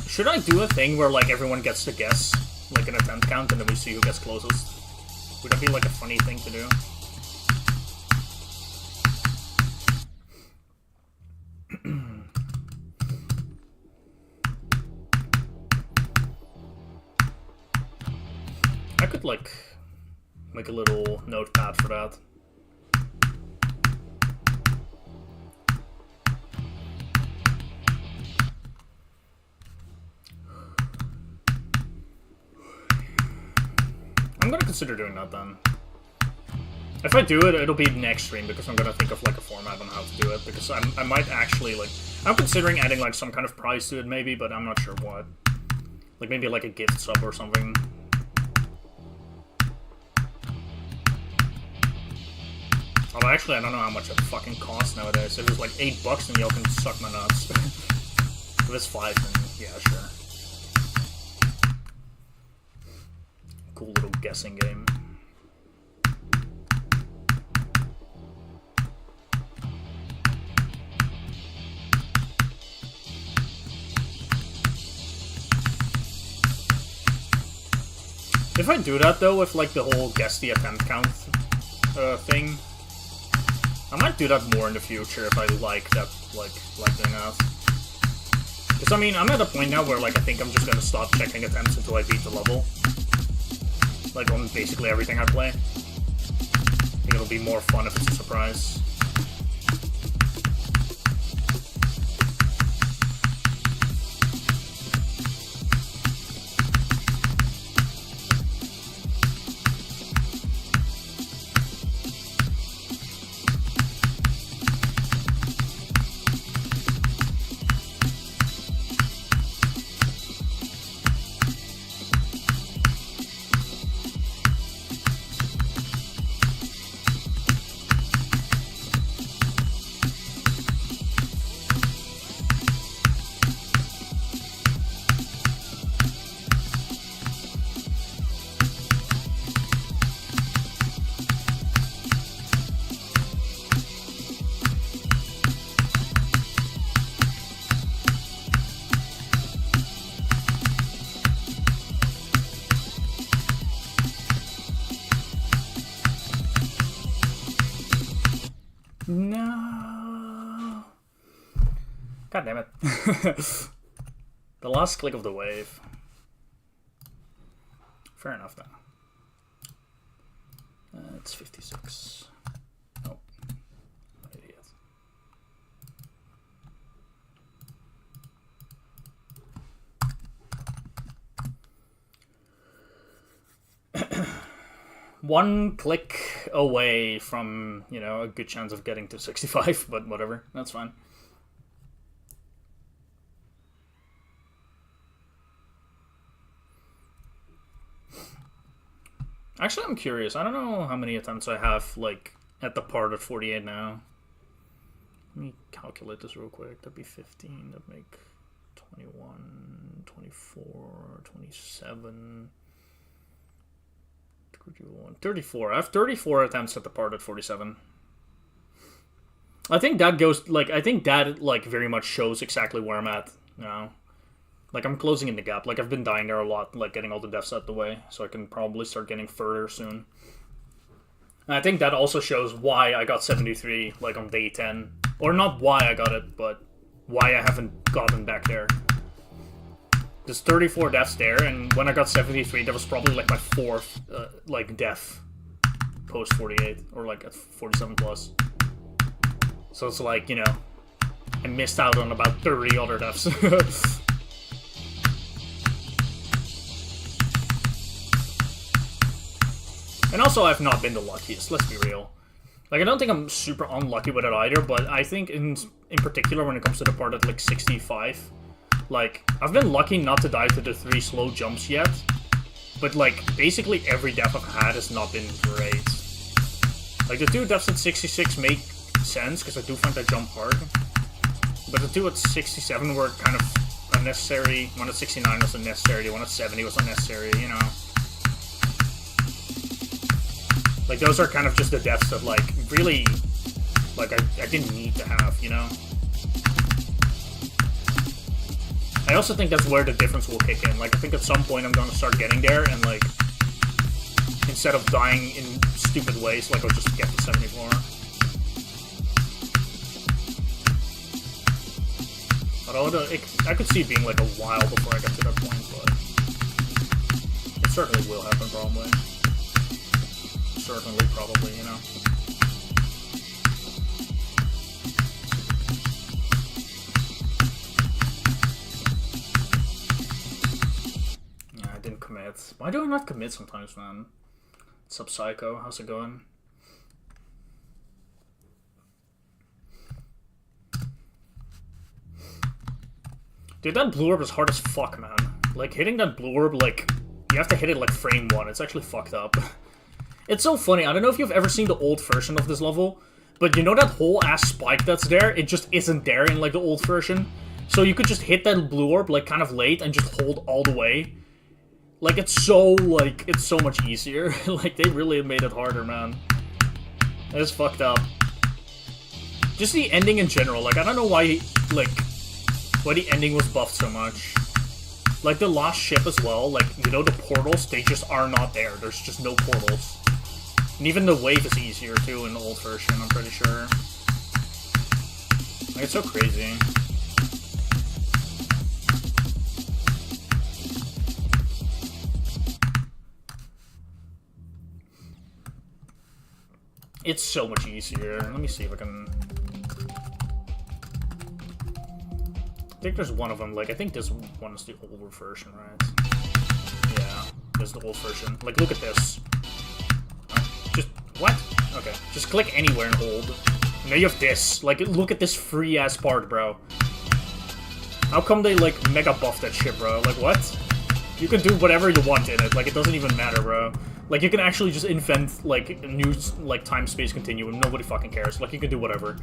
Should I do a thing where, like, everyone gets to guess, like, an attempt count, and then we see who gets closest? Would that be, like, a funny thing to do? I could, like, make a little notepad for that. I'm gonna consider doing that then. If I do it, it'll be next stream, because I'm gonna think of, like, a format on how to do it, because I might actually, like... I'm considering adding, like, some kind of prize to it, maybe, but I'm not sure what. Like, maybe, like, a gift sub or something. Although, actually, I don't know how much it fucking costs nowadays. If it's, like, $8, then y'all can suck my nuts. If it's 5, then yeah, sure. Cool little guessing game. If I do that, though, with, like, the whole guess the attempt count thing, I might do that more in the future if I like that, like doing that. Because, I mean, I'm at a point now where, like, I think I'm just gonna stop checking attempts until I beat the level. Like, on basically everything I play. I think it'll be more fun if it's a surprise. No. God damn it. The last click of the wave. Fair enough, then. It's 56. Oh. What an idiot. One click away from, you know, a good chance of getting to 65, but whatever, that's fine. Actually, I'm curious. I don't know how many attempts I have, like, at the part at 48 now. Let me calculate this real quick. That'd be 15. That'd make 21, 24, 27... 34. I have 34 attempts at the part at 47. I think that goes, like, very much shows exactly where I'm at, you know? Like, I'm closing in the gap. Like, I've been dying there a lot, like, getting all the deaths out the way, so I can probably start getting further soon. And I think that also shows why I got 73, like, on day 10. Or not why I got it, but why I haven't gotten back there. There's 34 deaths there, and when I got 73, that was probably, like, my 4th, like, death. post 48 or like at 47 plus. So it's like, you know, I missed out on about 30 other deaths. And also, I've not been the luckiest, let's be real. Like, I don't think I'm super unlucky with it either, but I think in particular when it comes to the part at like 65, like, I've been lucky not to die to the 3 slow jumps yet, but like, basically every death I've had has not been great. Like, the 2 deaths at 66 make sense, because I do find that jump hard, but the 2 at 67 were kind of unnecessary. One at 69 was unnecessary, the one at 70 was unnecessary, you know. Like, those are kind of just the deaths that, like, really, like, I didn't need to have, you know? I also think that's where the difference will kick in. Like, I think at some point I'm gonna start getting there, and, like, instead of dying in stupid ways, like, I'll just get to 74. Although, I could see it being, like, a while before I get to that point, but it certainly will happen, probably. Certainly, probably, you know. Yeah, I didn't commit. Why do I not commit sometimes, man? What's up, Psycho? How's it going? Dude, that blue orb is hard as fuck, man. Like, hitting that blue orb, like, you have to hit it like frame 1. It's actually fucked up. It's so funny, I don't know if you've ever seen the old version of this level, but you know that whole ass spike that's there? It just isn't there in, like, the old version. So you could just hit that blue orb, like, kind of late and just hold all the way. Like, it's so, like, it's so much easier. Like, they really made it harder, man. It's fucked up. Just the ending in general, like, I don't know why, like, why the ending was buffed so much. Like, the last ship as well, like, you know, the portals, they just are not there. There's just no portals. And even the wave is easier, too, in the old version, I'm pretty sure. Like, it's so crazy. It's so much easier. Let me see if I can... I think there's one of them, like, I think this one is the older version, right? Yeah, this is the old version. Like, look at this. Just, what? Okay, just click anywhere and hold. Now you have this. Like, look at this free-ass part, bro. How come they, like, mega buff that shit, bro? Like, what? You can do whatever you want in it. Like, it doesn't even matter, bro. Like, you can actually just invent, like, a new, like, time-space continuum. Nobody fucking cares. Like, you can do whatever.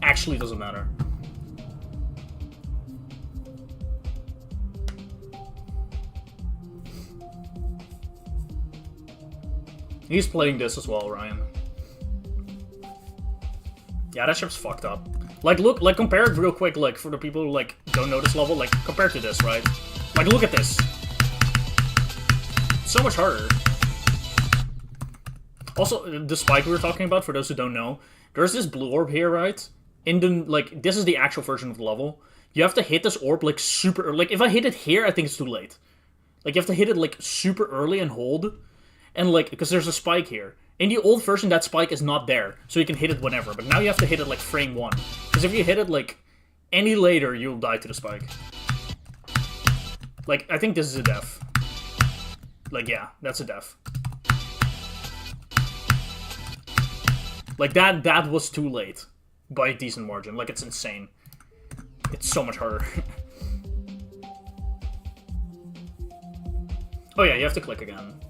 Actually doesn't matter. He's playing this as well, Ryan. Yeah, that ship's fucked up. Like, look, like, compare it real quick, like, for the people who, like, don't know this level, like, compared to this, right? Like, look at this. It's so much harder. Also, the spike we were talking about, for those who don't know, there's this blue orb here, right? In the, like, this is the actual version of the level. You have to hit this orb, like, super, like, if I hit it here, I think it's too late. Like, you have to hit it, like, super early and hold. And, like, because there's a spike here. In the old version, that spike is not there, so you can hit it whenever. But now you have to hit it, like, frame 1. Because if you hit it, like, any later, you'll die to the spike. Like, I think this is a death. Like, yeah, that's a death. Like, that was too late. By a decent margin. Like, it's insane. It's so much harder. Oh yeah, you have to click again.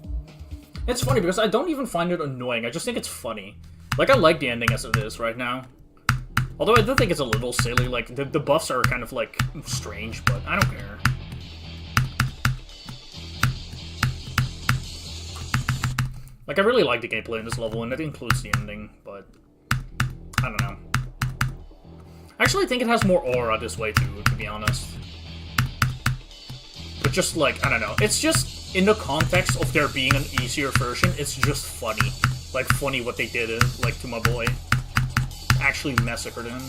It's funny because I don't even find it annoying, I just think it's funny. Like, I like the ending as it is right now. Although I do think it's a little silly, like, the buffs are kind of, like, strange, but I don't care. Like, I really like the gameplay in this level, and it includes the ending, but I don't know. I actually think it has more aura this way, too, to be honest. But just, like, I don't know. It's just... in the context of there being an easier version, it's just funny. Like, funny what they did, like, to my boy. Actually massacred him.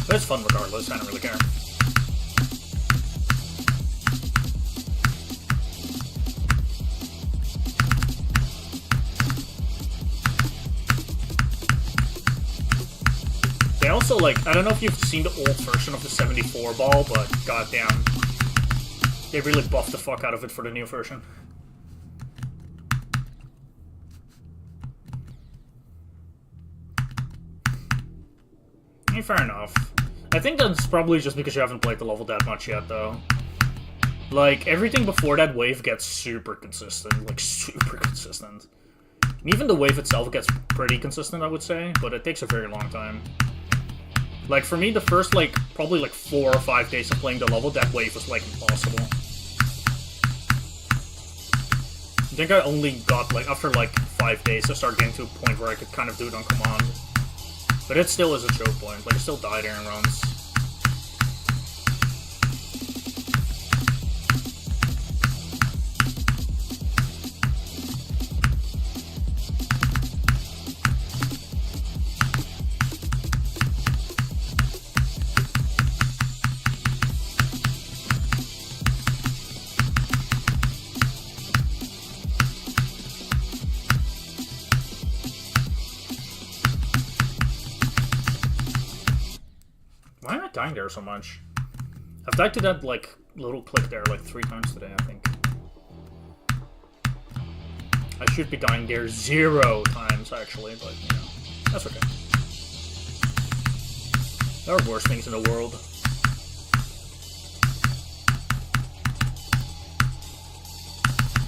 But it's fun regardless, I don't really care. also, like, I don't know if you've seen the old version of the 74 ball, but goddamn, they really buffed the fuck out of it for the new version. Fair enough. I think that's probably just because you haven't played the level that much yet, though. Like, everything before that wave gets super consistent. Like, super consistent. And even the wave itself gets pretty consistent, I would say, but it takes a very long time. Like, for me, the first, like, probably, like, 4 or 5 days of playing the level, that wave was, like, impossible. I think I only got, like, after, like, 5 days, I started getting to a point where I could kind of do it on command. But it still is a choke point. Like, I still die during runs. Why am I dying there so much? I've died to that, like, little click there, like, 3 times today, I think. I should be dying there 0 times, actually, but, you know, that's okay. There are worse things in the world.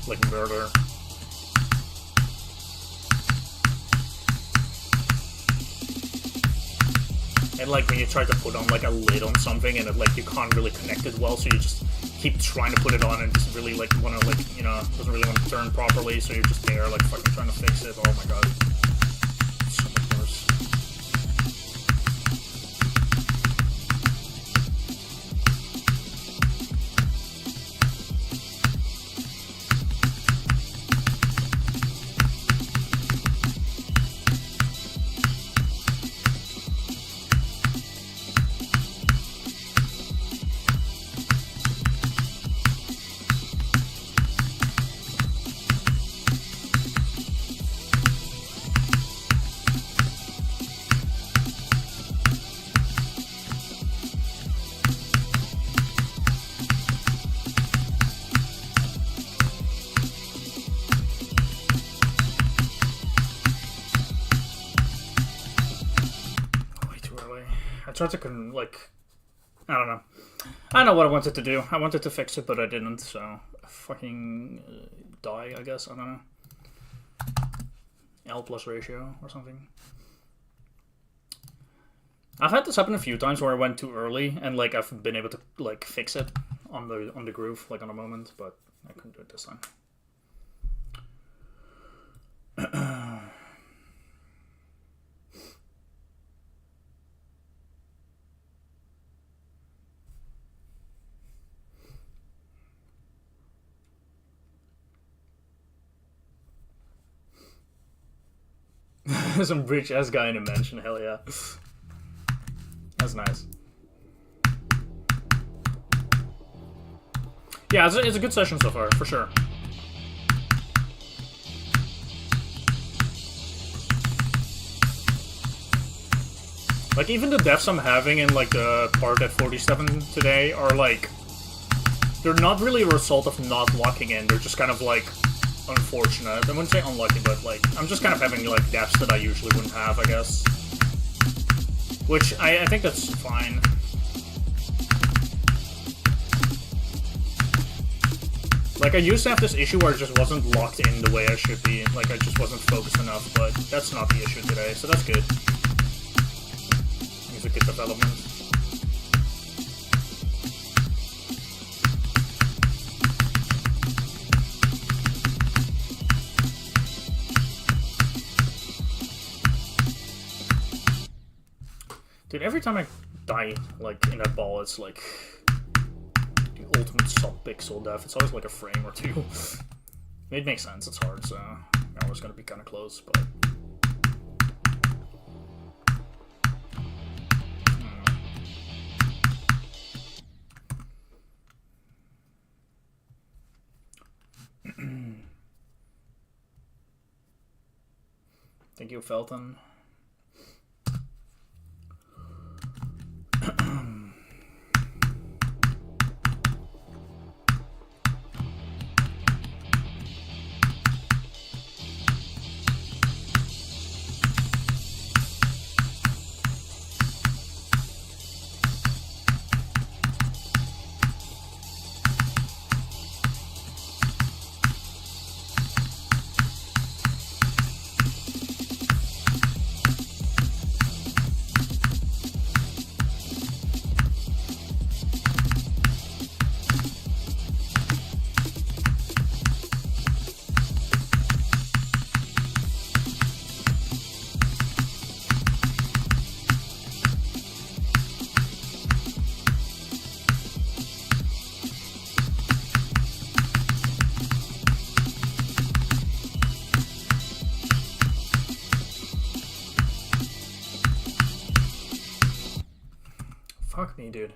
Like murder. And like when you try to put on like a lid on something and it, like you can't really connect it well, so you just keep trying to put it on and just really like want to like, you know, doesn't really want to turn properly, so you're just there like fucking trying to fix it. Oh my god. It's so much worse. I tried to, like, I don't know. I know what I wanted to do. I wanted to fix it, but I didn't, so fucking die, I guess. I don't know. L plus ratio or something. I've had this happen a few times where I went too early and like I've been able to like fix it on the groove, like on a moment, but I couldn't do it this time. Some rich ass guy in a mansion, hell yeah. That's nice. Yeah, it's a good session so far, for sure. Like, even the deaths I'm having in, like, the part at 47 today are, like... They're not really a result of not locking in, they're just kind of, like, unfortunate. I wouldn't say unlucky, but, like, I'm just kind of having, like, deaths that I usually wouldn't have, I guess. Which, I think that's fine. Like, I used to have this issue where it just wasn't locked in the way I should be. Like, I just wasn't focused enough, but that's not the issue today, so that's good. It's a good development. Dude, every time I die, like, in that ball, it's like... the ultimate sub-pixel death. It's always like a frame or two. It makes sense, it's hard, so... I was gonna be kinda close, but... Thank you, Felton. Fuck me, dude.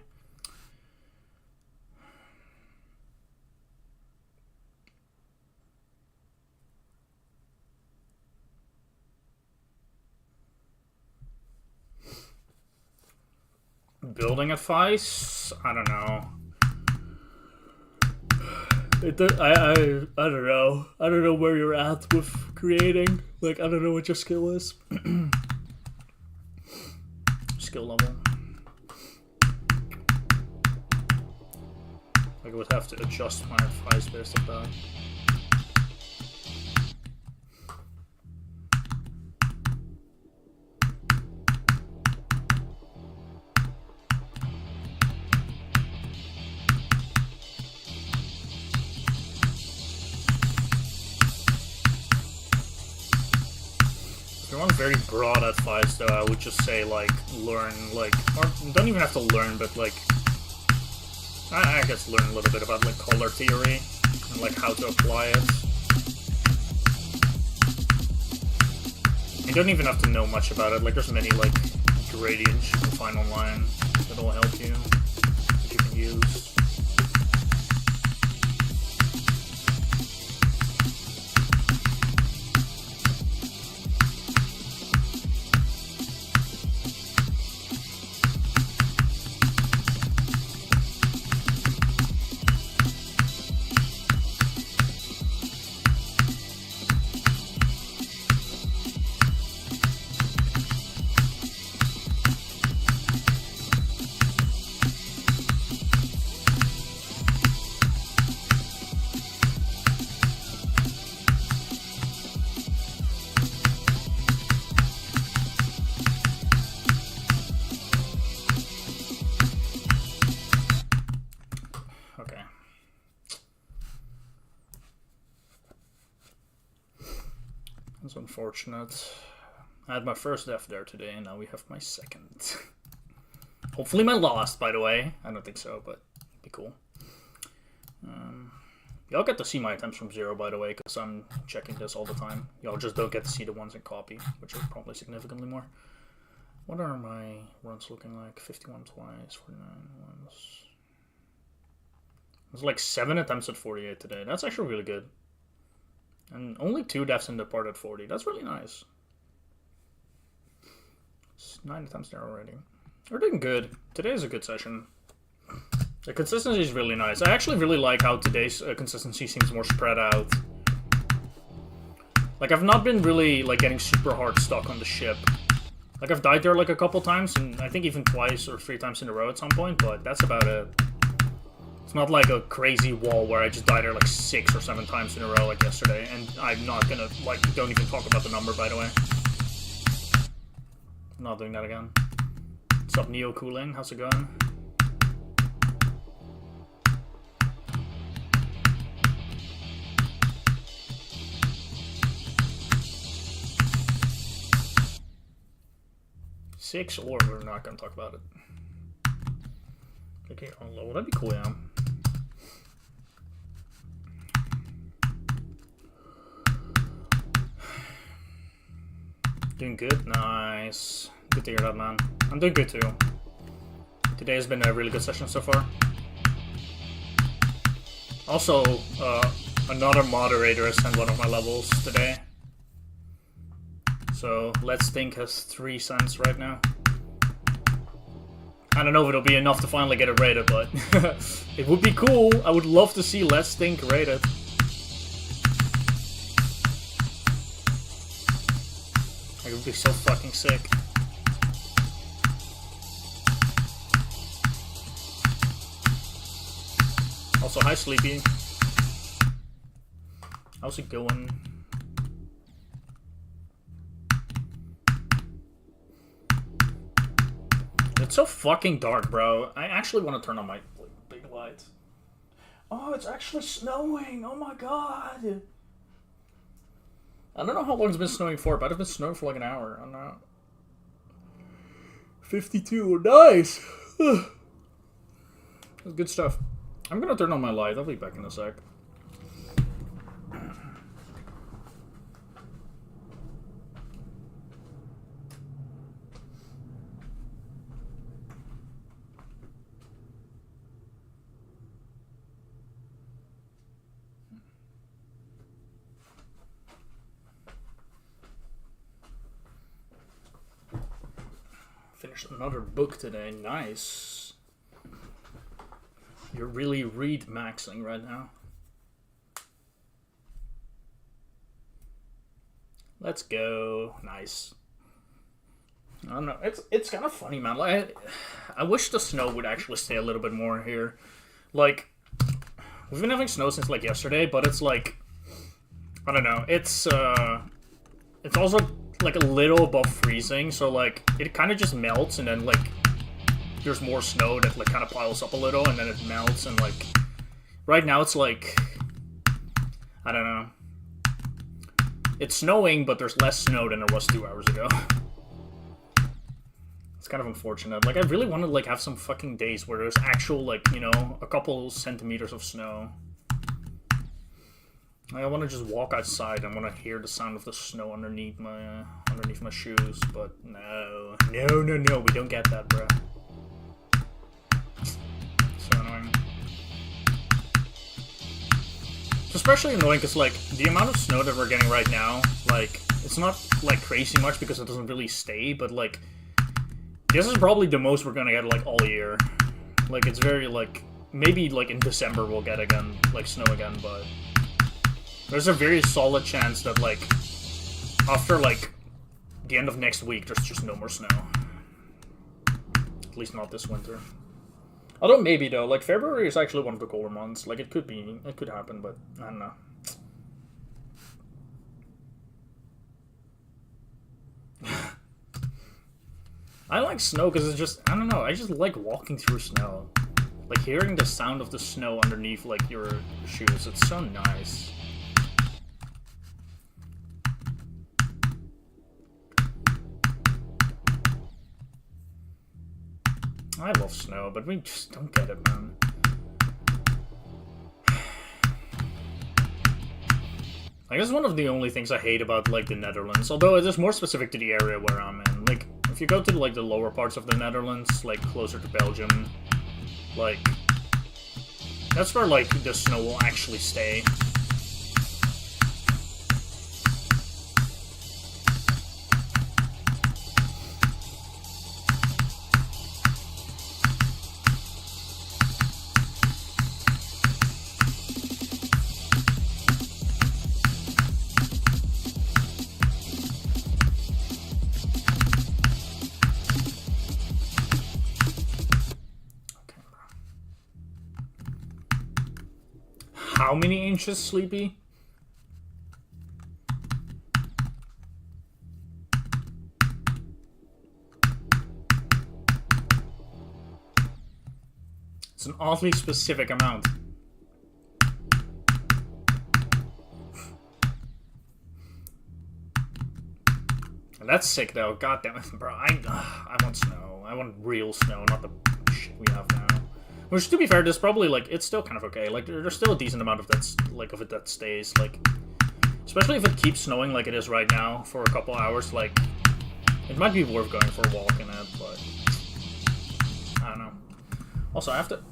Building advice? I don't know. I don't know. I don't know where you're at with creating. Like, I don't know what your skill is. Skill level. Like, I would have to adjust my advice based on that. If you want very broad advice, though, I would just say, like, learn, like, or don't even have to learn, but, like, I guess learn a little bit about, like, color theory, and, like, how to apply it. You don't even have to know much about it, like, there's many, like, gradients you can find online that'll help you, that you can use. That's unfortunate. I had my first death there today, and now we have my second. Hopefully my last, by the way. I don't think so, but it'd be cool. Y'all get to see my attempts from zero, by the way, because I'm checking this all the time. Y'all just don't get to see the ones in copy, which are probably significantly more. What are my runs looking like? 51 twice, 49 once. There's like 7 attempts at 48 today. That's actually really good. And only 2 deaths in the part at 40. That's really nice. It's 9 attempts there already. We're doing good. Today is a good session. The consistency is really nice. I actually really like how today's consistency seems more spread out. Like, I've not been really, like, getting super hard stuck on the ship. Like, I've died there, like, a couple times, and I think even twice or 3 times in a row at some point, but that's about it. It's not like a crazy wall where I just died there like 6 or 7 times in a row like yesterday, and I'm not gonna, like, don't even talk about the number, by the way. I'm not doing that again. What's up, Neo Cooling? How's it going? Six, or we're not gonna talk about it. Okay, on low. That'd be cool, yeah. Doing good? Nice. Good to hear that, man. I'm doing good too. Today has been a really good session so far. Also, another moderator has sent one of my levels today. So, Let's Think has 3 cents right now. I don't know if it'll be enough to finally get it rated, but it would be cool. I would love to see Let's Think rated. It would be so fucking sick. Also, hi Sleepy. How's it going? It's so fucking dark, bro. I actually want to turn on my big light. Oh, it's actually snowing. Oh my god. I don't know how long it's been snowing for, but it's been snowing for like an hour. I don't know. 52. Nice. That's good stuff. I'm gonna turn on my light. I'll be back in a sec. actually another book today. Nice. You're really read maxing right now. Let's go. Nice. I don't know. It's kind of funny, man. Like, I wish the snow would actually stay a little bit more here. Like, we've been having snow since like yesterday, but it's like, I don't know. It's also like a little above freezing, so like it kind of just melts, and then like there's more snow that like kind of piles up a little, and then it melts, and like right now it's like, I don't know. It's snowing, but there's less snow than there was 2 hours ago. It's kind of unfortunate. Like, I really want to, like, have some fucking days where there's actual, like, you know, a couple centimeters of snow. Like, I want to just walk outside. I want to hear the sound of the snow underneath my shoes, but no. No, we don't get that, bro. So annoying. It's especially annoying because, like, the amount of snow that we're getting right now, like, it's not, like, crazy much because it doesn't really stay, but, like, this is probably the most we're gonna get, like, all year. Like, it's very, like, maybe, like, in December we'll get again, like, snow again, but there's a very solid chance that, like, after, like, the end of next week, there's just no more snow. At least not this winter. Although maybe, though, like, February is actually one of the colder months. Like, it could happen, but I don't know. I like snow because it's just, I don't know, I just like walking through snow. Like, hearing the sound of the snow underneath, like, your shoes, it's so nice. I love snow, but we just don't get it, man. I guess one of the only things I hate about, like, the Netherlands, although it is more specific to the area where I'm in. Like, if you go to, like, the lower parts of the Netherlands, like, closer to Belgium, like, that's where, like, the snow will actually stay. How many inches, Sleepy? It's an oddly specific amount. That's sick, though. God damn it, bro. I want snow. I want real snow, not the shit we have now. Which, to be fair, there's probably, like, it's still kind of okay. Like, there's still a decent amount of of it that stays. Like, especially if it keeps snowing like it is right now for a couple hours, like, it might be worth going for a walk in it, but I don't know. Also, I have to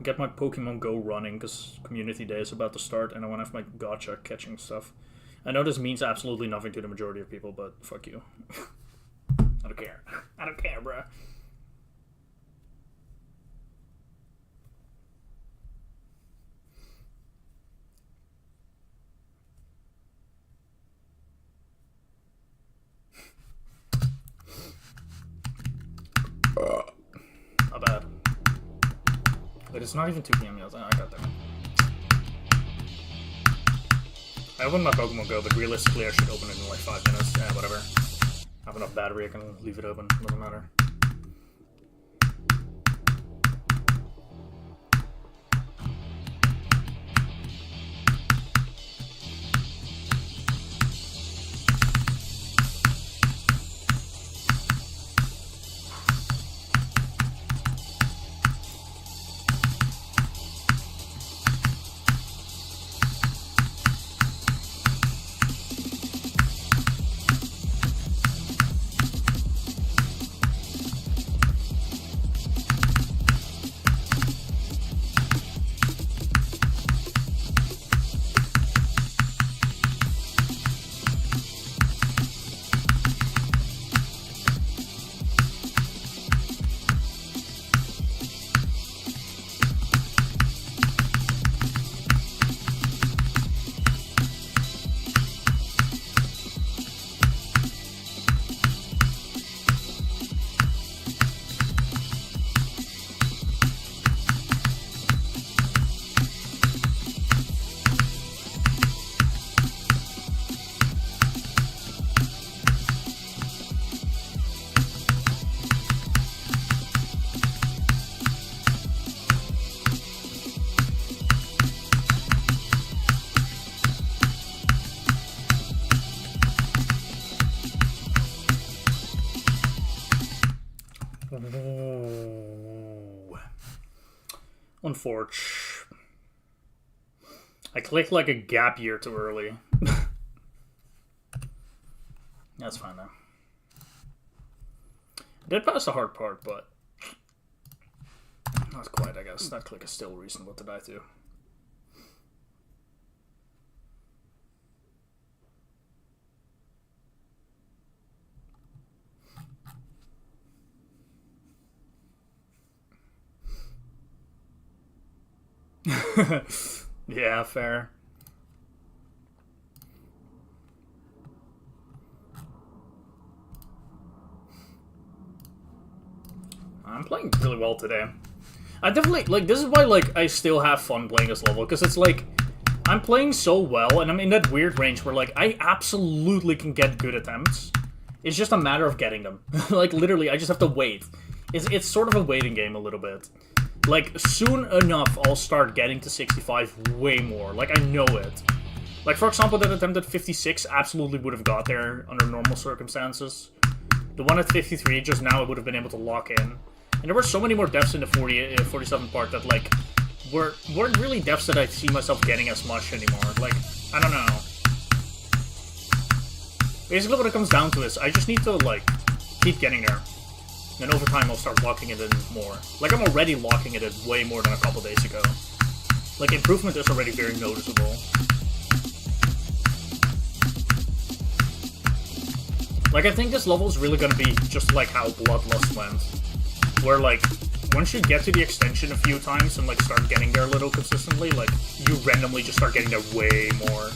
get my Pokemon Go running because Community Day is about to start, and I want to have my gacha catching stuff. I know this means absolutely nothing to the majority of people, but fuck you. I don't care. I don't care, bruh. Not bad. But it's not even 2 PM yet. I got that. I opened my Pokemon Go, but realistically I should open it in like 5 minutes. Whatever. I have enough battery, I can leave it open. Doesn't matter. Unforge. I clicked like a gap year too early. That's fine though. Did pass the hard part, but not quite, I guess. That click is still reasonable to die to. Yeah, fair. I'm playing really well today. I definitely, like, this is why, like, I still have fun playing this level, because it's like, I'm playing so well, and I'm in that weird range where, like, I absolutely can get good attempts. It's just a matter of getting them. Like, literally, I just have to wait. It's sort of a waiting game a little bit. Like, soon enough, I'll start getting to 65 way more. Like, I know it. Like, for example, that attempt at 56 absolutely would have got there under normal circumstances. The one at 53, just now, I would have been able to lock in. And there were so many more deaths in the 47 part that, like, weren't really deaths that I see myself getting as much anymore. Like, I don't know. Basically, what it comes down to is I just need to, like, keep getting there. And over time, I'll start locking it in more. Like, I'm already locking it in way more than a couple days ago. Like, improvement is already very noticeable. Like, I think this level is really gonna be just like how Bloodlust went. Where, like, once you get to the extension a few times and, like, start getting there a little consistently, like, you randomly just start getting there way more.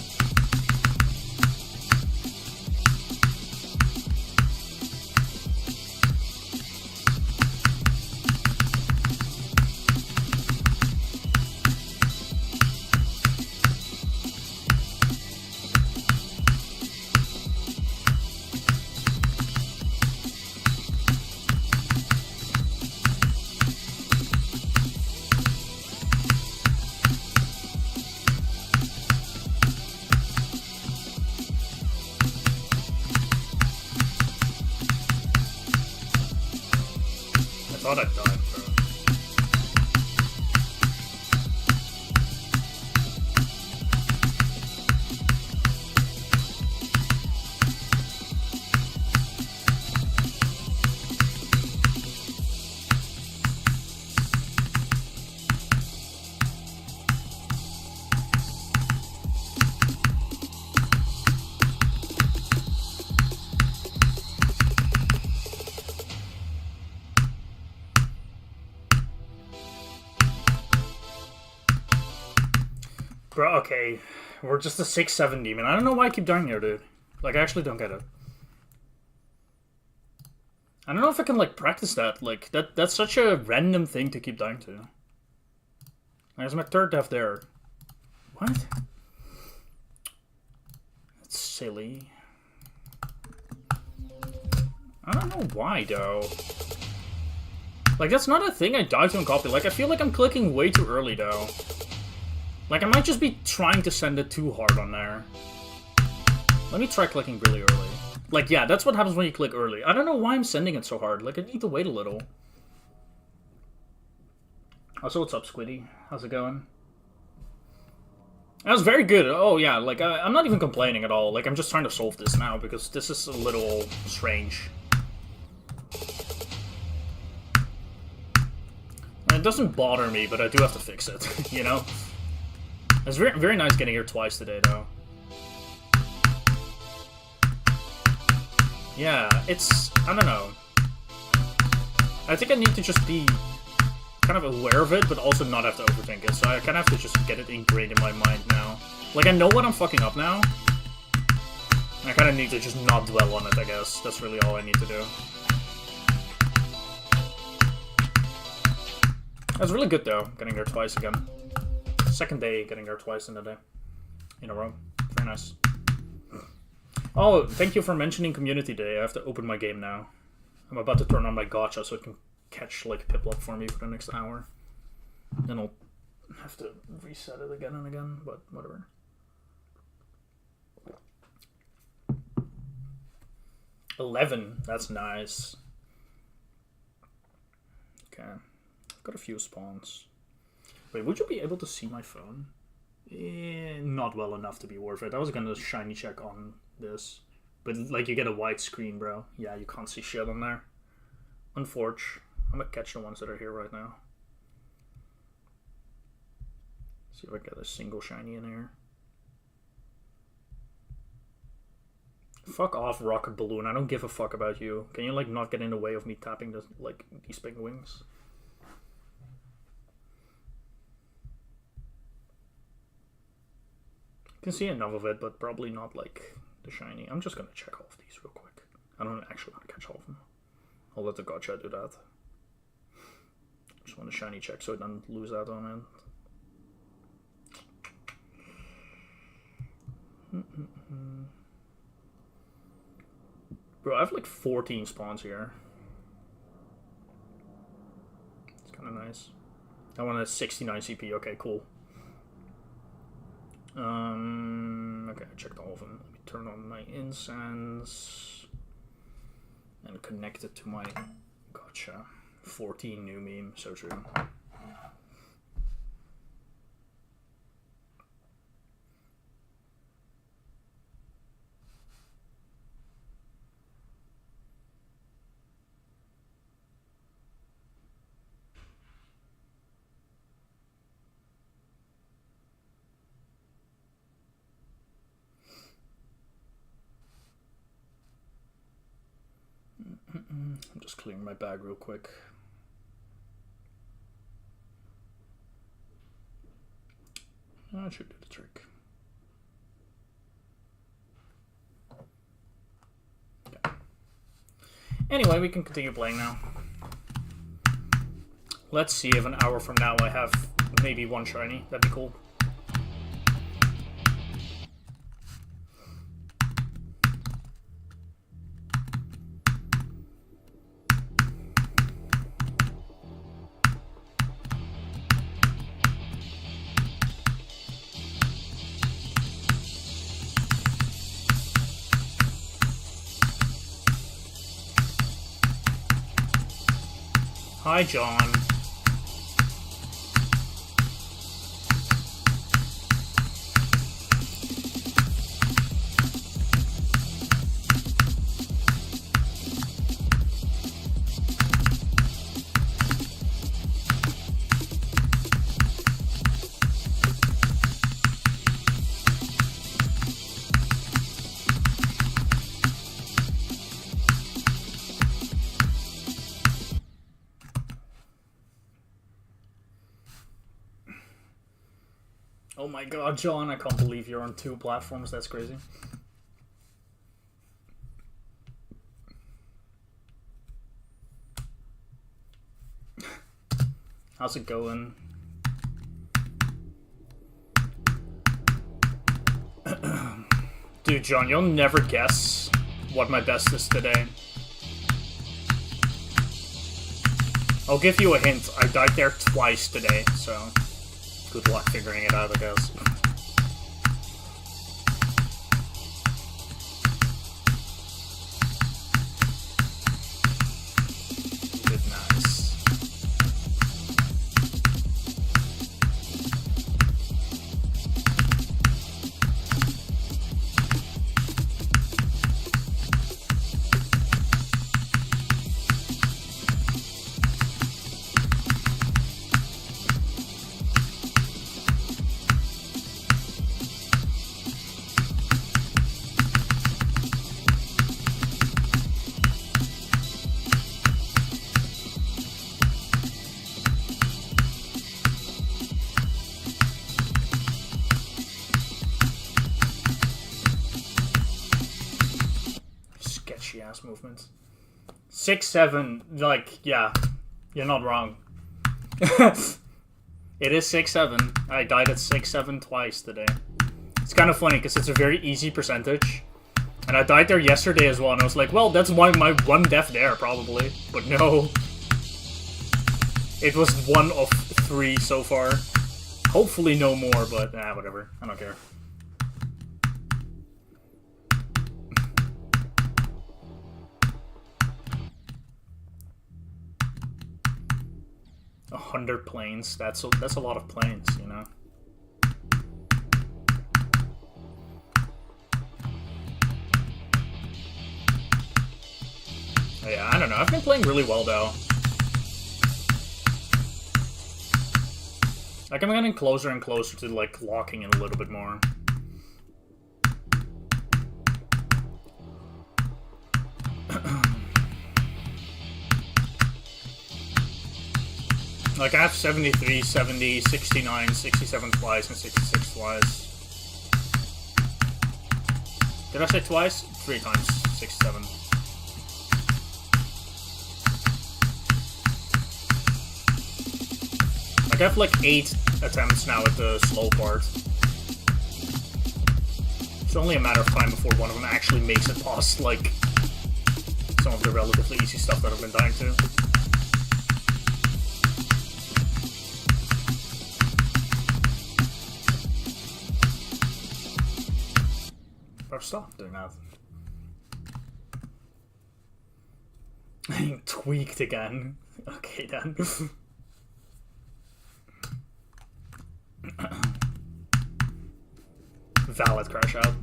I thought I died, bro. Bro, okay. We're just a 6-7 demon. I don't know why I keep dying here, dude. Like, I actually don't get it. I don't know if I can, like, practice that. Like, that's such a random thing to keep dying to. There's my third death there. What? That's silly. I don't know why, though. Like, that's not a thing I die to in copy. Like, I feel like I'm clicking way too early, though. Like, I might just be trying to send it too hard on there. Let me try clicking really early. Like, yeah, that's what happens when you click early. I don't know why I'm sending it so hard. Like, I need to wait a little. Also, what's up, Squiddy? How's it going? That was very good. Oh, yeah, like, I'm not even complaining at all. Like, I'm just trying to solve this now, because this is a little strange. And it doesn't bother me, but I do have to fix it, you know? It's very, very nice getting here twice today, though. Yeah, it's... I don't know. I think I need to just be kind of aware of it, but also not have to overthink it. So I kind of have to just get it ingrained in my mind now. Like, I know what I'm fucking up now. I kind of need to just not dwell on it, I guess. That's really all I need to do. That's really good, though, getting there twice again. Second day getting there twice in a day. In a row. Very nice. Oh, thank you for mentioning Community Day. I have to open my game now. I'm about to turn on my gacha so it can catch, like, Piplup for me for the next hour. Then I'll have to reset it again and again, but whatever. $11. That's nice. Okay. I've got a few spawns. Wait, would you be able to see my phone? Not well enough to be worth it. I was gonna shiny check on this. But, like, you get a white screen, bro. Yeah, you can't see shit on there. Unfortunate. I'm gonna catch the ones that are here right now. See if I get a single shiny in here. Fuck off, Rocket Balloon. I don't give a fuck about you. Can you, like, not get in the way of me tapping this, like, these penguins? I can see enough of it, but probably not, like, the shiny. I'm just gonna check all of these real quick. I don't actually want to catch all of them. I'll let the gotcha do that. Just want to shiny check so I don't lose out on it. Bro, I have like 14 spawns here. It's kind of nice. I want a 69 CP. Okay, cool. Okay, I checked all of them. Let me turn on my incense and connect it to my gotcha. 14 new meme, so true. I'm just clearing my bag real quick. That should do the trick. Okay. Anyway, we can continue playing now. Let's see if an hour from now I have maybe one shiny. That'd be cool. Hi, John. Oh my god, John, I can't believe you're on 2 platforms. That's crazy. How's it going? Dude, John, you'll never guess what my best is today. I'll give you a hint. I died there twice today, so good luck figuring it out, I guess. Good, nice. Ass movements. 6-7, like, yeah, you're not wrong. It is 6-7. I died at 6-7 twice today. It's kind of funny because it's a very easy percentage, and I died there yesterday as well, and I was like, well, that's my one death there probably, but no, it was 1 of 3 so far. Hopefully no more, but whatever, I don't care. 100 planes. That's a lot of planes, you know. Yeah, I don't know. I've been playing really well though. Like I'm getting closer and closer to like locking in a little bit more. Like I have 73, 70, 69, 67 flies, and 66 flies. Did I say twice? 3 times 67. Like I have like 8 attempts now at the slow part. It's only a matter of time before one of them actually makes it past like some of the relatively easy stuff that I've been dying to. Stop doing that. Tweaked again. Okay then. Valid crash out.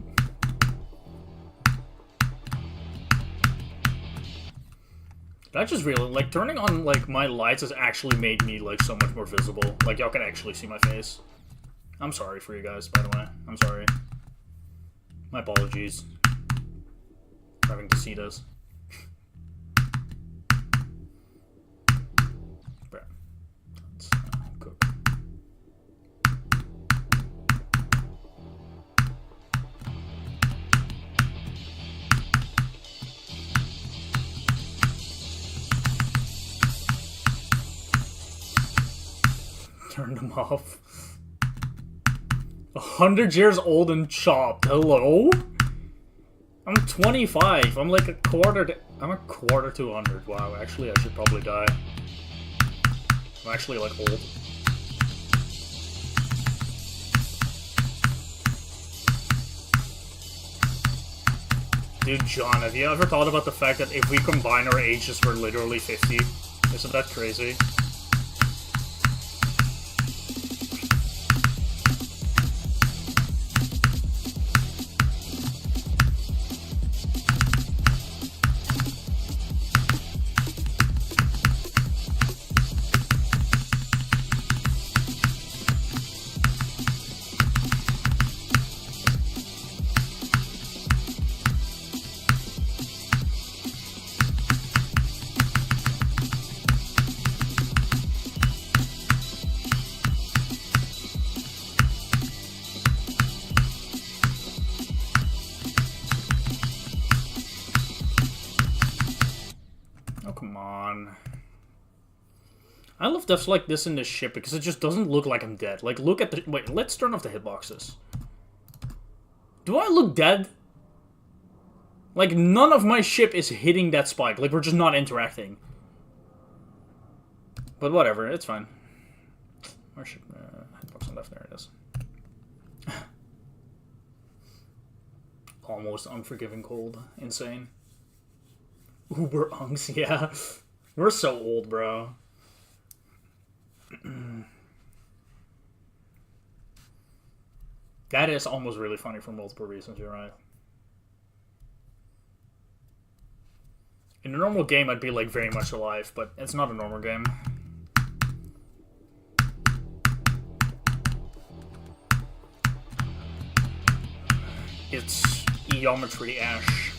That just really, like, turning on, like, my lights has actually made me, like, so much more visible. Like, y'all can actually see my face. I'm sorry for you guys, by the way. I'm sorry. My apologies for having to see this. Right. Let's cook. Turn them off. 100 years old and chopped. Hello? I'm 25. I'm like a quarter to 100. Wow, actually I should probably die. I'm actually like old. Dude, John, have you ever thought about the fact that if we combine our ages, we're literally 50? Isn't that crazy? I love stuff like this in this ship because it just doesn't look like I'm dead. Like, look at the... Wait, let's turn off the hitboxes. Do I look dead? Like, none of my ship is hitting that spike. Like, we're just not interacting. But whatever, it's fine. Where's ship? Hitbox on left, there it is. Almost unforgiving cold. Insane. Uber unks, yeah. We're so old, bro. That is almost really funny for multiple reasons, you're right. In a normal game, I'd be, like, very much alive, but it's not a normal game. It's Geometry Ash.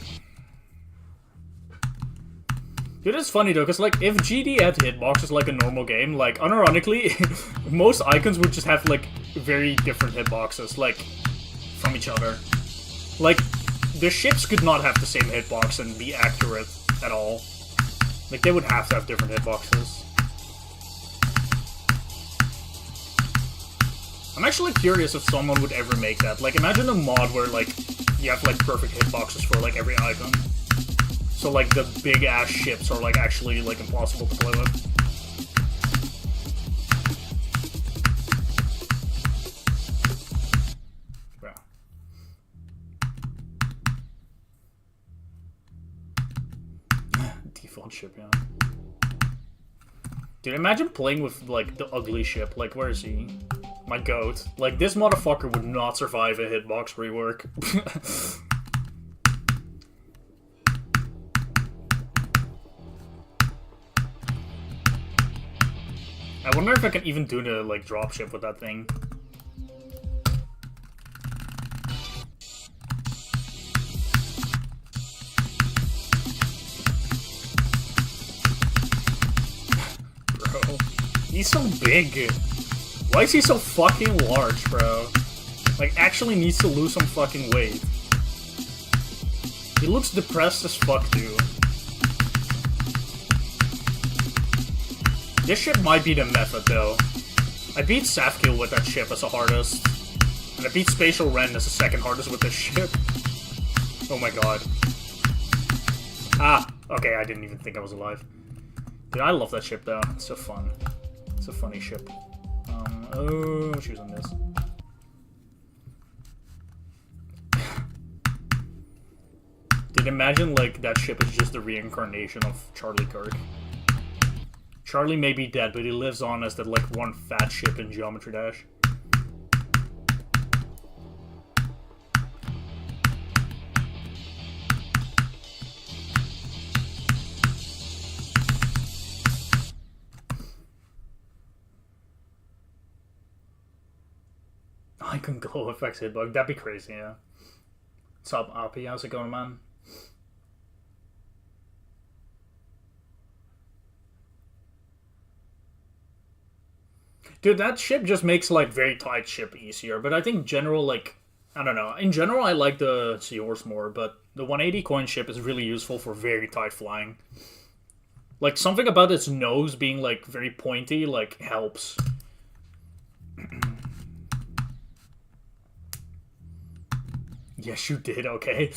Dude, it's funny though, because like, if GD had hitboxes like a normal game, like, unironically, most icons would just have like, very different hitboxes, like, from each other. Like, the ships could not have the same hitbox and be accurate at all. Like, they would have to have different hitboxes. I'm actually curious if someone would ever make that. Like, imagine a mod where, like, you have, like, perfect hitboxes for, like, every icon. So, like, the big-ass ships are, like, actually, like, impossible to play with. Yeah. Default ship, yeah. Dude, imagine playing with, like, the ugly ship. Like, where is he? My goat. Like, this motherfucker would not survive a hitbox rework. I wonder if I can even do the, like, dropship with that thing. Bro, he's so big. Why is he so fucking large, bro? Like, actually needs to lose some fucking weight. He looks depressed as fuck, dude. This ship might be the method, though. I beat Safkill with that ship as the hardest. And I beat Spatial Ren as the second hardest with this ship. Oh my god. Ah, okay, I didn't even think I was alive. Dude, I love that ship, though. It's so fun. It's a funny ship. Oh, she was on this. Dude, imagine, like, that ship is just the reincarnation of Charlie Kirk. Charlie may be dead, but he lives on as that, like, one fat ship in Geometry Dash. Icon glow effects hitbug. That'd be crazy, yeah. What's up, Appy? How's it going, man? Dude, that ship just makes, like, very tight ship easier. But I think general, like, I don't know. In general, I like the Seahorse more, but the 180 coin ship is really useful for very tight flying. Like, something about its nose being, like, very pointy, like, helps. Yes, you did, okay.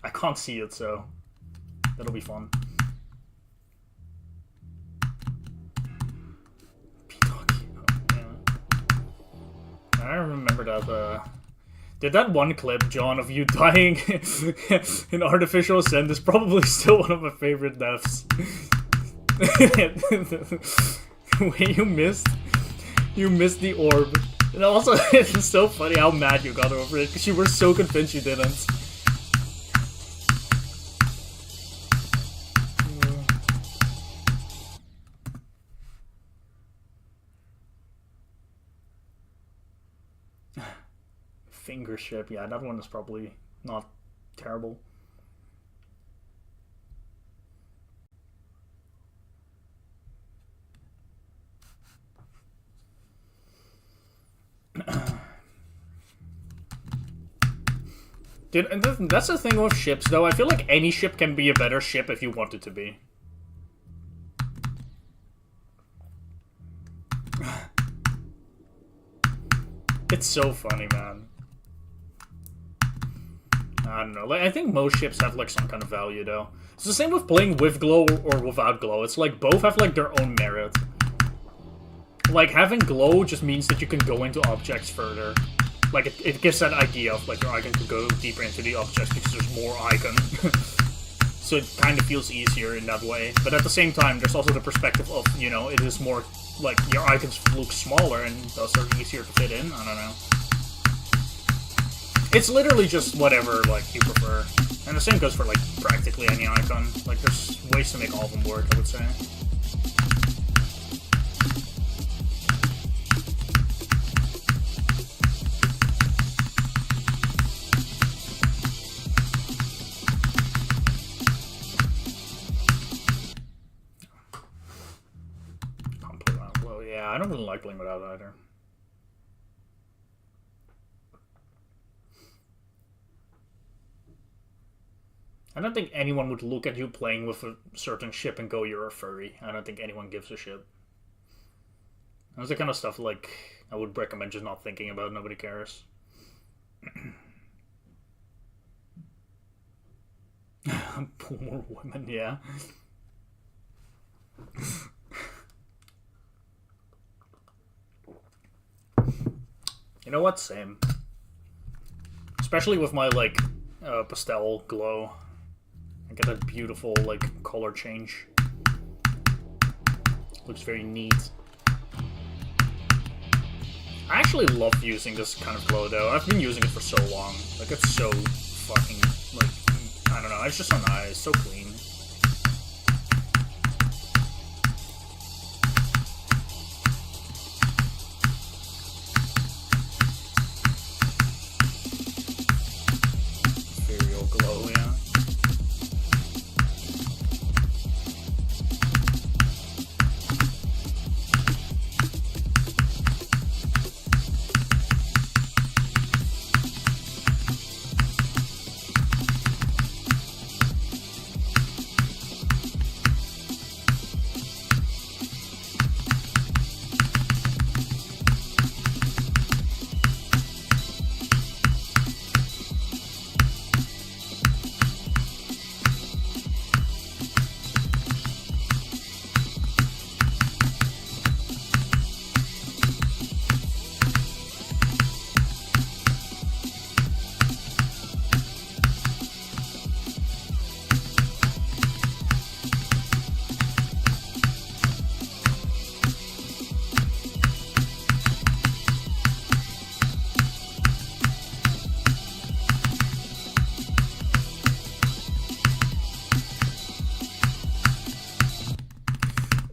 I can't see it, so that'll be fun. I remember that, did that one clip, John, of you dying in Artificial Ascent is probably still one of my favorite deaths. The way you missed the orb. And also, it's so funny how mad you got over it, because you were so convinced you didn't. Finger ship, yeah, that one is probably not terrible. Dude, and that's the thing with ships, though. I feel like any ship can be a better ship if you want it to be. It's so funny, man. I don't know. Like, I think most ships have, like, some kind of value, though. It's the same with playing with glow or without glow. It's like, both have, like, their own merit. Like, having glow just means that you can go into objects further. Like, it gives that idea of, like, your icon can go deeper into the objects because there's more icon. So it kind of feels easier in that way. But at the same time, there's also the perspective of, you know, it is more, like, your icons look smaller and thus are easier to fit in. I don't know. It's literally just whatever, like, you prefer. And the same goes for, like, practically any icon. Like, there's ways to make all of them work, I would say. I don't really like playing without either. I don't think anyone would look at you playing with a certain ship and go, you're a furry. I don't think anyone gives a shit. That's the kind of stuff, like, I would recommend just not thinking about. Nobody cares. Poor women, yeah. You know what? Same. Especially with my, like, pastel glow. I get that beautiful, like, color change. Looks very neat. I actually love using this kind of glow though. I've been using it for so long. Like, it's so fucking, like, I don't know, it's just so nice, so clean. Ethereal glow, yeah.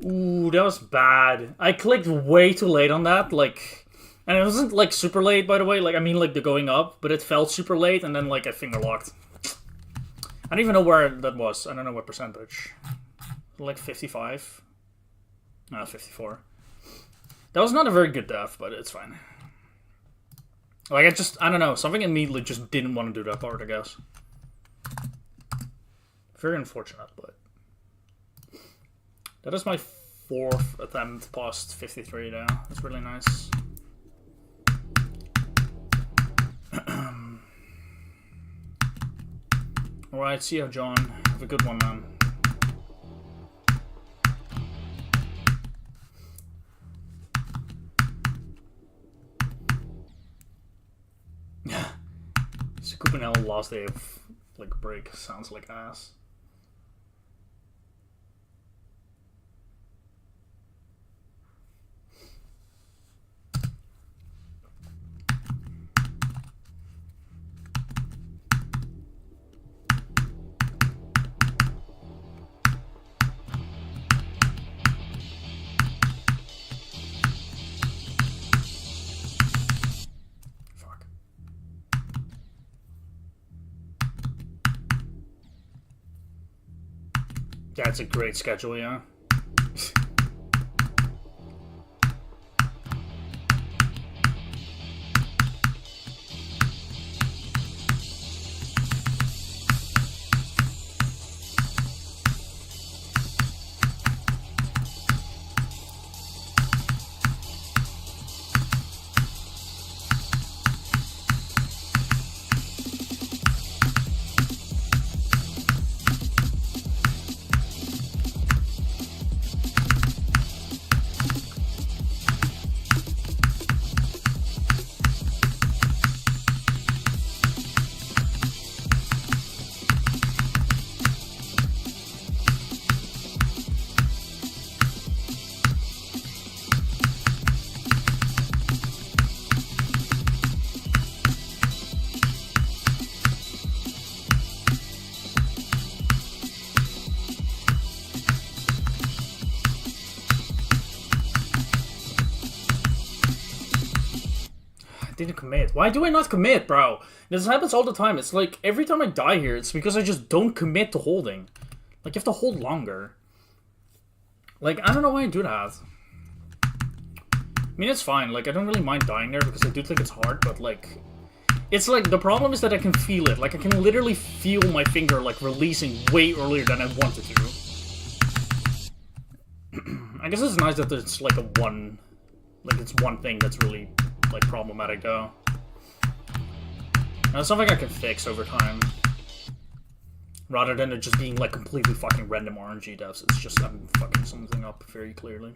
Ooh, that was bad. I clicked way too late on that, like... And it wasn't, like, super late, by the way. Like, I mean, like, the going up. But it felt super late, and then, like, I finger locked. I don't even know where that was. I don't know what percentage. Like, 55? No, 54. That was not a very good death, but it's fine. Like, I don't know. Something in me just didn't want to do that part, I guess. Very unfortunate, but... That is my 4th attempt past 53 now. That's really nice. Alright, see you, John. Have a good one, man. Scoopinell last day of, like, break sounds like ass. Yeah, it's a great schedule, yeah. Didn't commit. Why do I not commit, bro? This happens all the time. It's like, every time I die here, it's because I just don't commit to holding. Like, you have to hold longer. Like, I don't know why I do that. I mean, it's fine. Like, I don't really mind dying there because I do think it's hard, but, like... It's like, the problem is that I can feel it. Like, I can literally feel my finger, like, releasing way earlier than I wanted to. I guess it's nice that there's, like, it's one thing that's really... like, problematic, though. Now, it's something I can fix over time. Rather than it just being, like, completely fucking random RNG deaths. It's just, I'm fucking something up very clearly.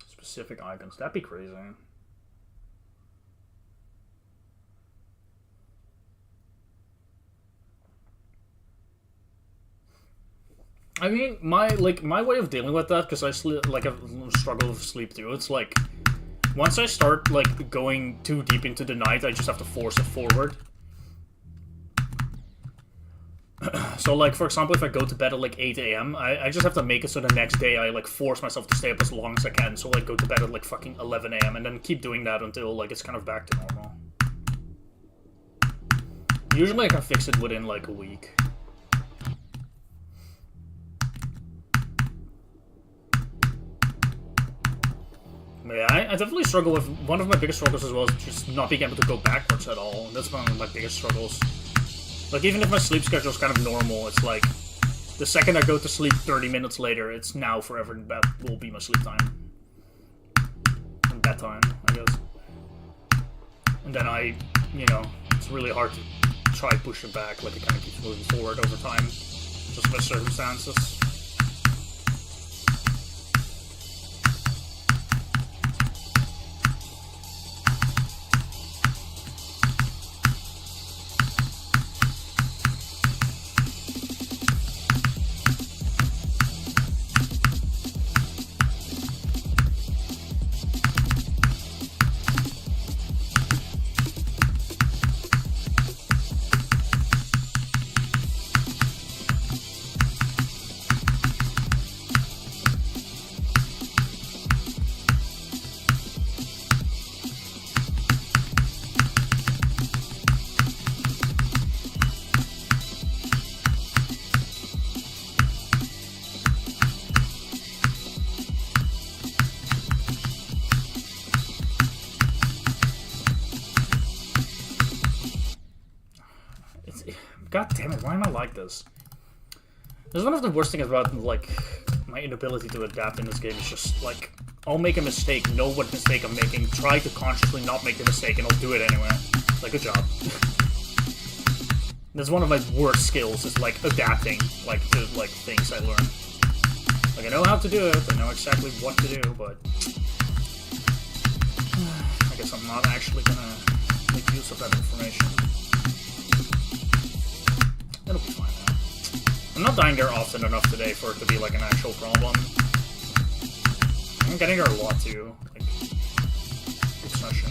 Specific icons. That'd be crazy. I mean, my way of dealing with that, because I sleep, like, I struggle with sleep too. It's like, once I start like going too deep into the night, I just have to force it forward. So, like, for example, if I go to bed at like 8 a.m., I just have to make it so the next day I like force myself to stay up as long as I can. So, like, go to bed at like fucking 11 a.m. and then keep doing that until like it's kind of back to normal. Usually, I can fix it within like a week. But yeah, I definitely struggle with, one of my biggest struggles as well is just not being able to go backwards at all. That's one of my biggest struggles. Like, even if my sleep schedule is kind of normal, it's like, the second I go to sleep 30 minutes later, it's now forever, and that will be my sleep time. And bedtime, I guess. And then you know, it's really hard to try to push it back, like it kind of keeps moving forward over time, just by circumstances. God damn it, why am I like this? This is one of the worst things about, like, my inability to adapt in this game. Is just, like, I'll make a mistake, know what mistake I'm making, try to consciously not make the mistake, and I'll do it anyway. Like, good job. That's one of my worst skills, is, like, adapting, like, to, like, things I learn. Like, I know how to do it, I know exactly what to do, but I guess I'm not actually gonna make use of that information. It'll be fine now. I'm not dying there often enough today for it to be like an actual problem. I'm getting there a lot too. Like, good session.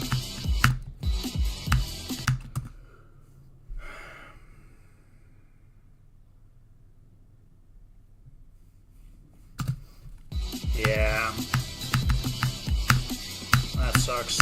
Yeah. That sucks.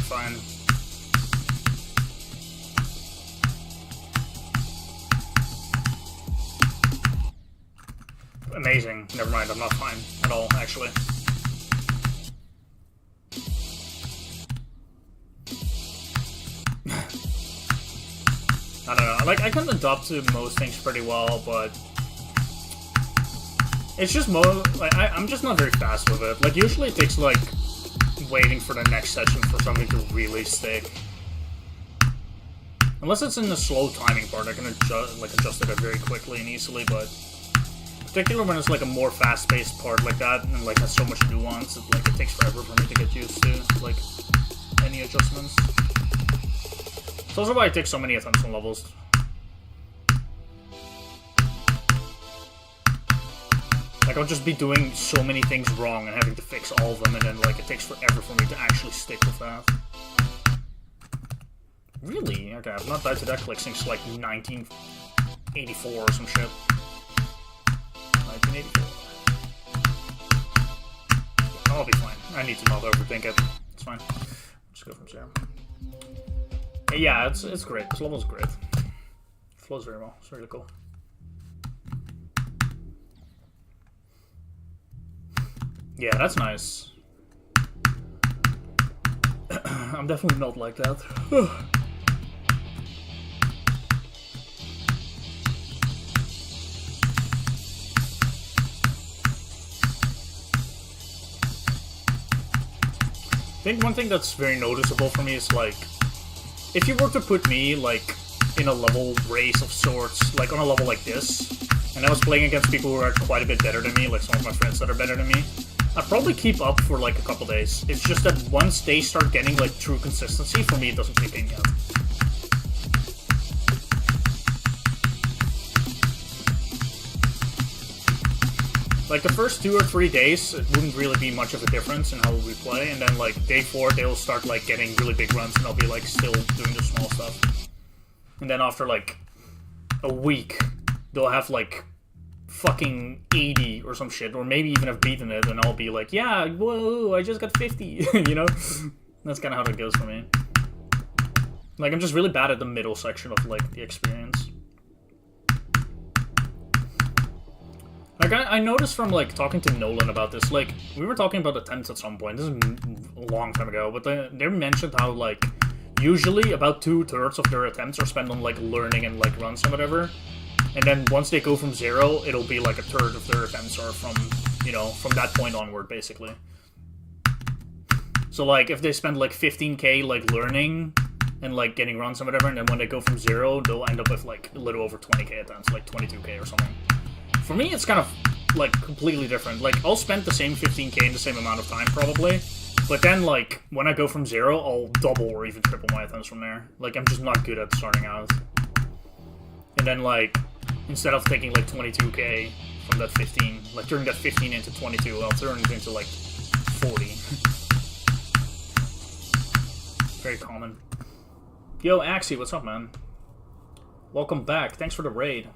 Fine. Amazing. Never mind, I'm not fine at all, actually. I don't know. Like, I can adapt to most things pretty well, but it's just like, I'm just not very fast with it. Like, usually it takes, like, waiting for the next session for something to really stick. Unless it's in the slow timing part, I can adjust it very quickly and easily, but particularly when it's like a more fast-paced part like that, and like has so much nuance, it takes forever for me to get used to, like, any adjustments. It's also why I take so many attempts on levels. Like, I'll just be doing so many things wrong and having to fix all of them, and then, like, it takes forever for me to actually stick with that. Really? Okay, I've not died to that click since, like, 1984 or some shit. 1984. I'll be fine. I need to not overthink it. It's fine. Just go from zero. Yeah, it's great. This level's great. It flows very well. It's really cool. Yeah, that's nice. I'm definitely not like that. I think one thing that's very noticeable for me is, like, if you were to put me, like, in a level race of sorts, like on a level like this, and I was playing against people who are quite a bit better than me, like some of my friends that are better than me, I'd probably keep up for like a couple days. It's just that once they start getting like true consistency, for me it doesn't kick in yet. Like the first 2 or 3 days, it wouldn't really be much of a difference in how we play, and then like day 4, they'll start like getting really big runs, and I'll be like still doing the small stuff. And then after like a week, they'll have like fucking 80 or some shit, or maybe even have beaten it, and I'll be like, yeah, whoa, I just got 50, you know? That's kind of how that goes for me. Like, I'm just really bad at the middle section of like the experience. Like, I noticed from, like, talking to Nolan about this, like, we were talking about attempts at some point, this is a long time ago, but they mentioned how, like, usually about 2/3 of their attempts are spent on, like, learning and, like, runs and whatever, and then once they go from 0, it'll be, like, 1/3 of their attempts are from, you know, from that point onward, basically. So, like, if they spend, like, 15k, like, learning and, like, getting runs and whatever, and then when they go from 0, they'll end up with, like, a little over 20k attempts, like 22k or something. For me, it's kind of, like, completely different. Like, I'll spend the same 15k in the same amount of time, probably. But then, like, when I go from 0, I'll double or even triple my attempts from there. Like, I'm just not good at starting out. And then, like, instead of taking, like, 22k from that 15, like, turning that 15 into 22, I'll turn it into, like, 40. Very common. Yo, Axie, what's up, man? Welcome back. Thanks for the raid.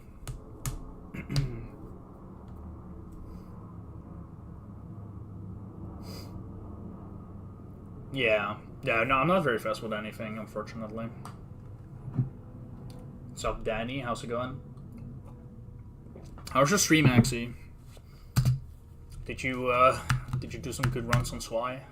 Yeah, no, I'm not very fast with anything, unfortunately. What's up, Danny? How's it going? How's your stream, Axie? Did you do some good runs on Swy?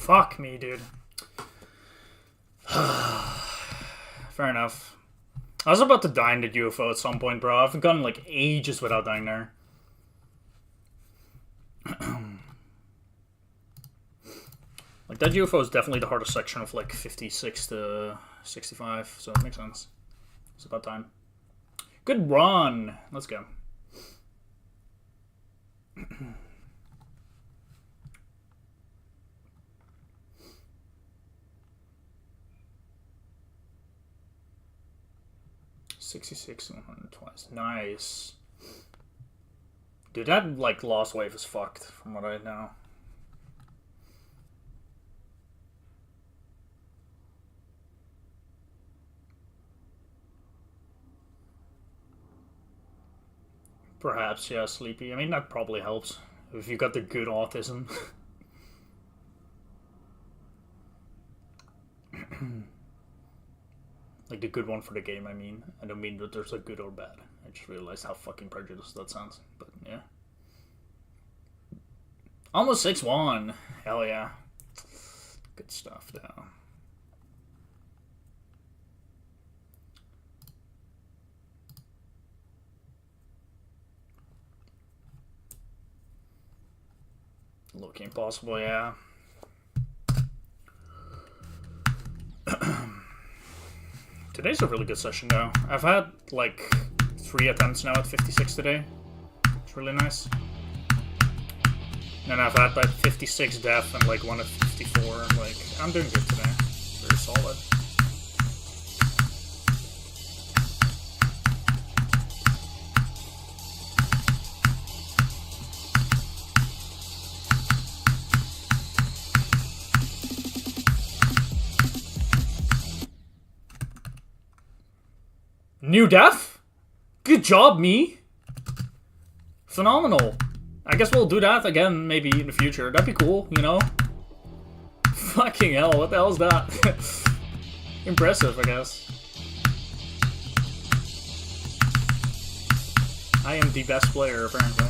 Fuck me, dude. Fair enough. I was about to die in the UFO at some point, bro. I've gone like ages without dying there. Like, that UFO is definitely the hardest section of like 56 to 65, so it makes sense. It's about time. Good run! Let's go. $66 and 100 twice. Nice. Dude, that like lost wave is fucked from what I know. Perhaps, yeah, sleepy. I mean, that probably helps if you got the good autism. Like the good one for the game, I mean. I don't mean that there's a good or bad. I just realized how fucking prejudiced that sounds. But yeah. Almost 6-1. Hell yeah. Good stuff, though. Looking impossible, yeah. Today's a really good session, though. I've had, like, 3 attempts now at 56 today. It's really nice. And I've had, like, 56 death and, like, 1 at 54. Like, I'm doing good today. Very solid. New death? Good job, me. Phenomenal. I guess we'll do that again, maybe in the future. That'd be cool, you know? Fucking hell, what the hell is that? Impressive, I guess. I am the best player, apparently.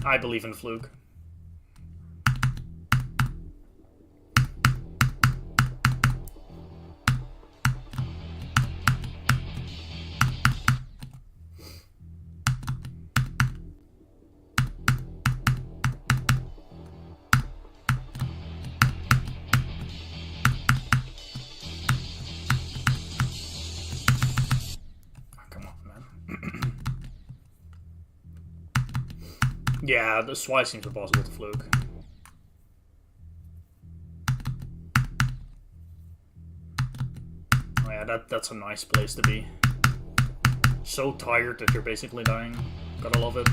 I believe in Fluke. Yeah, this why seems impossible to Fluke. Oh yeah, that's a nice place to be. So tired that you're basically dying. Gotta love it.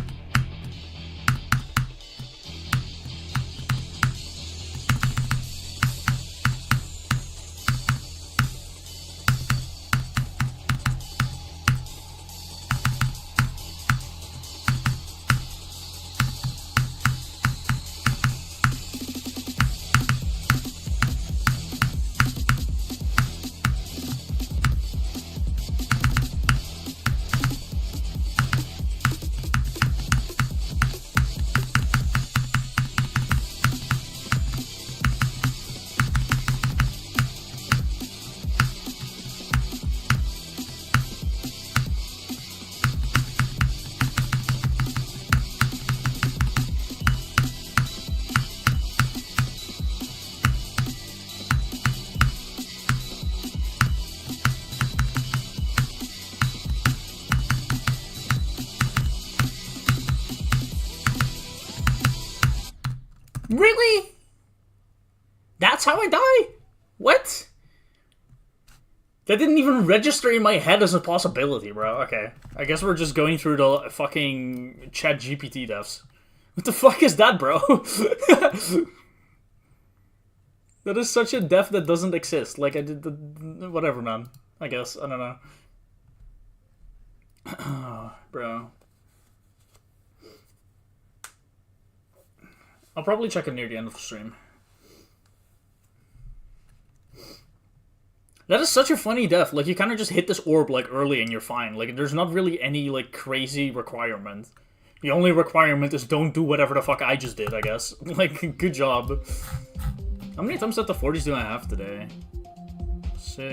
Really? That's how I die? What? That didn't even register in my head as a possibility, bro. Okay. I guess we're just going through the fucking chat GPT deaths. What the fuck is that, bro? That is such a death that doesn't exist. Like, I did the... Whatever, man. I guess. I don't know. Bro. I'll probably check it near the end of the stream. That is such a funny death. Like, you kind of just hit this orb, like, early and you're fine. Like, there's not really any, like, crazy requirement. The only requirement is don't do whatever the fuck I just did, I guess. Like, good job. How many attempts at the 40s do I have today? 6,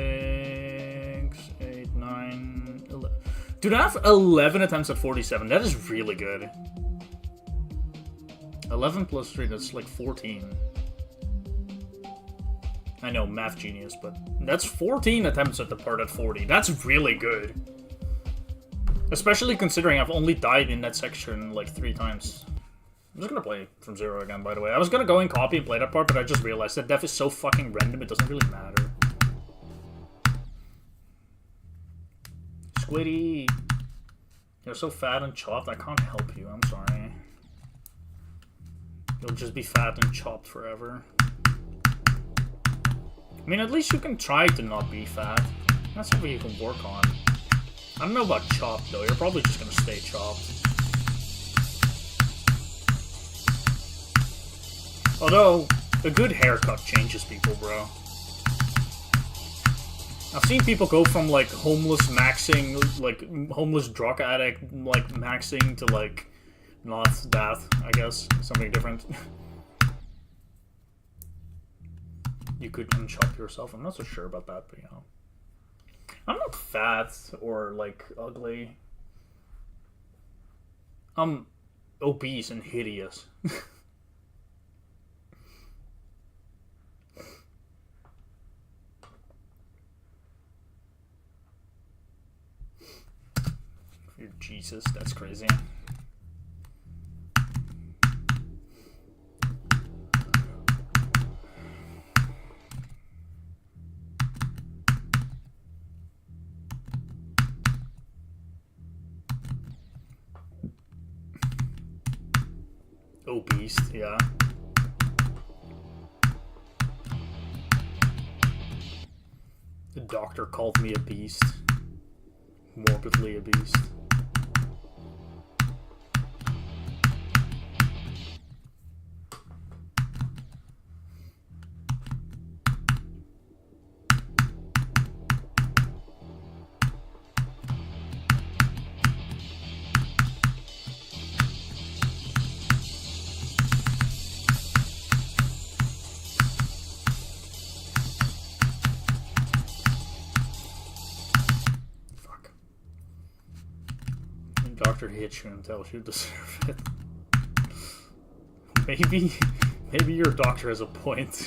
8, 9, 11. Dude, I have 11 attempts at 47. That is really good. 11 plus 3, that's like 14. I know, math genius, but that's 14 attempts at the part at 40. That's really good. Especially considering I've only died in that section like 3 times. I'm just gonna play from 0 again, by the way. I was gonna go and copy and play that part, but I just realized that death is so fucking random, it doesn't really matter. Squiddy! You're so fat and chopped, I can't help you, I'm sorry. You'll just be fat and chopped forever. I mean, at least you can try to not be fat. That's something you can work on. I don't know about chopped, though. You're probably just gonna stay chopped. Although, a good haircut changes people, bro. I've seen people go from, like, homeless maxing, like, homeless drug addict, like, maxing to, like, not that, I guess. Something different. You could unchop yourself. I'm not so sure about that, but, you know. I'm not fat or, like, ugly. I'm obese and hideous. Jesus, that's crazy. Obese, yeah. The doctor called me a beast. Morbidly a beast. Doctor hits you and tells you deserve it. Maybe your doctor has a point.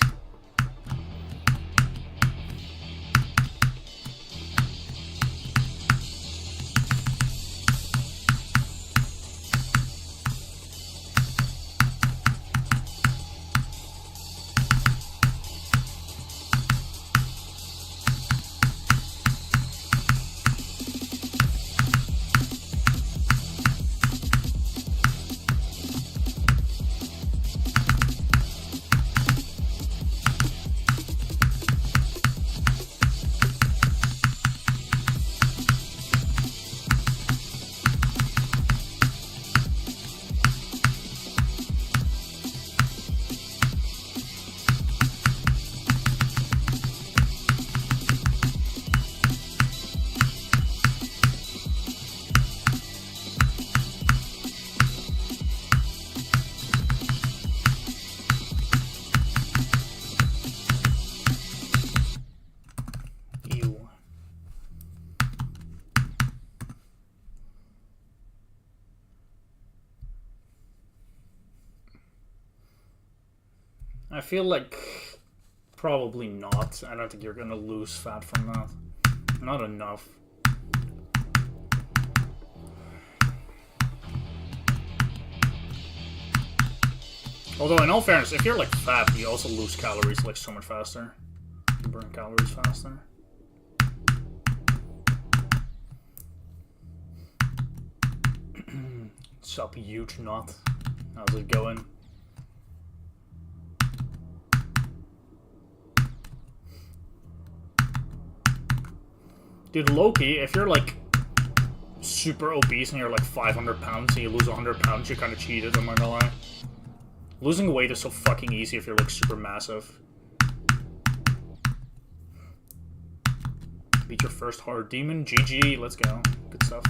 I feel like probably not. I don't think you're gonna lose fat from that. Not enough. Although, in all fairness, if you're like fat, you also lose calories like so much faster. You burn calories faster. Sup, huge nut. How's it going? Dude, Loki, if you're like super obese and you're like 500 pounds and you lose 100 pounds, you're kind of cheated, I'm not gonna lie. Losing weight is so fucking easy if you're like super massive. Beat your first hard demon. GG, let's go. Good stuff.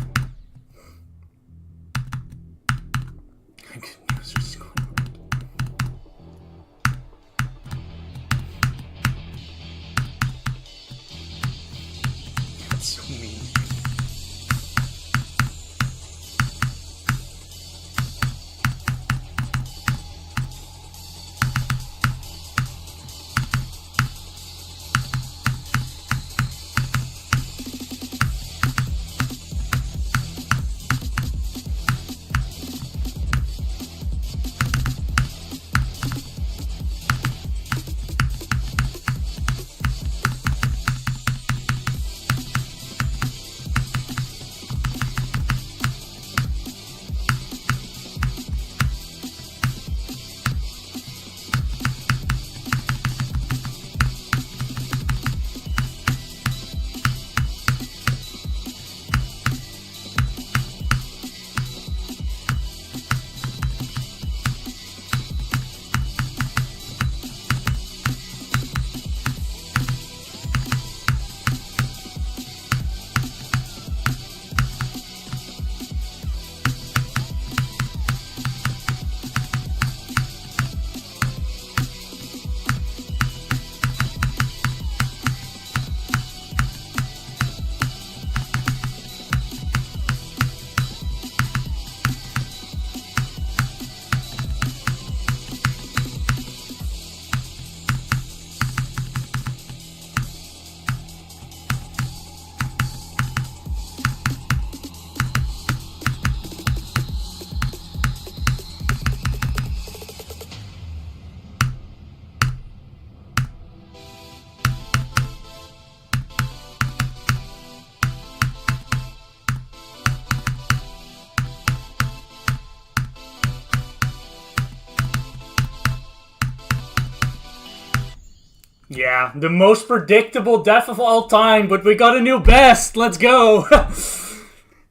Yeah, the most predictable death of all time, but we got a new best. Let's go.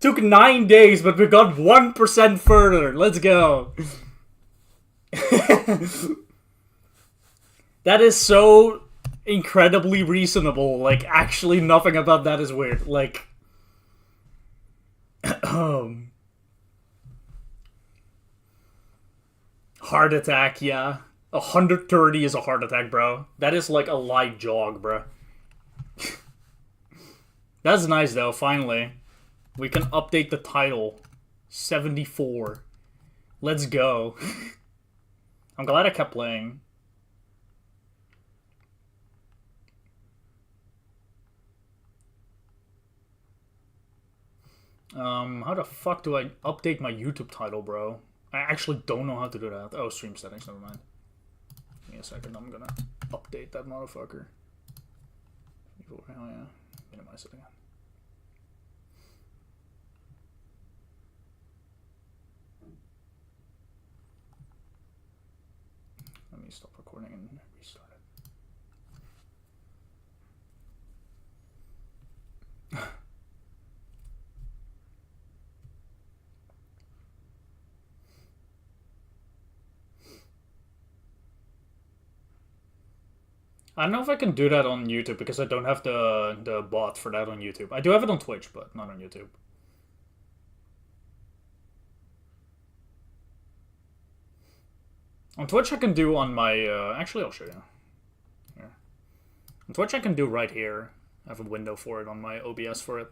Took 9 days, but we got 1% further. Let's go. That is so incredibly reasonable. Like, actually nothing about that is weird. Like, heart attack, yeah. 130 is a heart attack, bro. That is like a light jog, bro. That's nice, though, finally. We can update the title. 74. Let's go. I'm glad I kept playing. How the fuck do I update my YouTube title, bro? I actually don't know how to do that. Oh, stream settings, never mind. Give me a second, I'm gonna update that motherfucker. Oh yeah, minimize it again. Let me stop recording and restart it. I don't know if I can do that on YouTube because I don't have the bot for that on YouTube. I do have it on Twitch, but not on YouTube. On Twitch I can do on my... actually, I'll show you. Here. On Twitch I can do right here. I have a window for it on my OBS for it.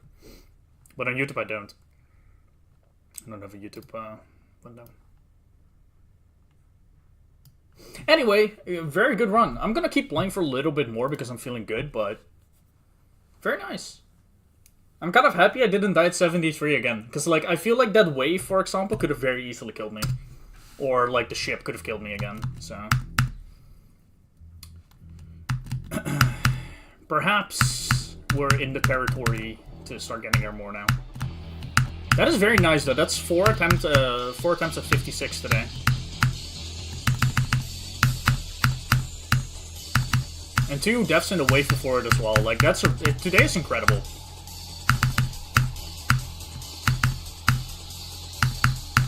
But on YouTube I don't. I don't have a YouTube window. Anyway, very good run. I'm gonna keep playing for a little bit more because I'm feeling good, but... very nice. I'm kind of happy I didn't die at 73 again. Because, like, I feel like that wave, for example, could have very easily killed me. Or, like, the ship could have killed me again, so... Perhaps we're in the territory to start getting there more now. That is very nice, though. That's 4 attempts at 56 today. And 2 deaths in the wave before it as well. Like, that's... today is incredible.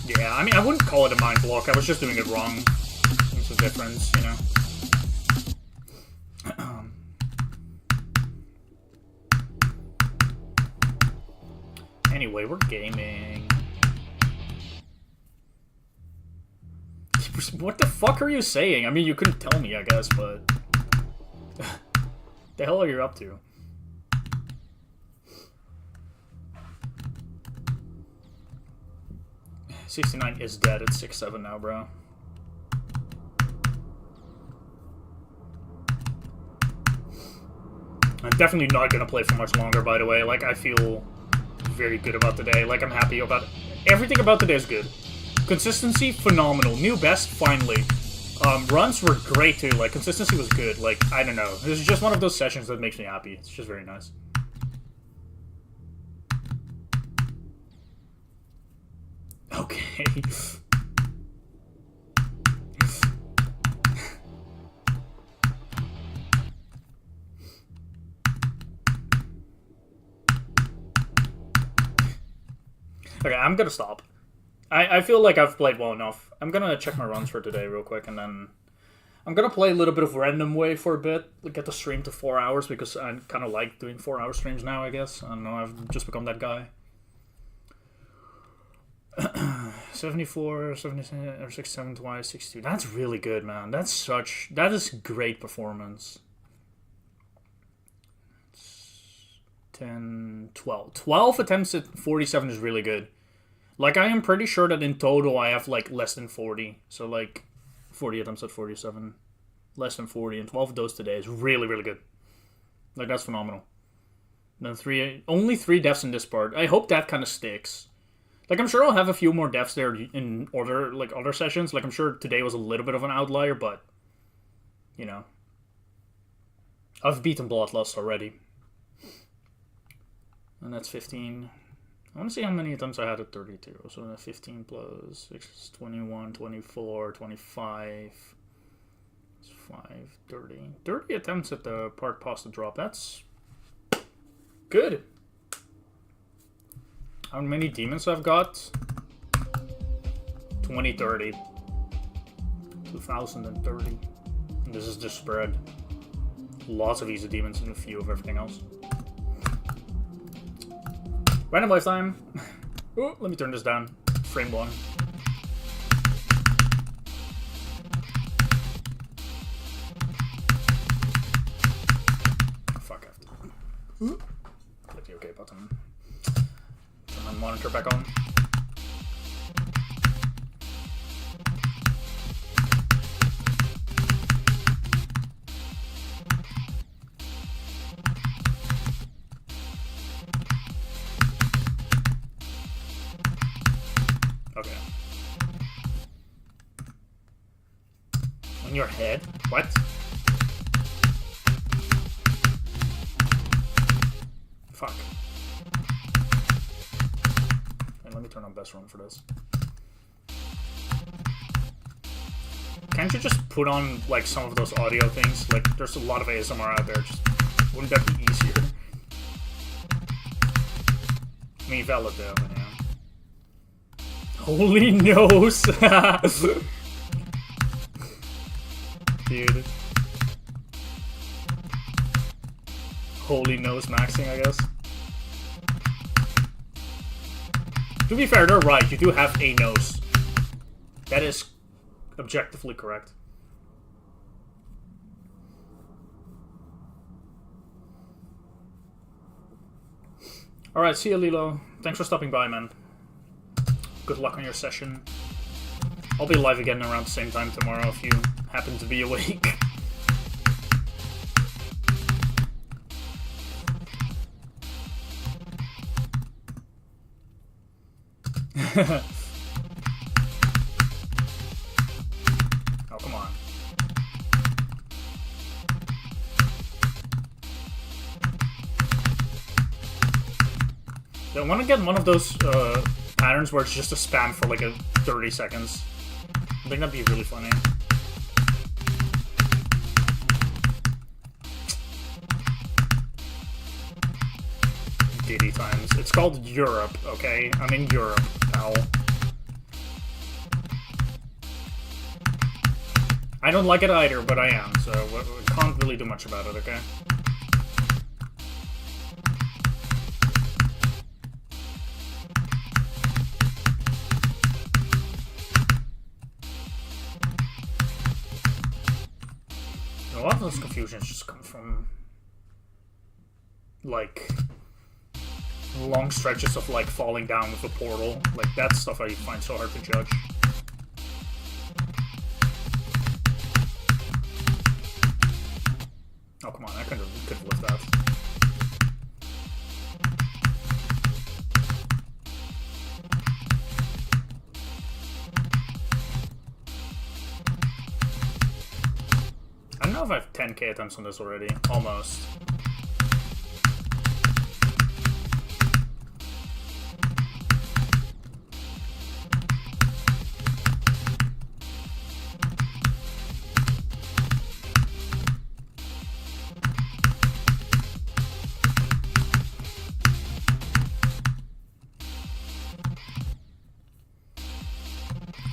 Yeah, I mean, I wouldn't call it a mind block. I was just doing it wrong. There's a difference, you know. Anyway, we're gaming. What the fuck are you saying? I mean, you couldn't tell me, I guess, but... the hell are you up to? $69 is dead. It's 6-7 now, bro. I'm definitely not gonna play for much longer, by the way. Like, I feel very good about today. Like, I'm happy about... everything about today is good. Consistency, phenomenal. New best, finally. Runs were great, too. Like, consistency was good. Like, I don't know. This is just one of those sessions that makes me happy. It's just very nice. Okay. Okay, I'm gonna stop. I feel like I've played well enough. I'm gonna check my runs for today real quick, and then I'm gonna play a little bit of Random Wave for a bit, get the stream to 4 hours, because I kind of like doing 4-hour streams now, I guess. I don't know, I've just become that guy. 74, 77, or 67 twice, 62. That's really good, man. That is great performance. 10, 12. 12 attempts at 47 is really good. Like, I am pretty sure that in total I have, like, less than 40. So, like, 40 attempts at 47. Less than 40. And 12 of those today is really, really good. Like, that's phenomenal. Then only 3 deaths in this part. I hope that kind of sticks. Like, I'm sure I'll have a few more deaths there in other sessions. Like, I'm sure today was a little bit of an outlier, but, you know. I've beaten Bloodlust already. And that's 15. I want to see how many attempts I had at 32. So 15 plus 6, 21, 24, 25. 25, 30. 30 attempts at the park pasta drop. That's good. How many demons I've got? 2030. 2030. And this is the spread. Lots of easy demons and a few of everything else. Random lifetime. Ooh, let me turn this down. Frame 1. Fuck it. Click the OK button. Turn my monitor back on. Okay. On your head? What? Fuck. And let me turn on best run for this. Can't you just put on, like, some of those audio things? Like, there's a lot of ASMR out there. Just, wouldn't that be easier? I mean, valid though, but yeah. Holy nose! Dude. Holy nose maxing, I guess. To be fair, they're right. You do have a nose. That is objectively correct. Alright, see ya, Lilo. Thanks for stopping by, man. Good luck on your session. I'll be live again around the same time tomorrow if you happen to be awake. Oh, come on. I want to get one of those patterns where it's just a spam for like 30 seconds. I think that'd be really funny. Diddy times. It's called Europe, okay? I'm in Europe, pal. I don't like it either, but I am, so we can't really do much about it, okay? A lot of those confusions just come from, like, long stretches of, like, falling down with a portal. Like, that's stuff I find so hard to judge. Oh, come on, I could have lived that. I don't know if I have 10k attempts on this already. Almost.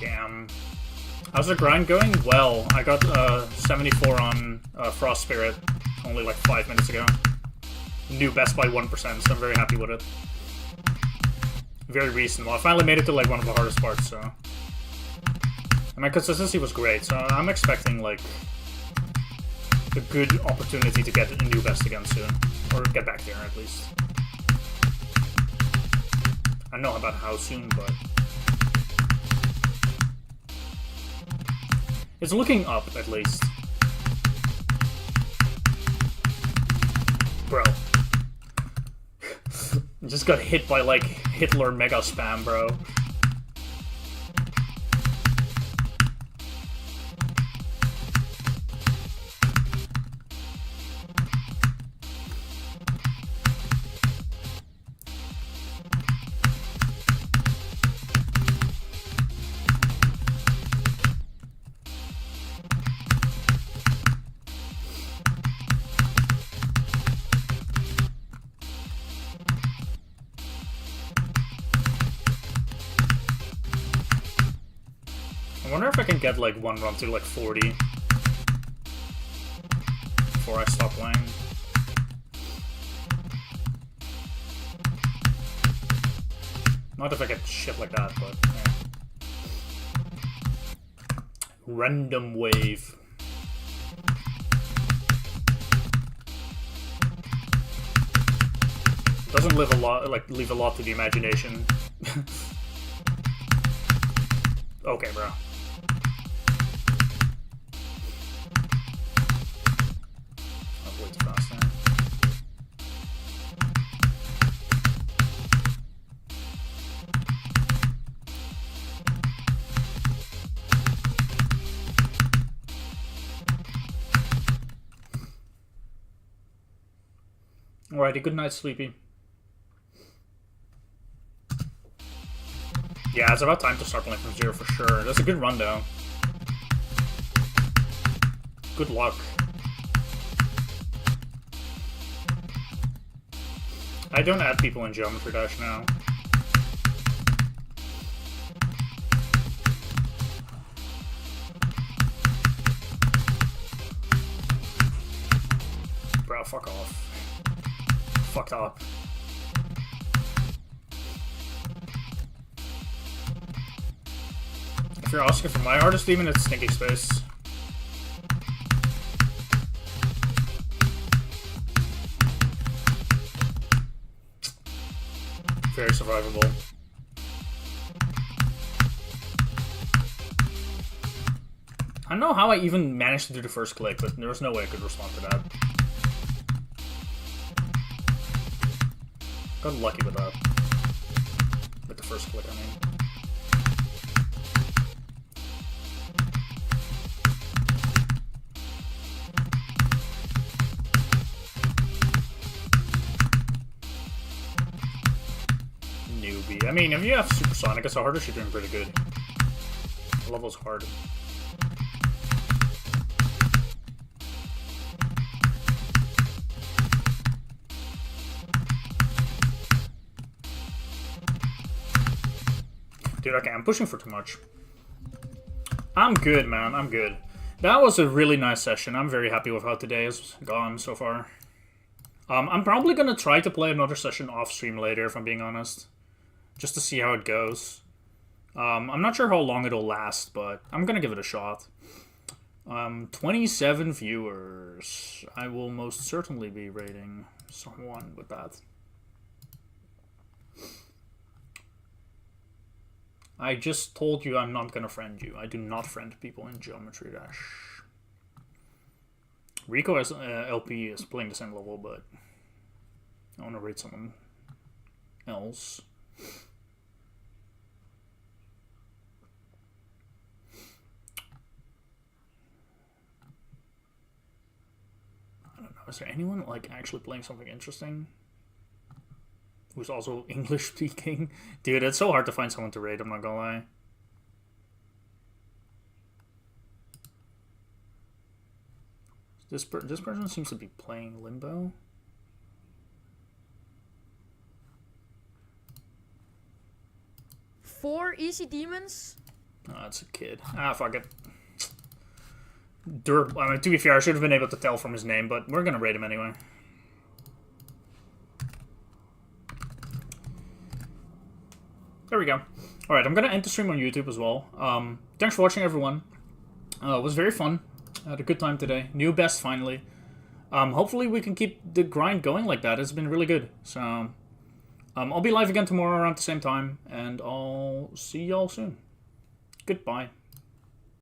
Damn. How's the grind going? Well, I got 74 on Frost Spirit only like 5 minutes ago. New best by 1%, so I'm very happy with it. Very reasonable. I finally made it to like one of the hardest parts, so... And my consistency was great, so I'm expecting like a good opportunity to get a new best again soon. Or get back there at least. I don't know about how soon, but... It's looking up, at least. Bro. Just got hit by, like, Hitler mega spam, bro. I wonder if I can get like one run to like 40 before I stop playing. Not if I get shit like that, but yeah. Random wave. Doesn't leave a lot to the imagination. Okay, bro. That's way too fast there. Alrighty, good night, Sleepy. Yeah, it's about time to start playing from zero for sure. That's a good run, though. Good luck. I don't add people in Geometry Dash now. Bro, fuck off. Fucked up. If you're asking for my hardest demon, it's Stinky Space. Very survivable. I don't know how I even managed to do the first click, but there was no way I could respond to that. Got lucky with that. With the first click, I mean. I mean, if you have Supersonic, it's a harder, you're doing pretty good. The level's hard. Dude, okay, I'm pushing for too much. I'm good, man. I'm good. That was a really nice session. I'm very happy with how today has gone so far. I'm probably gonna try to play another session off stream later, if I'm being honest. Just to see how it goes. I'm not sure how long it'll last, but I'm gonna give it a shot. 27 viewers. I will most certainly be rating someone with that. I just told you I'm not gonna friend you. I do not friend people in Geometry Dash. Rico as LP is playing the same level, but I want to rate someone else. Is there anyone like actually playing something interesting? Who's also English speaking? Dude, it's so hard to find someone to raid, I'm not gonna lie. This person seems to be playing Limbo. Four easy demons? Oh, that's a kid. Ah, fuck it. I mean, to be fair, I should have been able to tell from his name, but we're gonna raid him anyway. There we go. Alright, I'm gonna end the stream on YouTube as well. Thanks for watching, everyone. It was very fun. I had a good time today. New best, finally. Hopefully we can keep the grind going like that. It's been really good. So, I'll be live again tomorrow around the same time, and I'll see y'all soon. Goodbye.